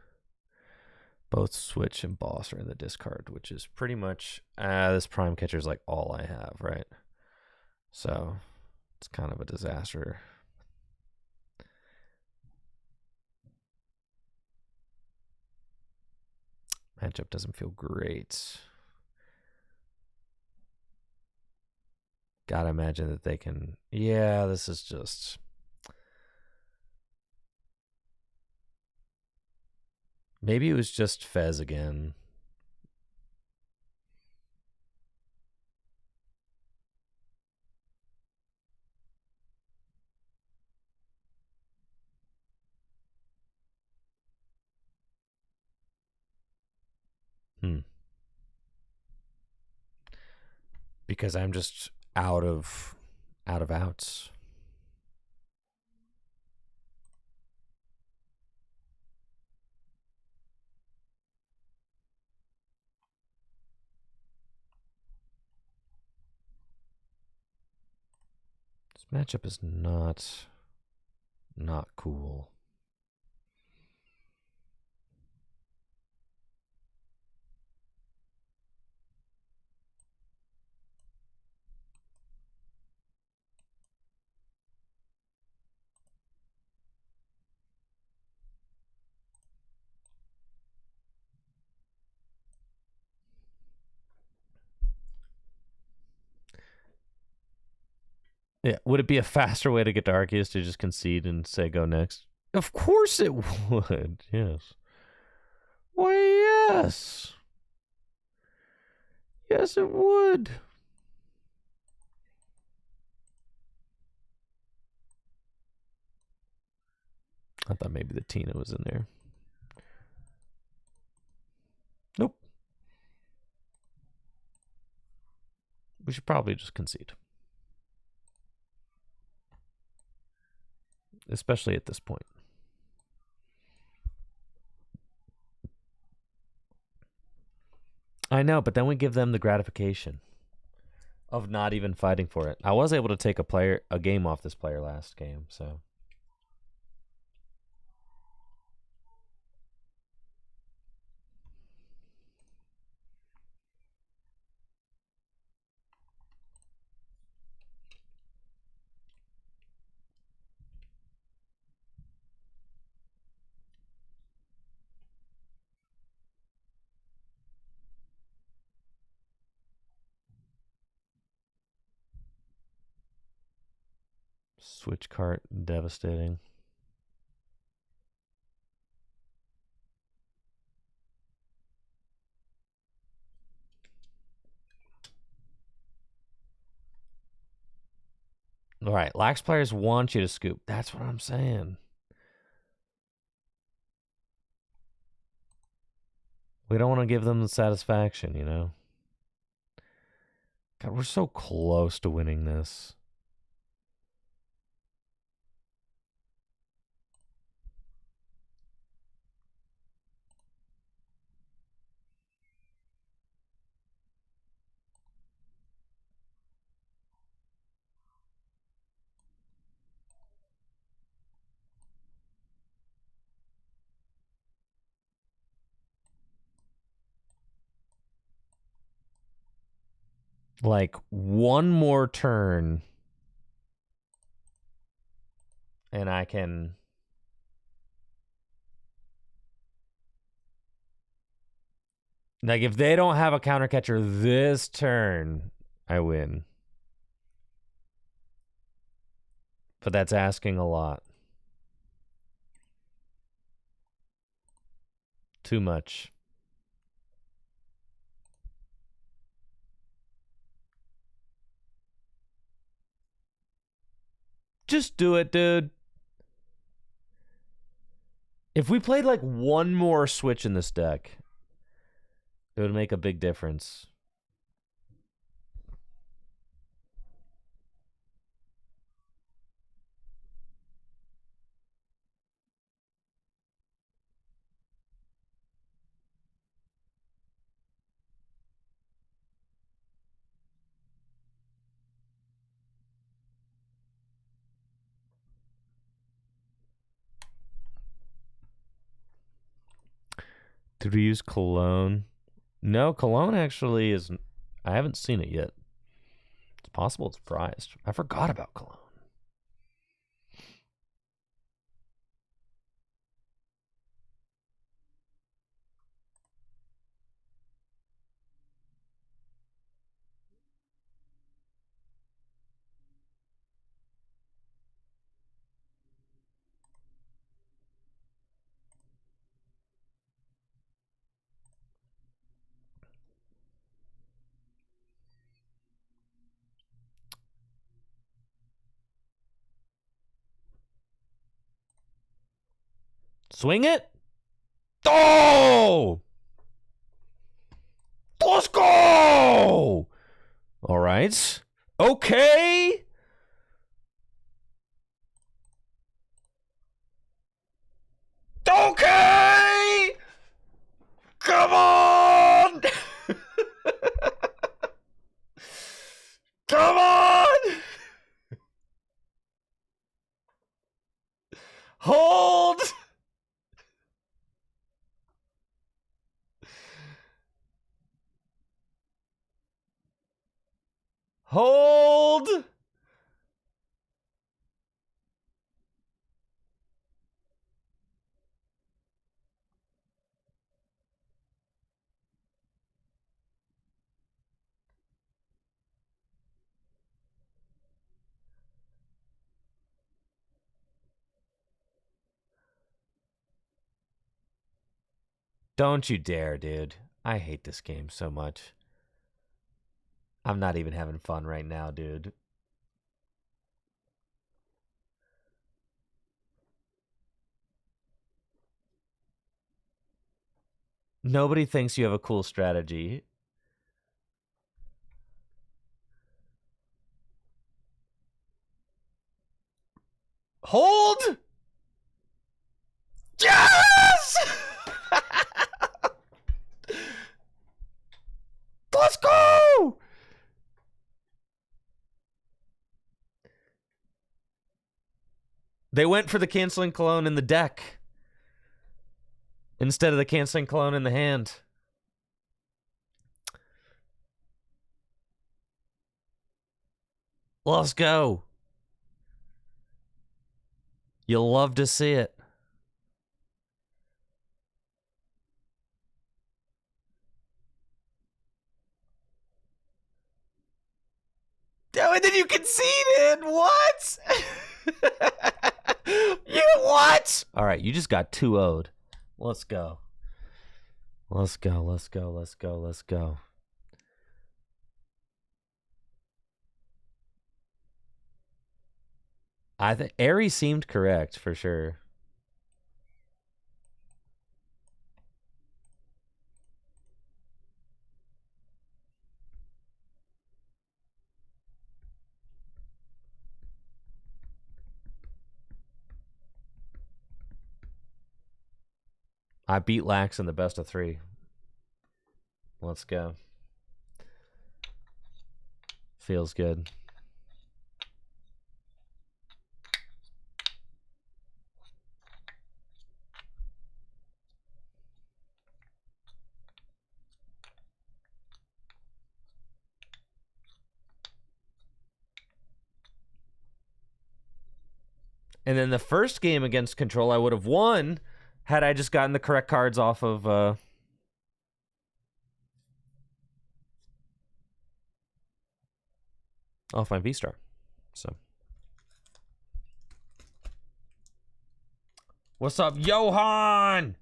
Both Switch and Boss are in the discard, which is pretty much, this Prime Catcher is like all I have, right? So it's kind of a disaster. Matchup doesn't feel great. Gotta imagine that they can, yeah, this is just... Maybe it was just Fez again. because I'm just out of outs. This matchup is not cool. Yeah, would it be a faster way to get to Arceus to just concede and say go next? Of course it would. Yes. Why, yes. Yes, it would. I thought maybe the Tina was in there. Nope. We should probably just concede. Especially at this point. I know, but then we give them the gratification of not even fighting for it. I was able to take a game off this player last game, so. Switch cart, devastating. All right, lax players want you to scoop. That's what I'm saying. We don't want to give them the satisfaction, you know? God, we're so close to winning this. Like, one more turn, and I can... Like, if they don't have a counter catcher this turn, I win. But that's asking a lot. Too much. Just do it, dude. If we played like one more switch in this deck, it would make a big difference. Did we use Cologne? No, Cologne actually is... I haven't seen it yet. It's possible it's prized. I forgot about Cologne. Swing it. Oh! Let's go! All right. Okay. Okay. Come on. Come on. Hold. Hold. Don't you dare, dude. I hate this game so much. I'm not even having fun right now, dude. Nobody thinks you have a cool strategy. Hold! Yes! Let's go! They went for the canceling cologne in the deck instead of the canceling cologne in the hand. Let's go. You'll love to see it. Oh, and then you conceded. What? You what? All right, you just got 2-0'd. Let's go. Let's go. Let's go. Let's go. Let's go. I think Aries seemed correct for sure. I beat Lax in the best of 3. Let's go. Feels good. And then the first game against Control, I would have won had I just gotten the correct cards off of off my VSTAR. So, what's up, Johan?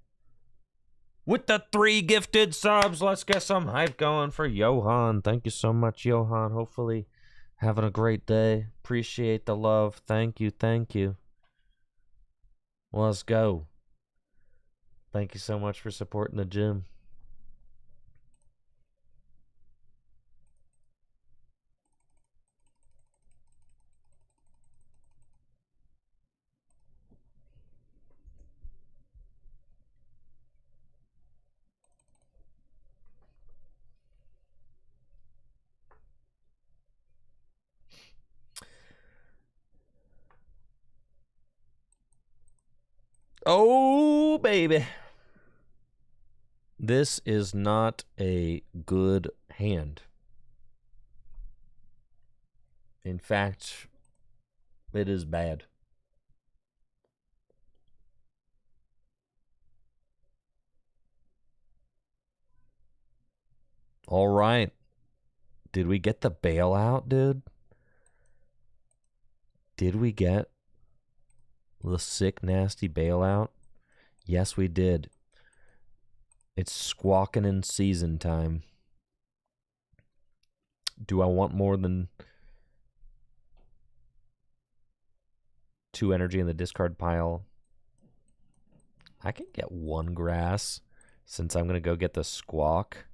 With the 3 gifted subs, let's get some hype going for Johan. Thank you so much, Johan. Hopefully, having a great day. Appreciate the love. Thank you. Thank you. Let's go. Thank you so much for supporting the gym. Oh, baby. This is not a good hand. In fact, it is bad. All right. Did we get the bailout, dude? Did we get the sick, nasty bailout? Yes, we did. It's squawking in season time. Do I want more than 2 energy in the discard pile? I can get 1 grass since I'm going to go get the squawk.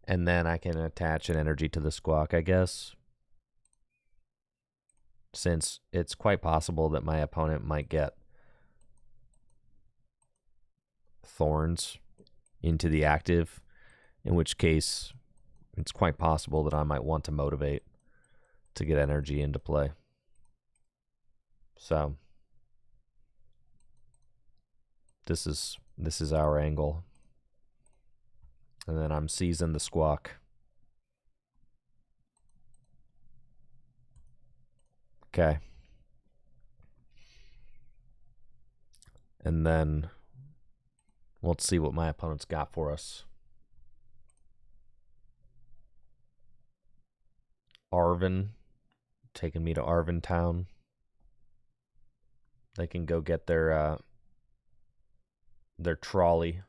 And then I can attach an energy to the Squawk, I guess. Since it's quite possible that my opponent might get Thorns into the active, in which case it's quite possible that I might want to motivate to get energy into play. So this is our angle. And then I'm seizing the Squawk. Okay. And then let's see what my opponent's got for us. Arvin, taking me to Arvin Town. They can go get their trolley.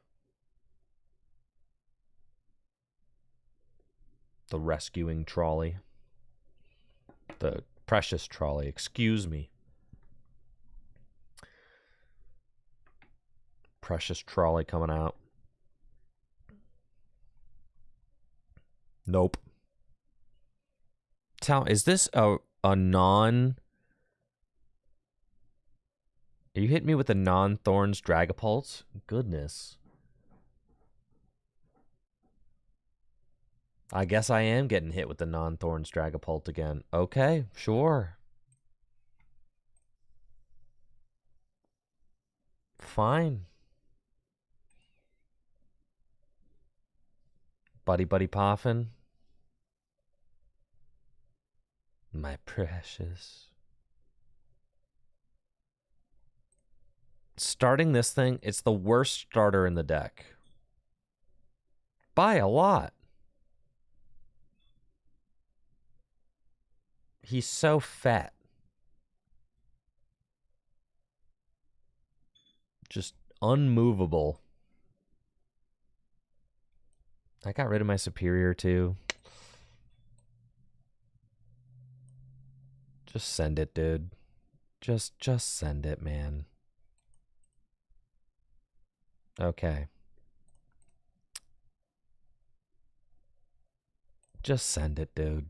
The rescuing trolley. The precious trolley, excuse me. Precious trolley coming out. Nope. Is this a non... Are you hitting me with a non-Thorns Dragapult? Goodness. I guess I am getting hit with the non-Thorns Dragapult again. Okay, sure. Fine. Buddy Poffin. My precious. Starting this thing, it's the worst starter in the deck. By a lot. He's so fat. Just unmovable. I got rid of my superior too. Just send it, dude. Just send it, man. Okay. Just send it, dude.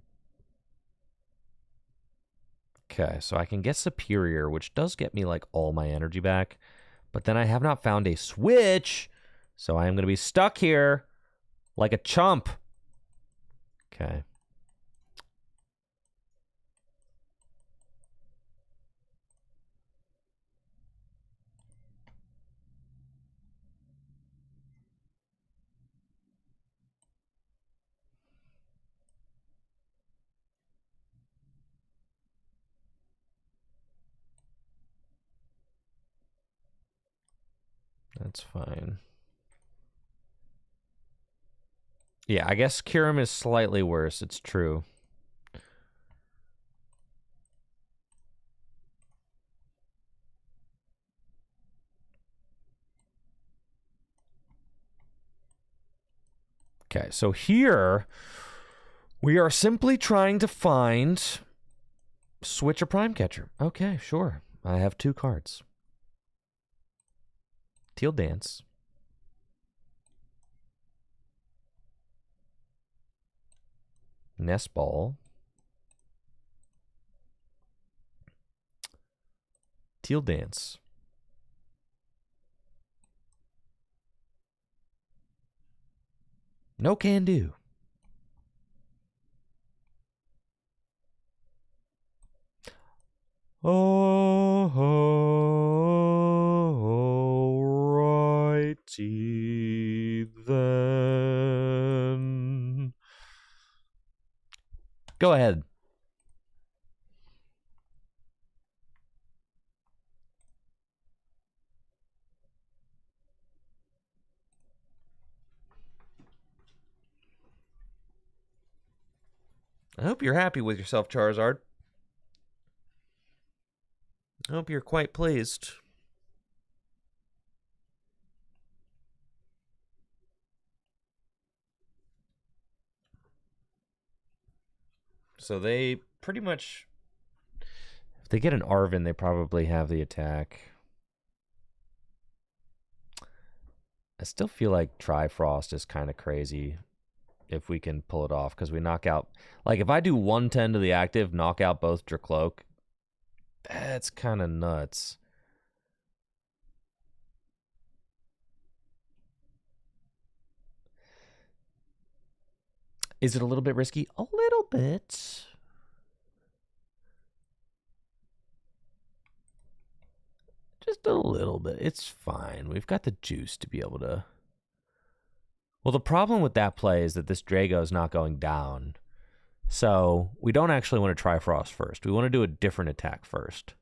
Okay, so I can get superior, which does get me like all my energy back, but then I have not found a switch, so I am going to be stuck here like a chump. Okay. That's fine. Yeah, I guess Kyurem is slightly worse. It's true. Okay, so here we are simply trying to find switch a prime catcher. Okay, sure. I have 2 cards. Teal Dance. Nest Ball. Teal Dance. No can do. Alrighty then. Go ahead. I hope you're happy with yourself, Charizard. I hope you're quite pleased. So they pretty much... If they get an Arvin, they probably have the attack. I still feel like Trifrost is kind of crazy. if we can pull it off, because we knock out, like, if I do 110 to the active, knock out both Dracloak, that's kind of nuts. Is it a little bit risky? A little bit. Just a little bit. It's fine. We've got the juice to be able to... Well, the problem with that play is that this Drago is not going down. So we don't actually want to Trifrost first. We want to do a different attack first.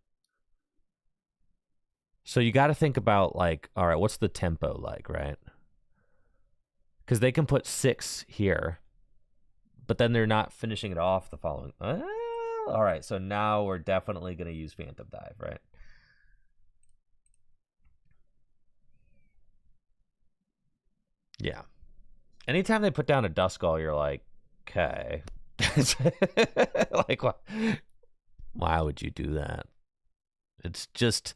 So you got to think about, like, all right, what's the tempo like, right? Because they can put 6 here, but then they're not finishing it off the following. All right, so now we're definitely going to use Phantom Dive, right? Yeah. Anytime they put down a Duskull, you're like, okay. Like, why would you do that? It's just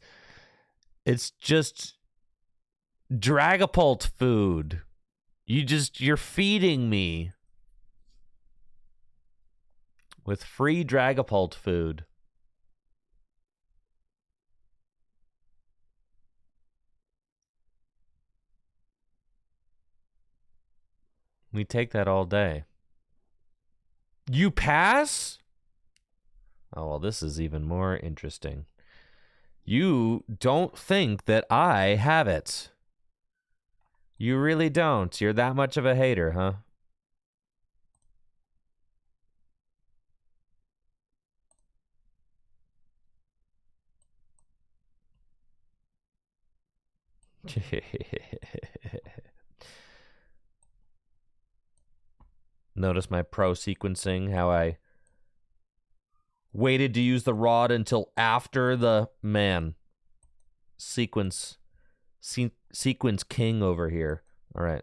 Dragapult food. You're feeding me with free Dragapult food. We take that all day. You pass? Oh, well, this is even more interesting. You don't think that I have it. You really don't. You're that much of a hater, huh? Notice my pro sequencing, how I waited to use the rod until after the sequence king over here. All right.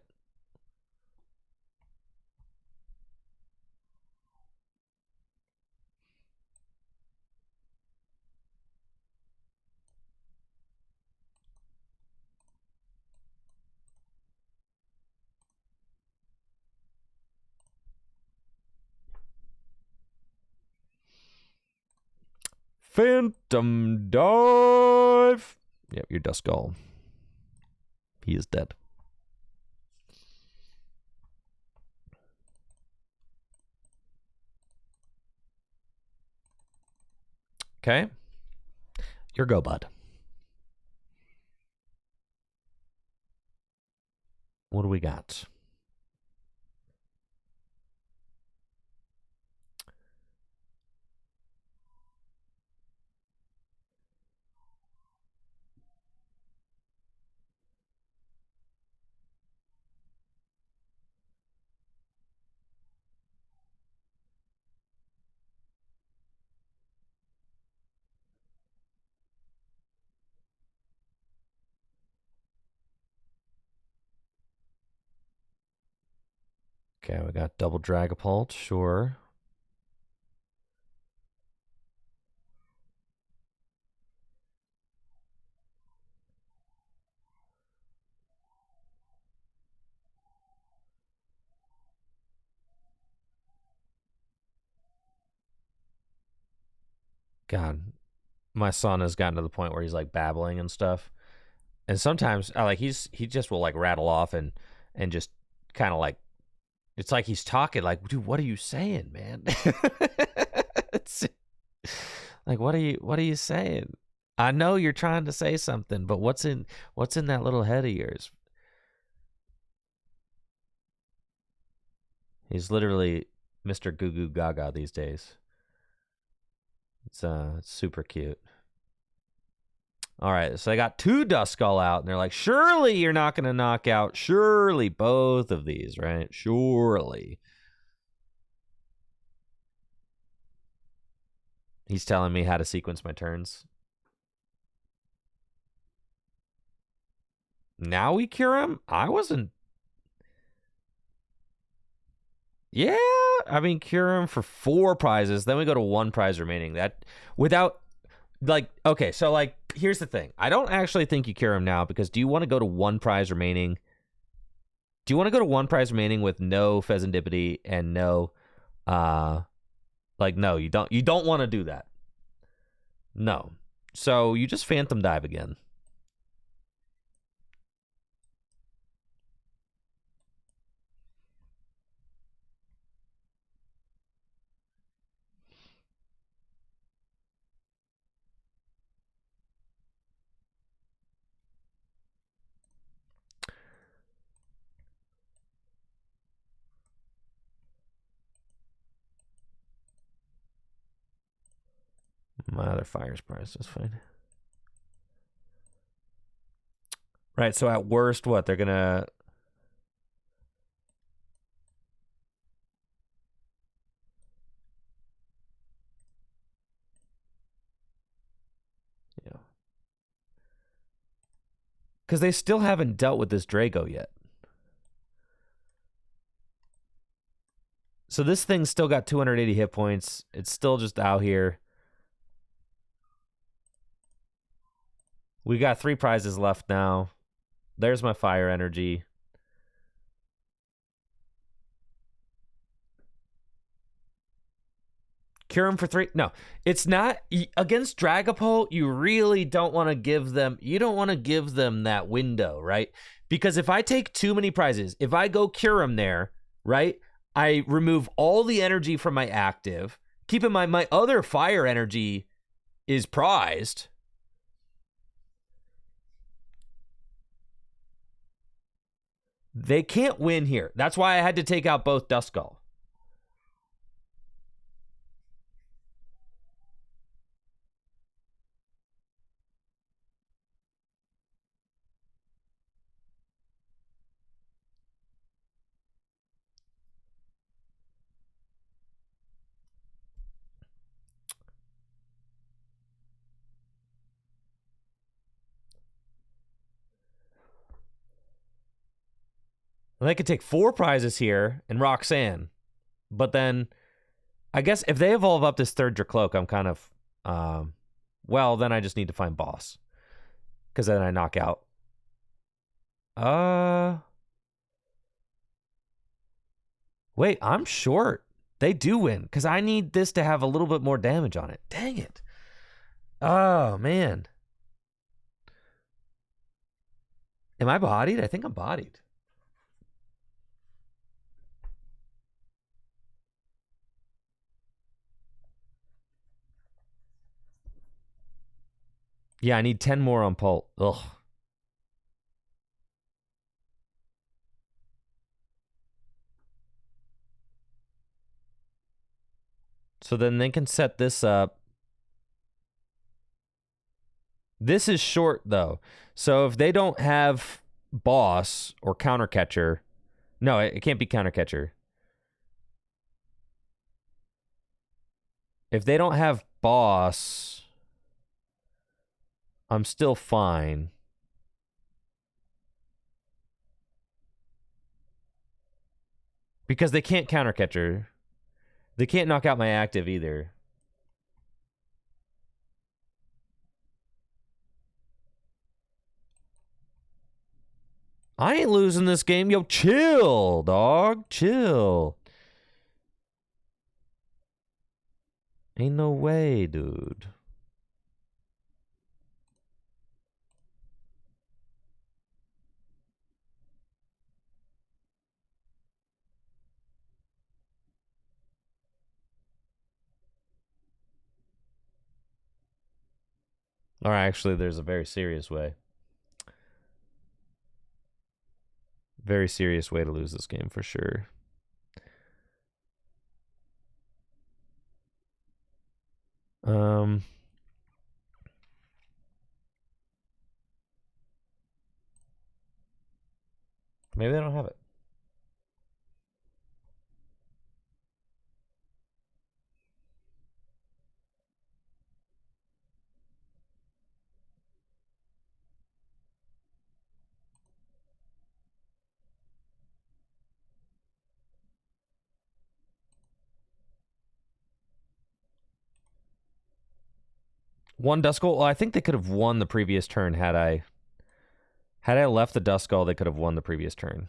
Phantom Dive. Yep, your Duskull. He is dead. Okay. Your go, bud. What do we got? Okay, we got double Dragapult, sure. God, my son has gotten to the point where he's like babbling and stuff. And sometimes he just will like rattle off and just kind of like, it's like he's talking like, dude, what are you saying, man? It's like, what are you saying? I know you're trying to say something, but what's in that little head of yours? He's literally Mr. Goo Goo Gaga these days. It's super cute. All right, so I got 2 Duskull out, and they're like, surely you're not going to knock out, surely both of these, right? Surely. He's telling me how to sequence my turns. Now we cure him? I wasn't... Yeah, I mean, cure him for 4 prizes, then we go to 1 prize remaining. That, without... Like, okay, so, like, here's the thing. I don't actually think you cure him now, because do you want to go to 1 prize remaining Do you want to go to 1 prize remaining with no Pheasantipity and no, like, no, you don't want to do that. No. So you just Phantom Dive again. My other fire's prize, that's fine. Right, so at worst, what? They're gonna... Yeah. Because they still haven't dealt with this Drago yet. So this thing's still got 280 hit points. It's still just out here. We got 3 prizes left now. There's my fire energy. Cure them for 3. No, it's not. Against Dragapult, you really don't want to give them... You don't want to give them that window, right? Because if I take too many prizes, if I go cure them there, right, I remove all the energy from my active. Keep in mind, my other fire energy is prized. They can't win here. That's why I had to take out both Duskull. Well, they could take 4 prizes here and Roxanne. But then, I guess if they evolve up this 3rd Dracloak, I'm kind of... well, then I just need to find boss. Because then I knock out. Wait, I'm short. They do win. Because I need this to have a little bit more damage on it. Dang it. Oh, man. Am I bodied? I think I'm bodied. Yeah, I need 10 more on Pult. Ugh. So then they can set this up. This is short, though. So if they don't have boss or counter catcher... No, it can't be counter catcher. If they don't have boss... I'm still fine. Because they can't counter catcher. They can't knock out my active either. I ain't losing this game. Yo, chill, dog. Chill. Ain't no way, dude. Or actually, there's a very serious way. Very serious way to lose this game for sure. Maybe they don't have it. One Duskull? Well, I think they could have won the previous turn had I left the Duskull, they could have won the previous turn.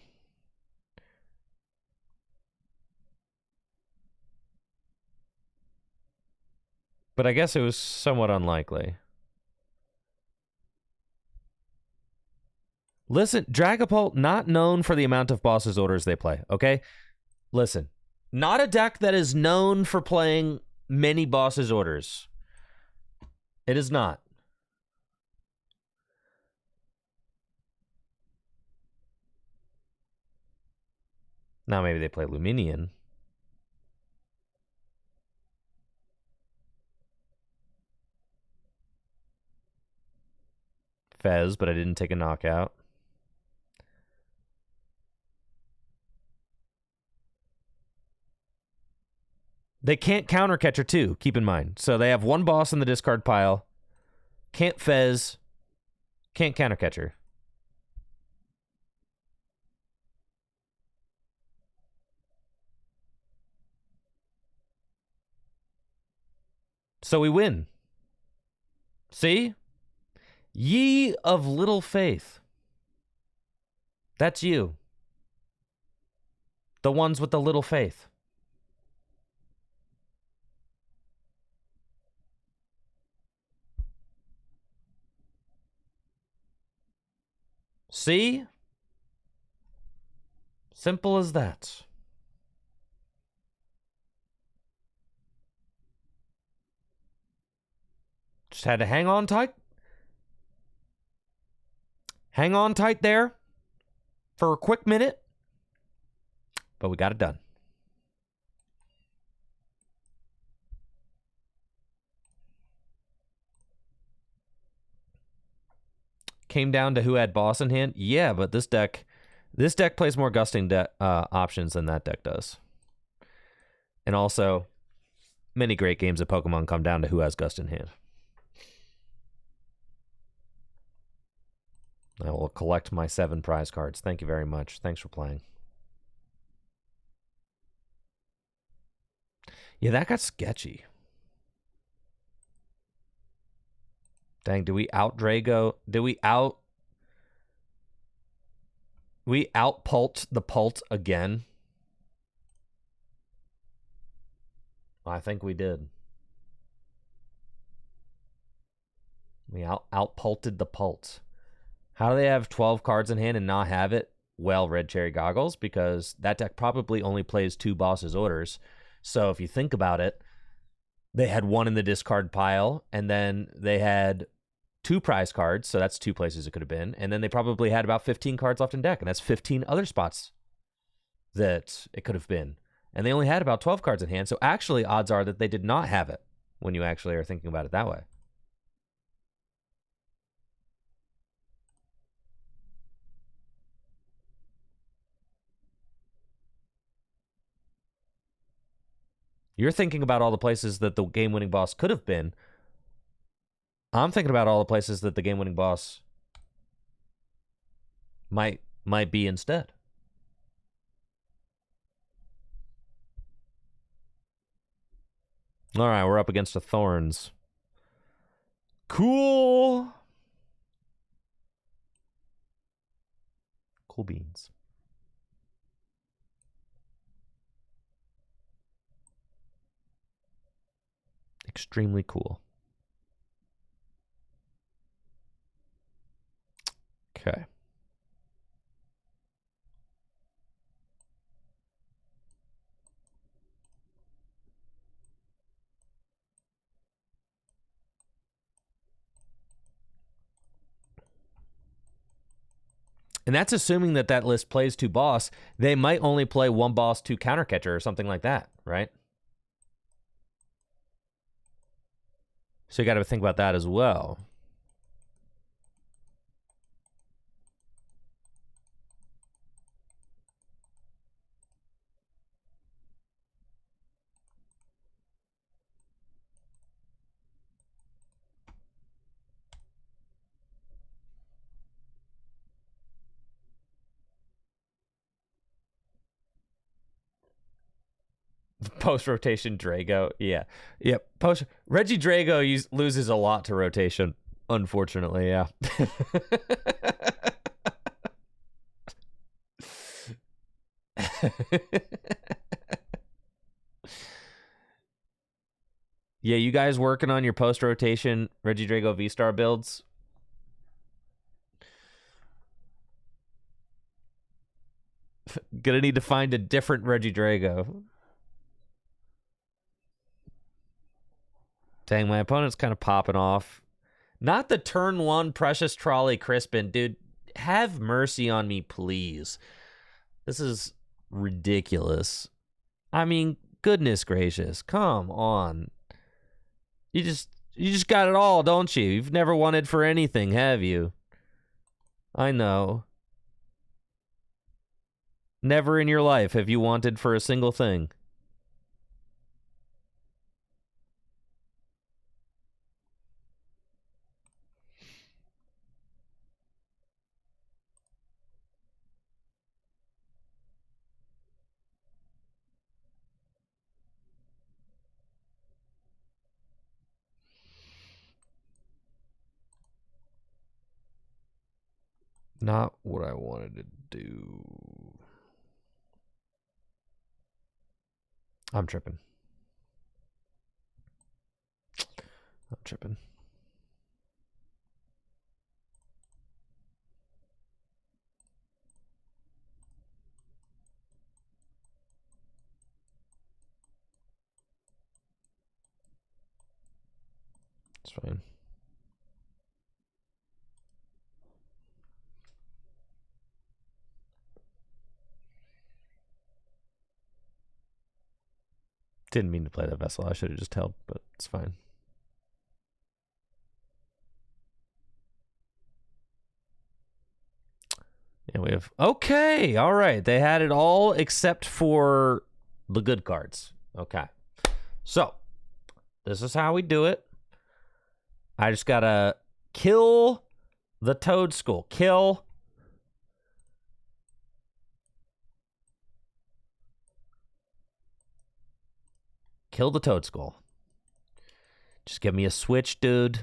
But I guess it was somewhat unlikely. Listen, Dragapult, not known for the amount of bosses orders they play, okay? Listen, not a deck that is known for playing many bosses orders. It is not. Now maybe they play Luminion. Fez, but I didn't take a knockout. They can't counter catcher too, keep in mind. So they have one boss in the discard pile. Can't Fez. Can't counter catcher. So we win. See? Ye of little faith. That's you. The ones with the little faith. See? Simple as that. Just had to hang on tight. Hang on tight there for a quick minute. But we got it done. Came down to who had boss in hand. Yeah, but this deck plays more gusting options than that deck does. And also, many great games of Pokemon come down to who has gust in hand. I will collect my 7 prize cards. Thank you very much. Thanks for playing. Yeah, that got sketchy. Dang, do we out Drago? Did we out... We out-pult the pult again? I think we did. We out-pulted the pult. How do they have 12 cards in hand and not have it? Well, Red Cherry Goggles, because that deck probably only plays 2 bosses orders. So if you think about it, they had 1 in the discard pile, and then they had 2 prize cards, so that's 2 places it could have been, and then they probably had about 15 cards left in deck, and that's 15 other spots that it could have been. And they only had about 12 cards in hand, so actually odds are that they did not have it when you actually are thinking about it that way. You're thinking about all the places that the game-winning boss could have been. I'm thinking about all the places that the game-winning boss might be instead. All right, we're up against the Thorns. Cool. Cool beans. Extremely cool. Okay. And that's assuming that that list plays 2 boss. They might only play 1 boss, 2 counter catcher or something like that, right? So you got to think about that as well. Post-rotation Drago. Yeah. Yep. Regidrago loses a lot to rotation, unfortunately, yeah. Yeah, you guys working on your post-rotation Regidrago VSTAR builds? Gonna need to find a different Regidrago. Dang, my opponent's kind of popping off. Not the turn 1 Precious Trolley Crispin. Dude, have mercy on me, please. This is ridiculous. I mean, goodness gracious. Come on. You just got it all, don't you? You've never wanted for anything, have you? I know. Never in your life have you wanted for a single thing. Not what I wanted to do. I'm tripping. I'm tripping. It's fine. Didn't mean to play that vessel. I should have just held, but it's fine. And we have... Okay, all right. They had it all except for the good cards. Okay. So, this is how we do it. I just gotta kill the Toad School. Kill. Kill the Toad School. Just give me a switch, dude.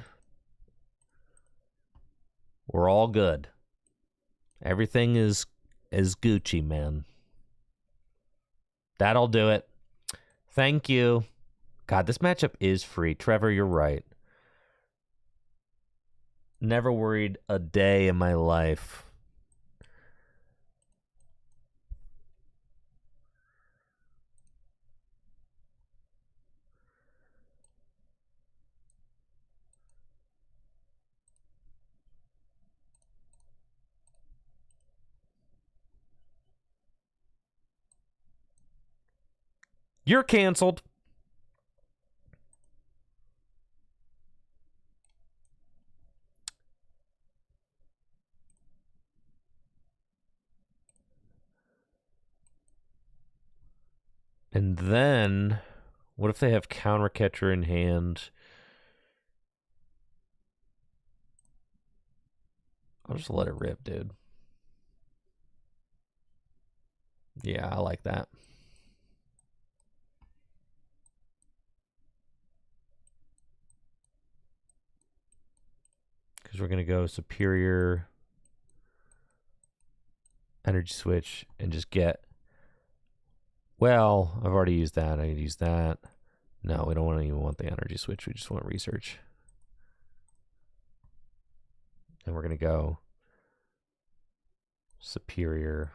We're all good. Everything is Gucci, man. That'll do it. Thank you. God, this matchup is free. Trevor, you're right. Never worried a day in my life. You're canceled. And then, what if they have counter catcher in hand? I'll just let it rip, dude. Yeah, I like that. Because we're going to go superior energy switch and just get... Well, I've already used that. I could use that. No, we don't even want the energy switch. We just want research. And we're going to go superior.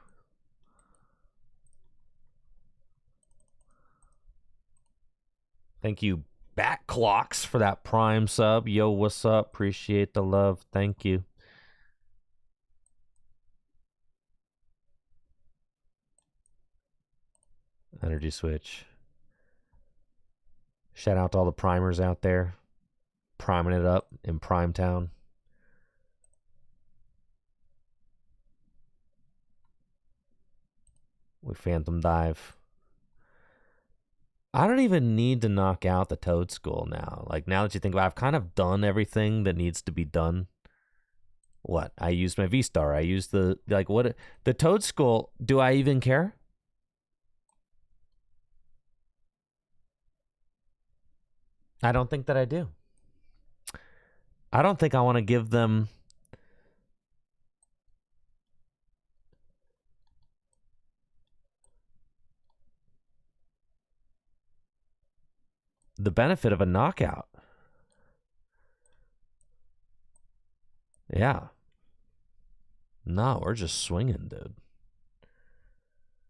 Thank you, Bat Clocks, for that Prime sub. Yo, what's up? Appreciate the love. Thank you. Energy switch. Shout out to all the primers out there. Priming it up in Prime Town. We Phantom Dive. I don't even need to knock out the Toad School now. Like, now that you think about it, I've kind of done everything that needs to be done. What? I used my V-Star. I used the, like, what? The Toad School, do I even care? I don't think that I do. I don't think I want to give them... the benefit of a knockout. Yeah. No, we're just swinging, dude.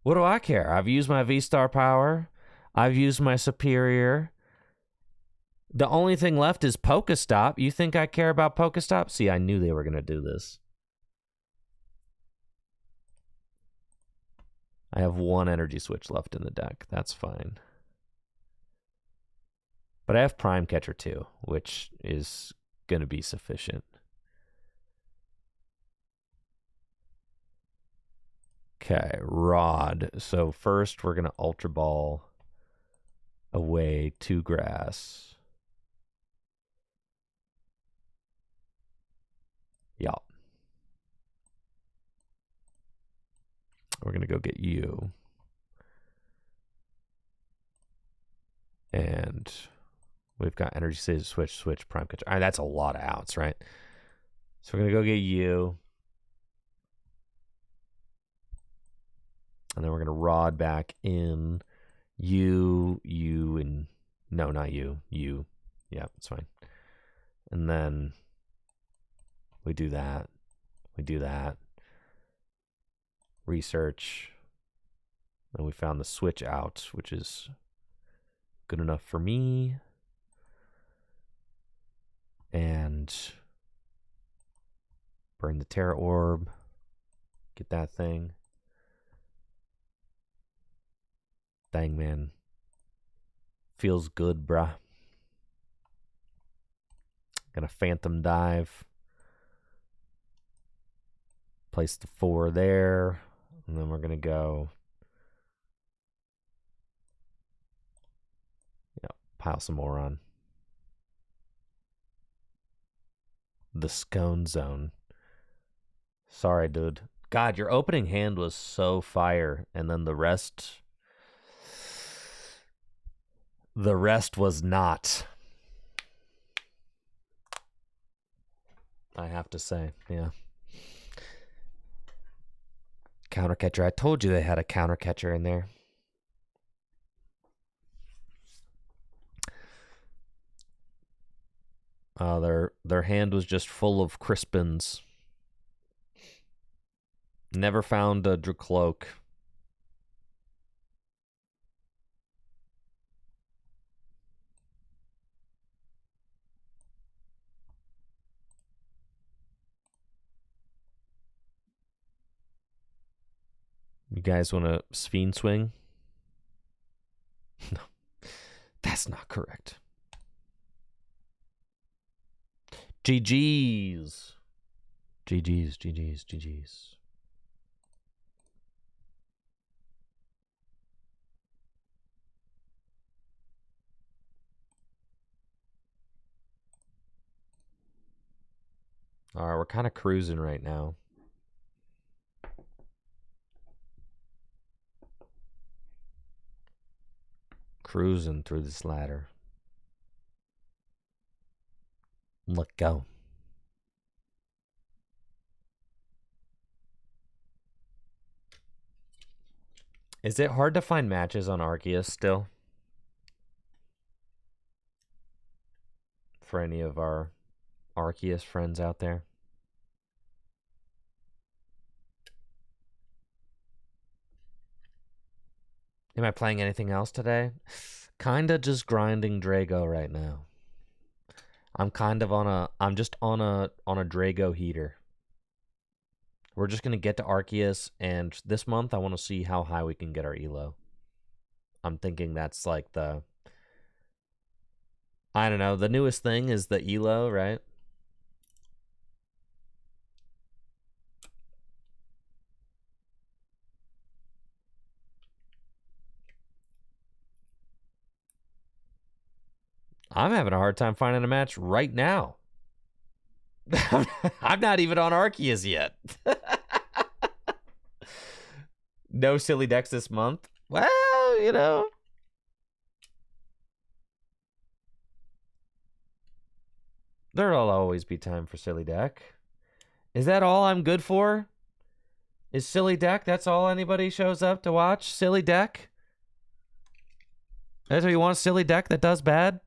What do I care? I've used my VSTAR power. I've used my superior. The only thing left is Pokestop. You think I care about Pokestop? See, I knew they were going to do this. I have one energy switch left in the deck. That's fine. But I have Prime Catcher too, which is going to be sufficient. Okay, Rod. So first we're going to Ultra Ball away 2 grass. Yeah. We're going to go get you. And we've got Energy Switch, Prime Catcher. That's a lot of outs, right? So we're going to go get you. And then we're going to Rod back in you, and... No, not you. You. Yeah, it's fine. And then we do that. We do that. Research. And we found the switch out, which is good enough for me. And burn the Terra Orb. Get that thing. Dang, man. Feels good, bruh. Gonna Phantom Dive. Place the 4 there. And then we're gonna go... Yeah, pile some more on. The Scone Zone. Sorry, dude. God, your opening hand was so fire. And then the rest... The rest was not. I have to say, yeah. Counter catcher. I told you they had a counter catcher in there. Their hand was just full of Crispins. Never found a Dracloak. You guys want to Sphinx swing? No, that's not correct. GG's. GG's, GG's, GG's. All right, we're kind of cruising right now. Cruising through this ladder. Let go. Is it hard to find matches on Arceus still? For any of our Arceus friends out there? Am I playing anything else today? Kinda just grinding Drago right now. I'm just on a Drago heater. We're just gonna get to Arceus, and this month I want to see how high we can get our elo. I'm thinking that's like the... I don't know, the newest thing is the elo, right? I'm having a hard time finding a match right now. I'm not even on Arceus yet. No silly decks this month. Well, you know. There'll always be time for silly deck. Is that all I'm good for? Is silly deck? That's all anybody shows up to watch? Silly deck? That's what you want, a silly deck that does bad?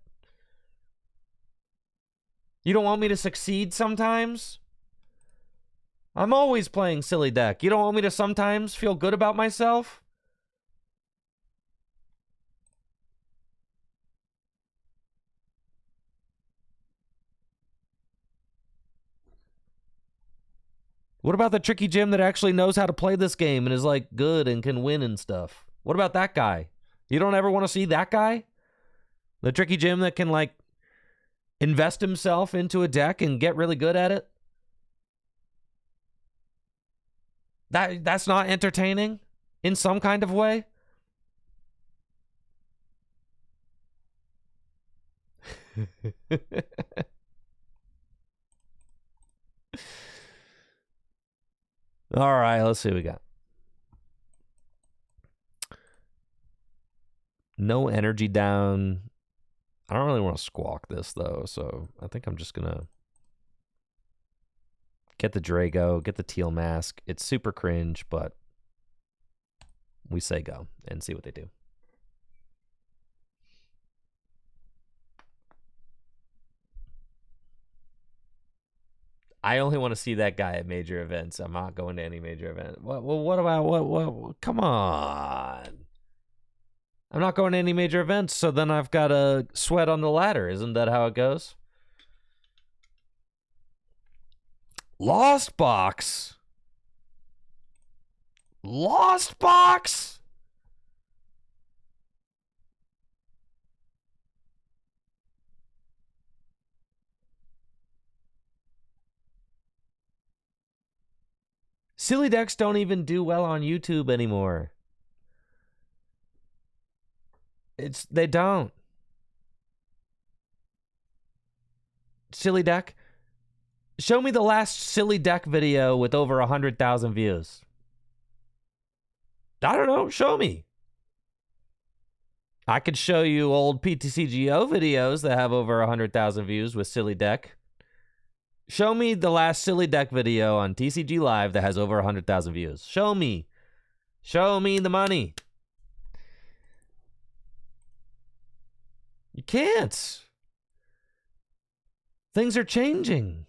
You don't want me to succeed sometimes? I'm always playing silly deck. You don't want me to sometimes feel good about myself? What about the tricky Jim that actually knows how to play this game and is like good and can win and stuff? What about that guy? You don't ever want to see that guy? The tricky Jim that can like invest himself into a deck and get really good at it? That's not entertaining in some kind of way? All right, let's see what we got. No energy down. I don't really want to squawk this, though, so I think I'm just going to get the Drago, get the Teal Mask. It's super cringe, but we say go and see what they do. I only want to see that guy at major events. I'm not going to any major event. What about what? Come on. I'm not going to any major events, so then I've got to sweat on the ladder. Isn't that how it goes? Lost Box. Lost Box? Silly decks don't even do well on YouTube anymore. They don't. Silly deck. Show me the last silly deck video with over 100,000 views. I don't know. Show me. I could show you old PTCGO videos that have over 100,000 views with silly deck. Show me the last silly deck video on TCG Live that has over 100,000 views. Show me. Show me the money. You can't. Things are changing.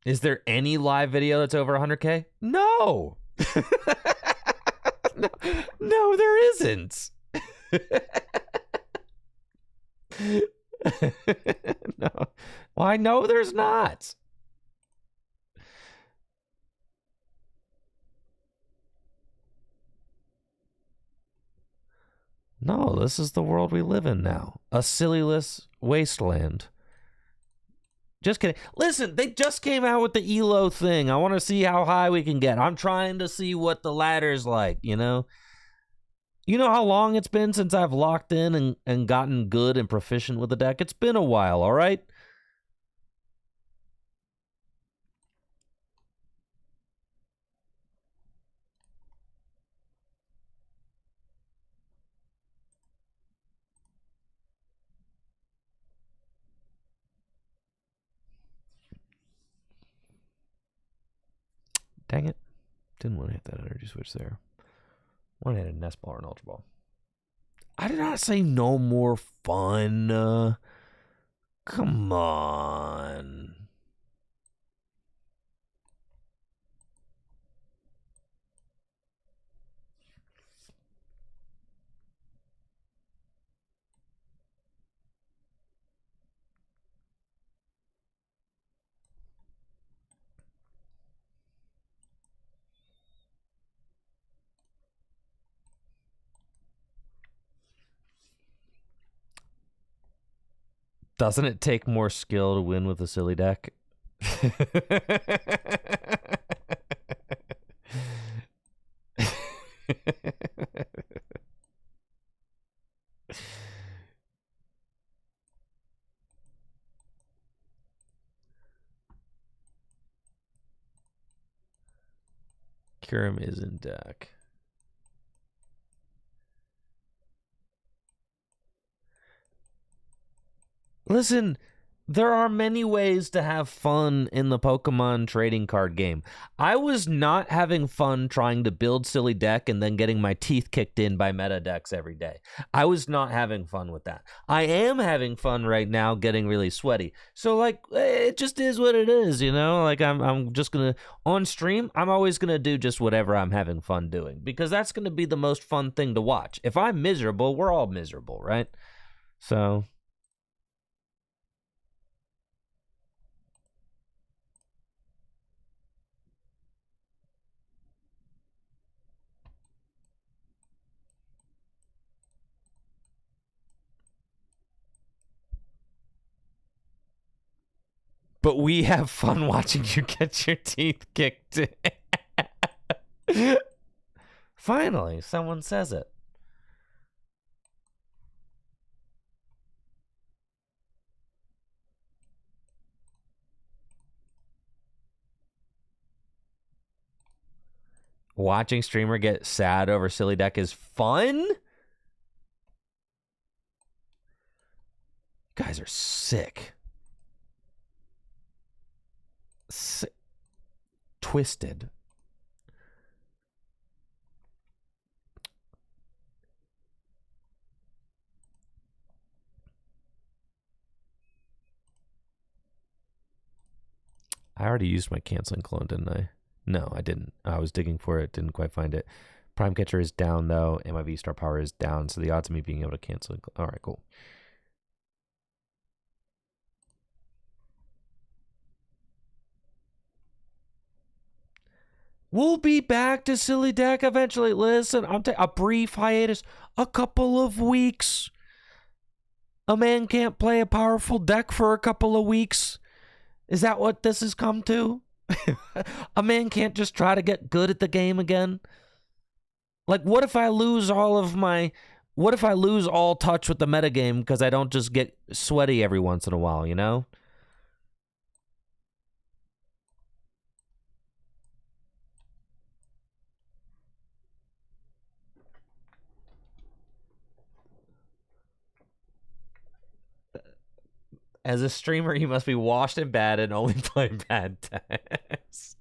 Is there any live video that's over 100K? No. No, there isn't. No. Why, no, there's not. No, this is the world we live in now. A sillyless wasteland. Just kidding. Listen, they just came out with the ELO thing. I want to see how high we can get. I'm trying to see what the ladder's like, you know? You know how long it's been since I've locked in and gotten good and proficient with the deck? It's been a while, all right? Dang it. Didn't want to hit that energy switch there. Want to hit a Nest Ball or an Ultra Ball. I did not say no more fun. Come on. Doesn't it take more skill to win with a silly deck? Kirim is in deck. Listen, there are many ways to have fun in the Pokemon trading card game. I was not having fun trying to build silly deck and then getting my teeth kicked in by meta decks every day. I was not having fun with that. I am having fun right now getting really sweaty. So like it just is what it is, you know? Like I'm just going to on stream, I'm always going to do just whatever I'm having fun doing because that's going to be the most fun thing to watch. If I'm miserable, we're all miserable, right? So but we have fun watching you get your teeth kicked in. Finally, someone says it. Watching streamer get sad over silly deck is fun? You guys are sick. Twisted. I already used my canceling clone, didn't I? No, I didn't. I was digging for it, didn't quite find it. Prime catcher is down though, and my V-Star power is down, so the odds of me being able to cancel. All right, cool. We'll be back to silly deck eventually. Listen, I'm a brief hiatus, a couple of weeks. A man can't play a powerful deck for a couple of weeks. Is that what this has come to? A man can't just try to get good at the game again? Like, what if I lose all of my... What if I lose all touch with the metagame because I don't just get sweaty every once in a while, you know? As a streamer, you must be washed and bad and only play bad decks.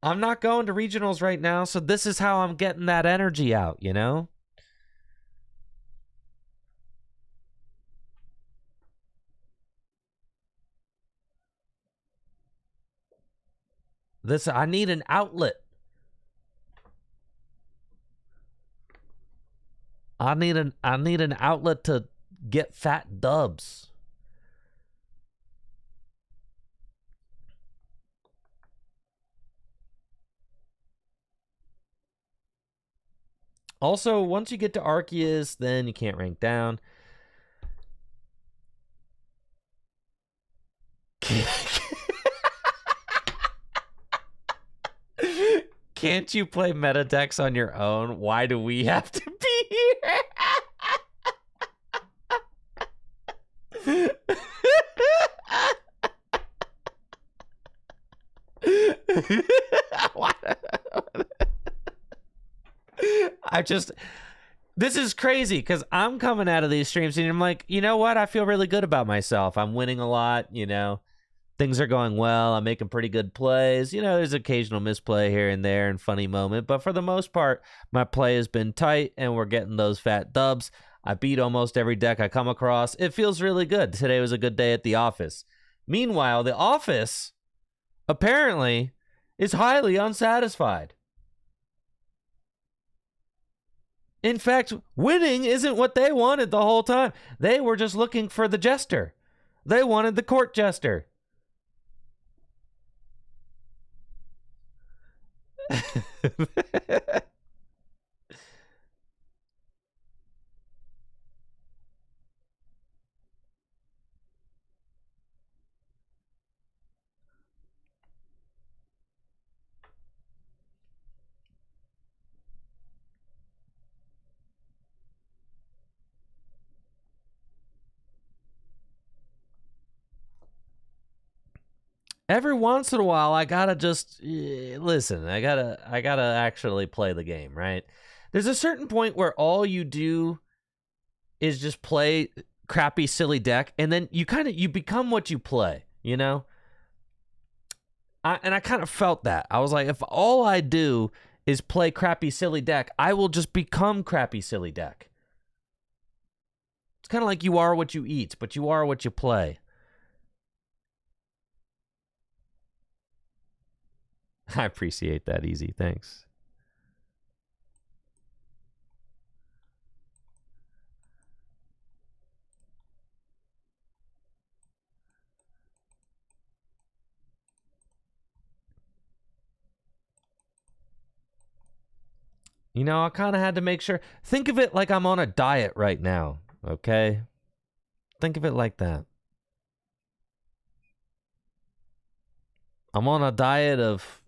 I'm not going to regionals right now, so this is how I'm getting that energy out, you know? I need an outlet. I need an outlet to get fat dubs. Also, once you get to Arceus, then you can't rank down. Can't you play meta decks on your own? Why do we have to be here? This is crazy because I'm coming out of these streams and I'm like, you know what? I feel really good about myself. I'm winning a lot, you know. Things are going well. I'm making pretty good plays. You know, there's occasional misplay here and there and funny moment. But for the most part, my play has been tight and we're getting those fat dubs. I beat almost every deck I come across. It feels really good. Today was a good day at the office. Meanwhile, the office apparently is highly unsatisfied. In fact, winning isn't what they wanted the whole time. They were just looking for the jester. They wanted the court jester. Every once in a while, I gotta just listen. I gotta actually play the game, right? There's a certain point where all you do is just play crappy, silly deck, and then you become what you play, you know? And I kind of felt that. I was like, if all I do is play crappy, silly deck, I will just become crappy, silly deck. It's kind of like you are what you eat, but you are what you play. I appreciate that, Easy. Thanks. You know, I kind of had to make sure. Think of it like I'm on a diet right now, okay? Think of it like that. I'm on a diet of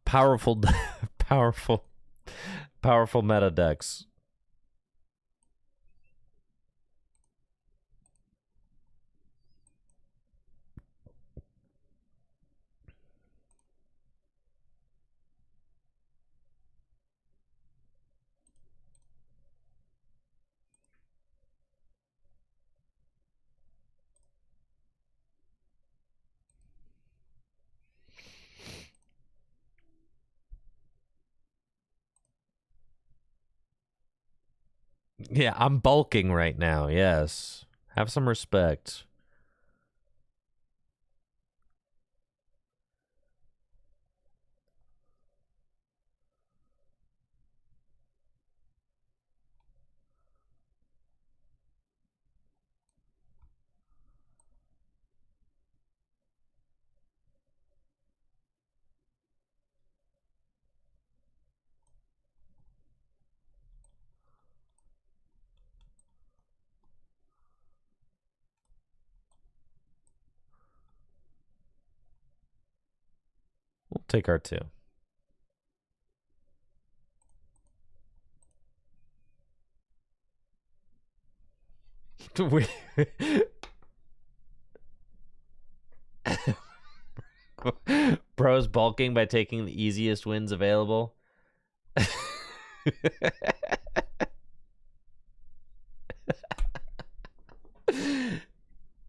powerful meta decks. Yeah, I'm bulking right now. Yes. Have some respect. We'll take our 2. Bro's bulking by taking the easiest wins available.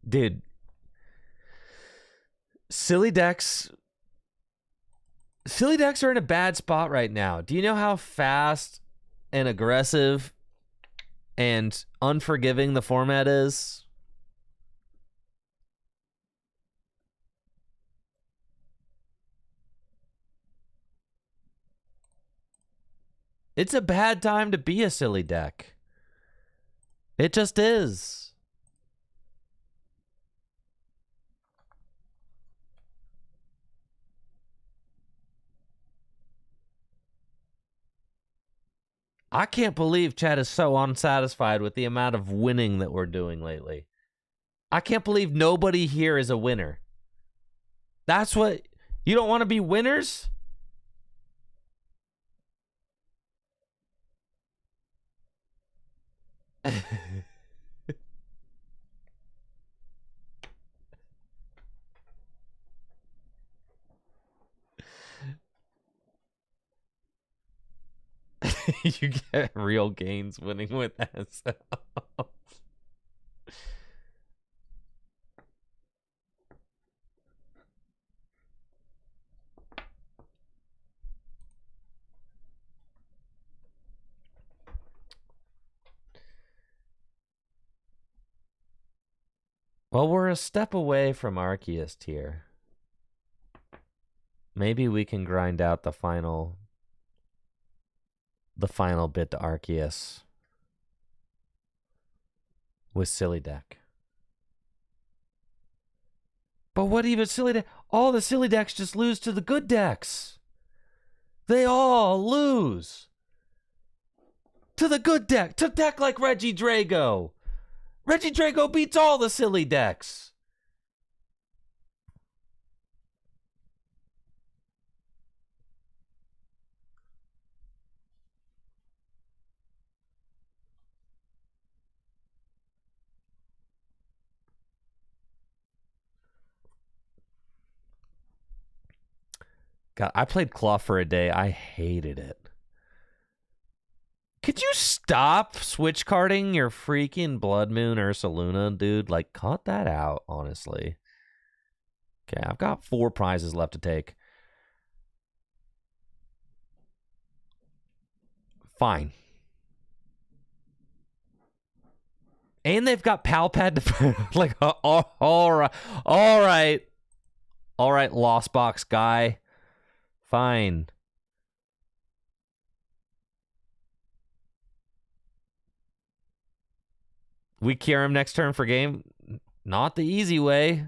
Dude, silly decks are in a bad spot right now. Do you know how fast and aggressive and unforgiving the format is? It's a bad time to be a silly deck. It just is. I can't believe Chad is so unsatisfied with the amount of winning that we're doing lately. I can't believe nobody here is a winner. That's what... You don't want to be winners? You get real gains winning with SF. Well, we're a step away from Arceus here. Maybe we can grind out the final bit to Arceus with silly deck. But what even silly deck? All the silly decks just lose to the good decks. They all lose to the good deck, to deck like Regidrago. Regidrago beats all the silly decks. God, I played Claw for a day. I hated it. Could you stop switch carding your freaking Blood Moon Ursaluna, dude? Like, cut that out, honestly. Okay, I've got 4 prizes left to take. Fine. And they've got Palpad to like, all right, Lost Box guy. Fine. We cure him next turn for game. Not the easy way.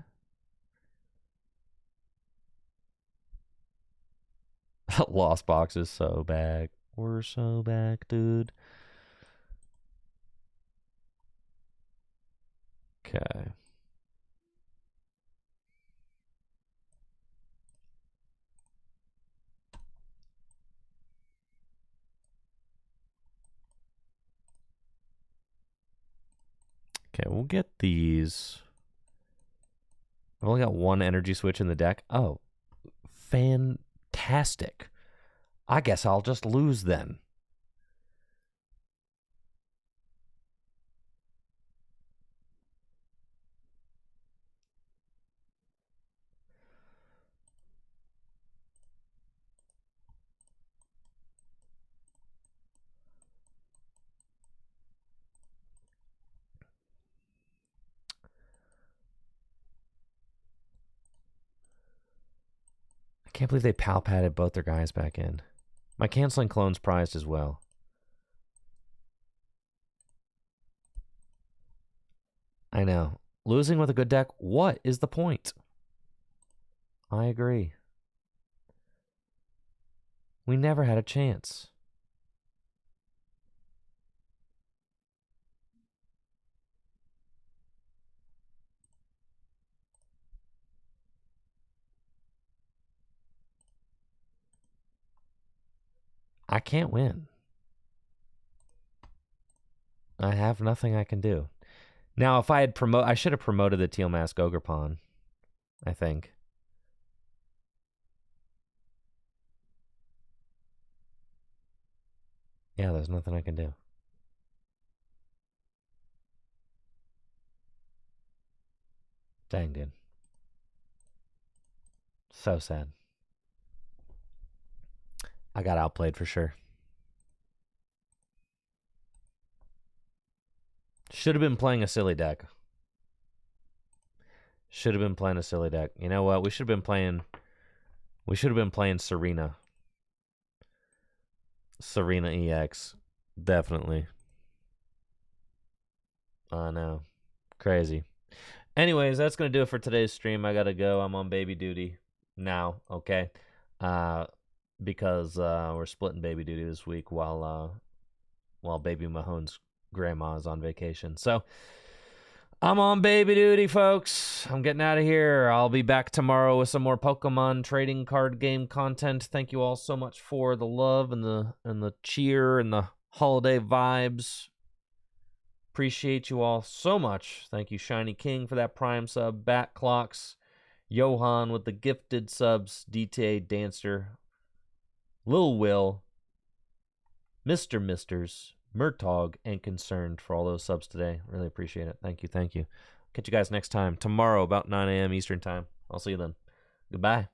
Lost Box is so back. We're so back, dude. Okay. Okay, we'll get these. I've only got 1 energy switch in the deck. Oh, fantastic. I guess I'll just lose then. I can't believe they Palpadded both their guys back in. My canceling clone's prized as well. I know. Losing with a good deck, what is the point? I agree. We never had a chance. I can't win. I have nothing I can do. Now, if I had I should have promoted the Teal Mask Ogre Pawn, I think. Yeah, there's nothing I can do. Dang, dude. So sad. I got outplayed for sure. Should have been playing a silly deck. Should have been playing a silly deck. You know what? We should have been playing Serena. Serena EX. Definitely. I know. Crazy. Anyways, that's going to do it for today's stream. I got to go. I'm on baby duty now, okay? Because we're splitting baby duty this week while baby Mahone's grandma is on vacation. So I'm on baby duty, folks. I'm getting out of here. I'll be back tomorrow with some more Pokemon trading card game content. Thank you all so much for the love and the cheer and the holiday vibes. Appreciate you all so much. Thank you, Shiny King, for that Prime sub. Bat Clocks. Johan with the gifted subs. DTA Dancer. Lil Will. Mr. Misters. Murtog, and Concerned for all those subs today. Really appreciate it. Thank you. Catch you guys next time. Tomorrow about 9 a.m. Eastern Time. I'll see you then. Goodbye.